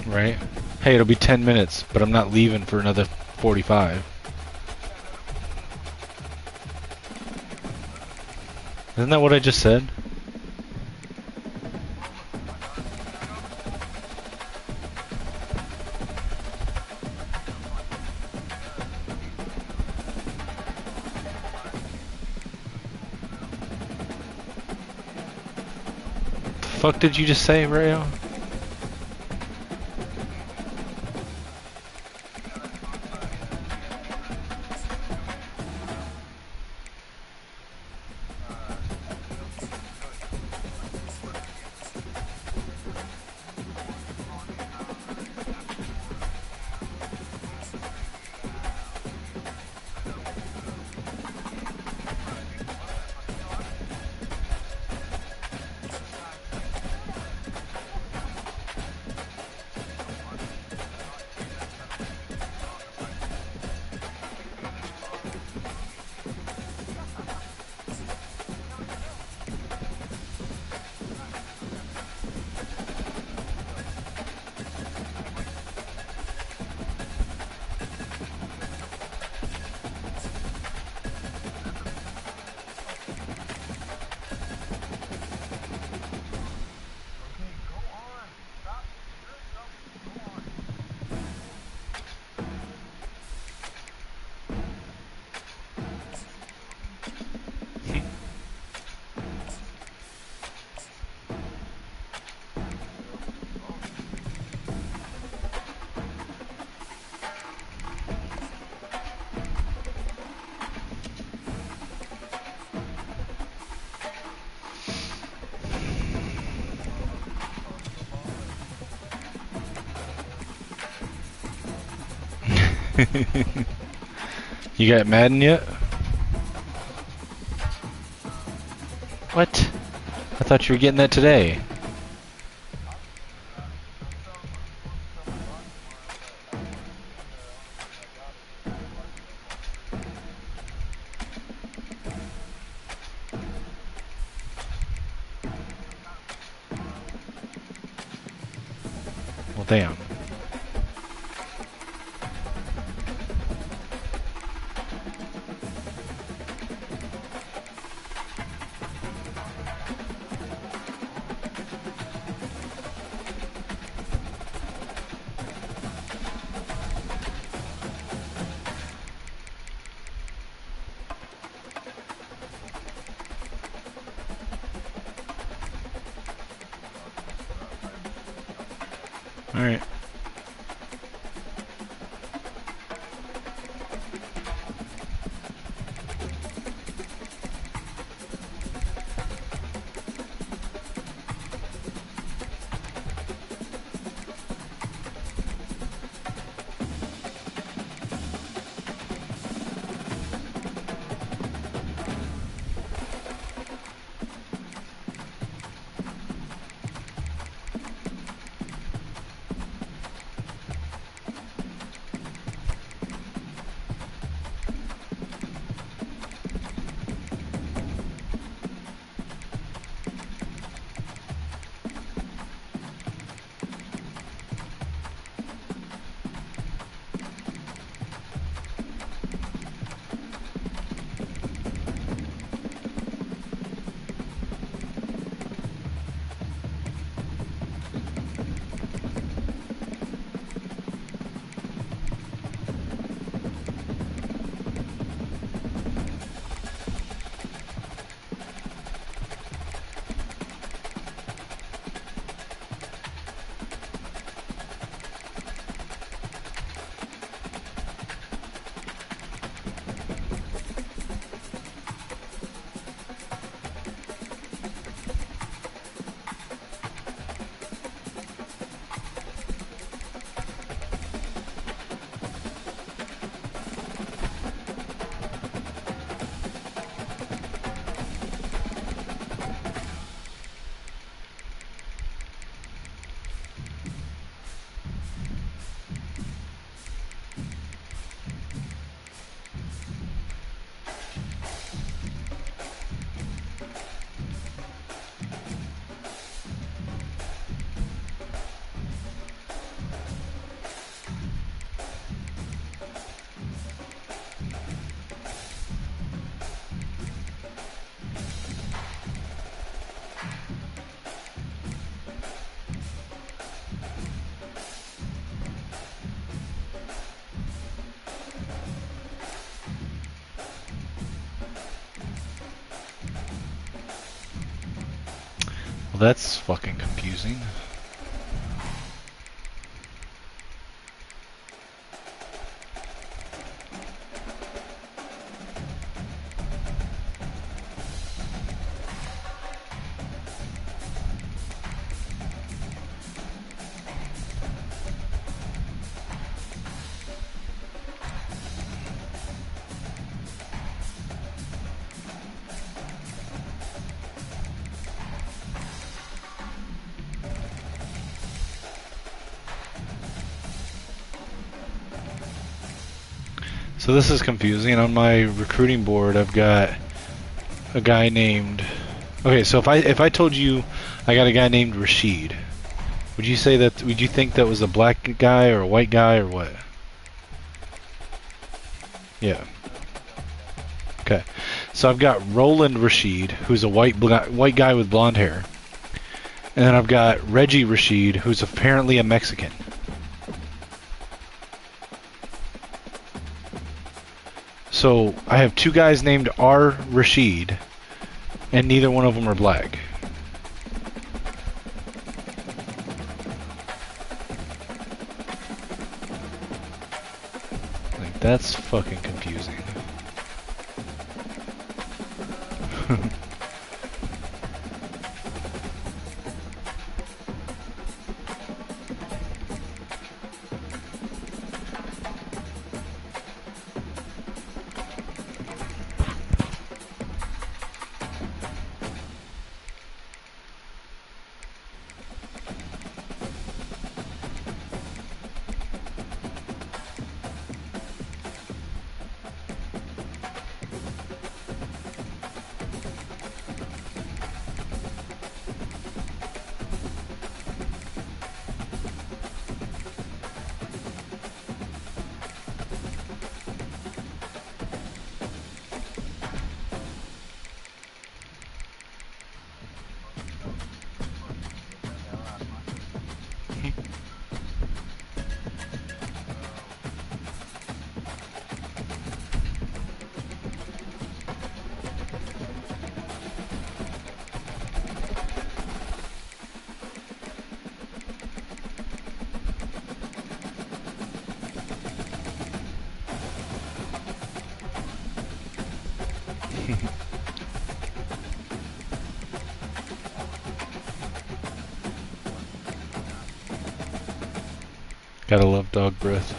Right? Hey, it'll be 10 minutes, but I'm not leaving for another 45. Isn't that what I just said? The fuck did you just say, Rayo? You got Madden yet? What? I thought you were getting that today. Well, damn. All right. Well, that's fucking confusing. So this is confusing. On my recruiting board, I've got a guy named... Okay, so if I told you I got a guy named Rashid, would you say that? Would you think that was a black guy or a white guy or what? Yeah. Okay. So I've got Roland Rashid, who's a white guy with blonde hair, and then I've got Reggie Rashid, who's apparently a Mexican. So I have two guys named R. Rashid, and neither one of them are black. Like, that's fucking confusing. Gotta love dog breath.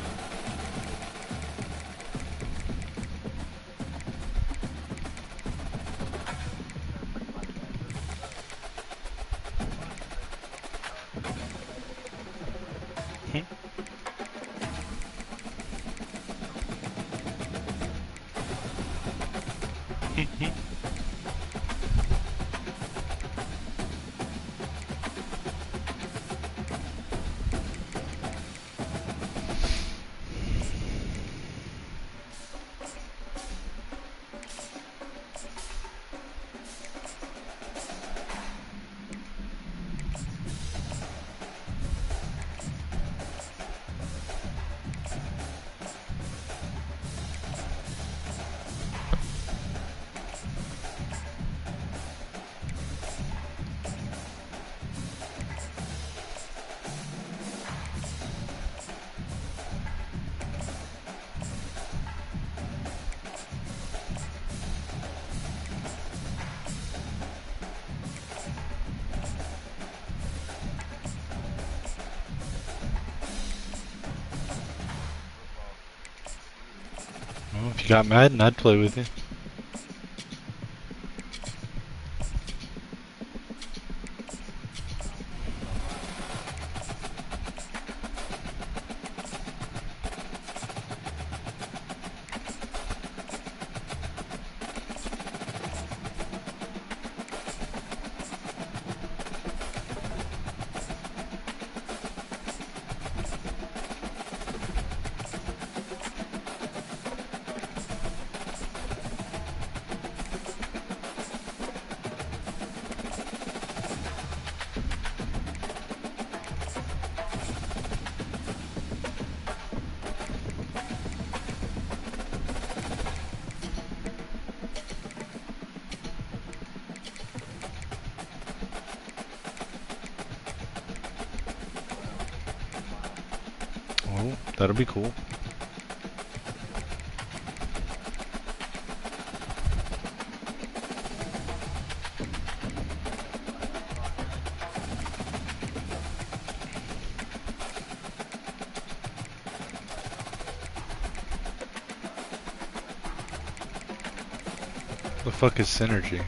Well, if you got Madden, I'd play with you. That'll be cool. The fuck is synergy?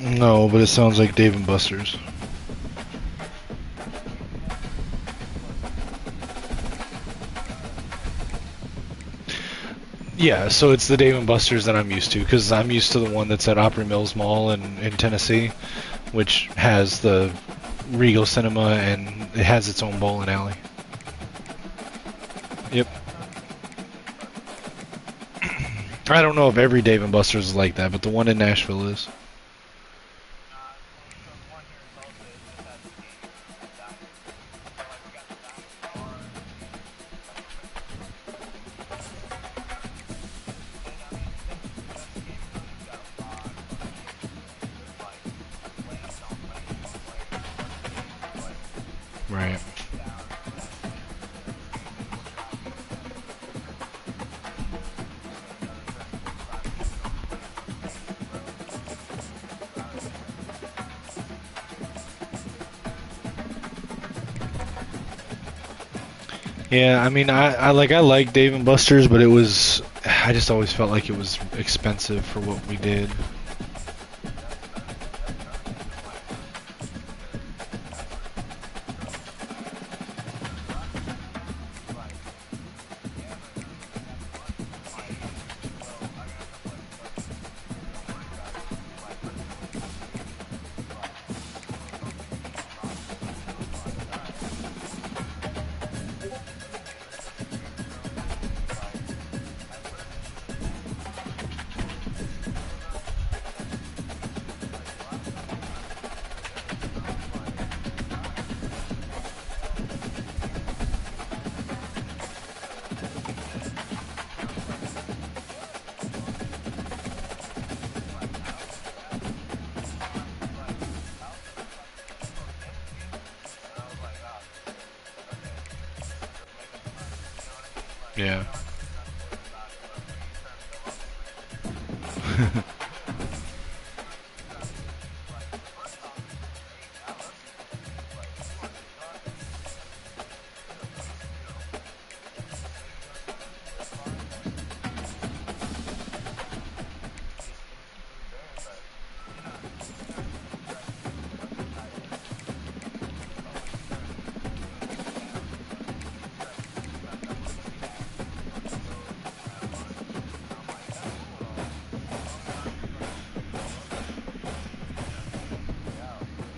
No, but it sounds like Dave and Buster's. Yeah, so it's the Dave and Buster's that I'm used to, because I'm used to the one that's at Opry Mills Mall in Tennessee, which has the Regal Cinema and it has its own bowling alley. Yep. I don't know if every Dave and Buster's is like that, but the one in Nashville is. Right. Yeah, I mean, I like Dave and Buster's, but I just always felt like it was expensive for what we did. Yeah.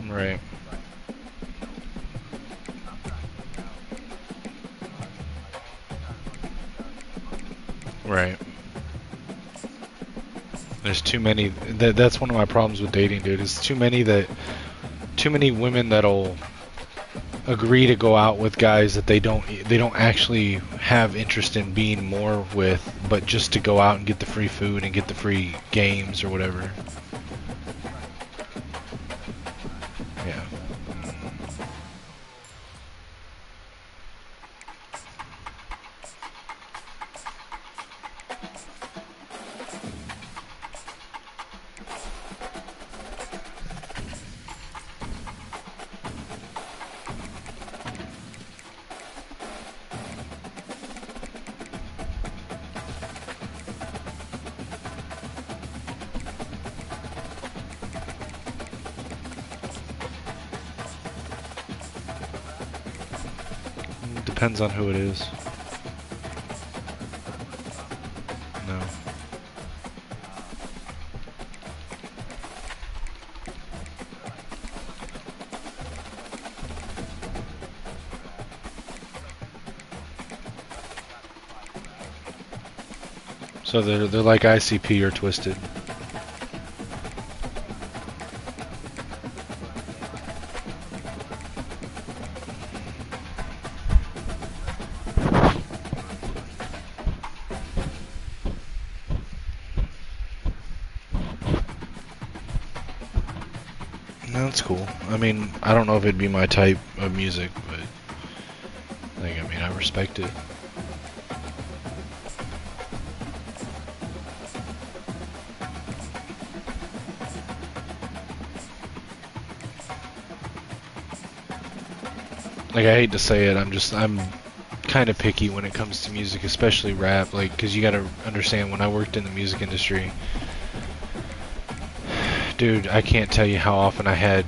Right. Right. There's too many. That's one of my problems with dating, dude. Is too many women that'll agree to go out with guys that they don't actually have interest in being more with, but just to go out and get the free food and get the free games or whatever. Yeah. Depends on who it is. No. So they're like ICP or Twisted. That's cool. I mean, I don't know if it'd be my type of music, but like, I mean, I respect it. Like, I hate to say it, I'm kind of picky when it comes to music, especially rap, like, because you gotta understand, when I worked in the music industry, dude, I can't tell you how often I had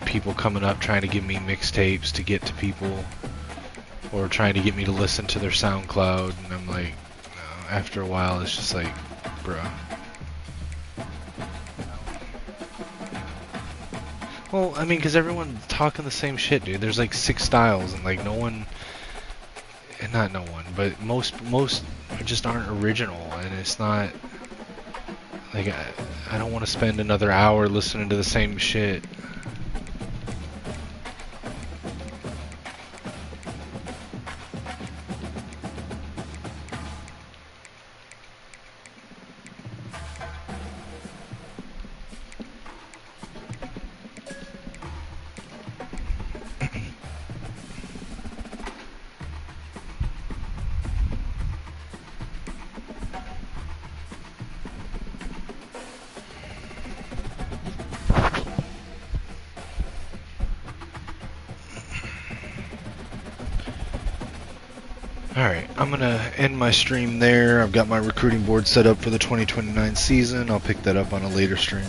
people coming up trying to give me mixtapes to get to people, or trying to get me to listen to their SoundCloud, and I'm like, no, after a while, it's just like, bruh. Well, I mean, because everyone's talking the same shit, dude. There's like 6 styles, and like no one, and not no one, but most just aren't original, and it's not like I don't want to spend another hour listening to the same shit. Alright, I'm gonna end my stream there. I've got my recruiting board set up for the 2029 season. I'll pick that up on a later stream.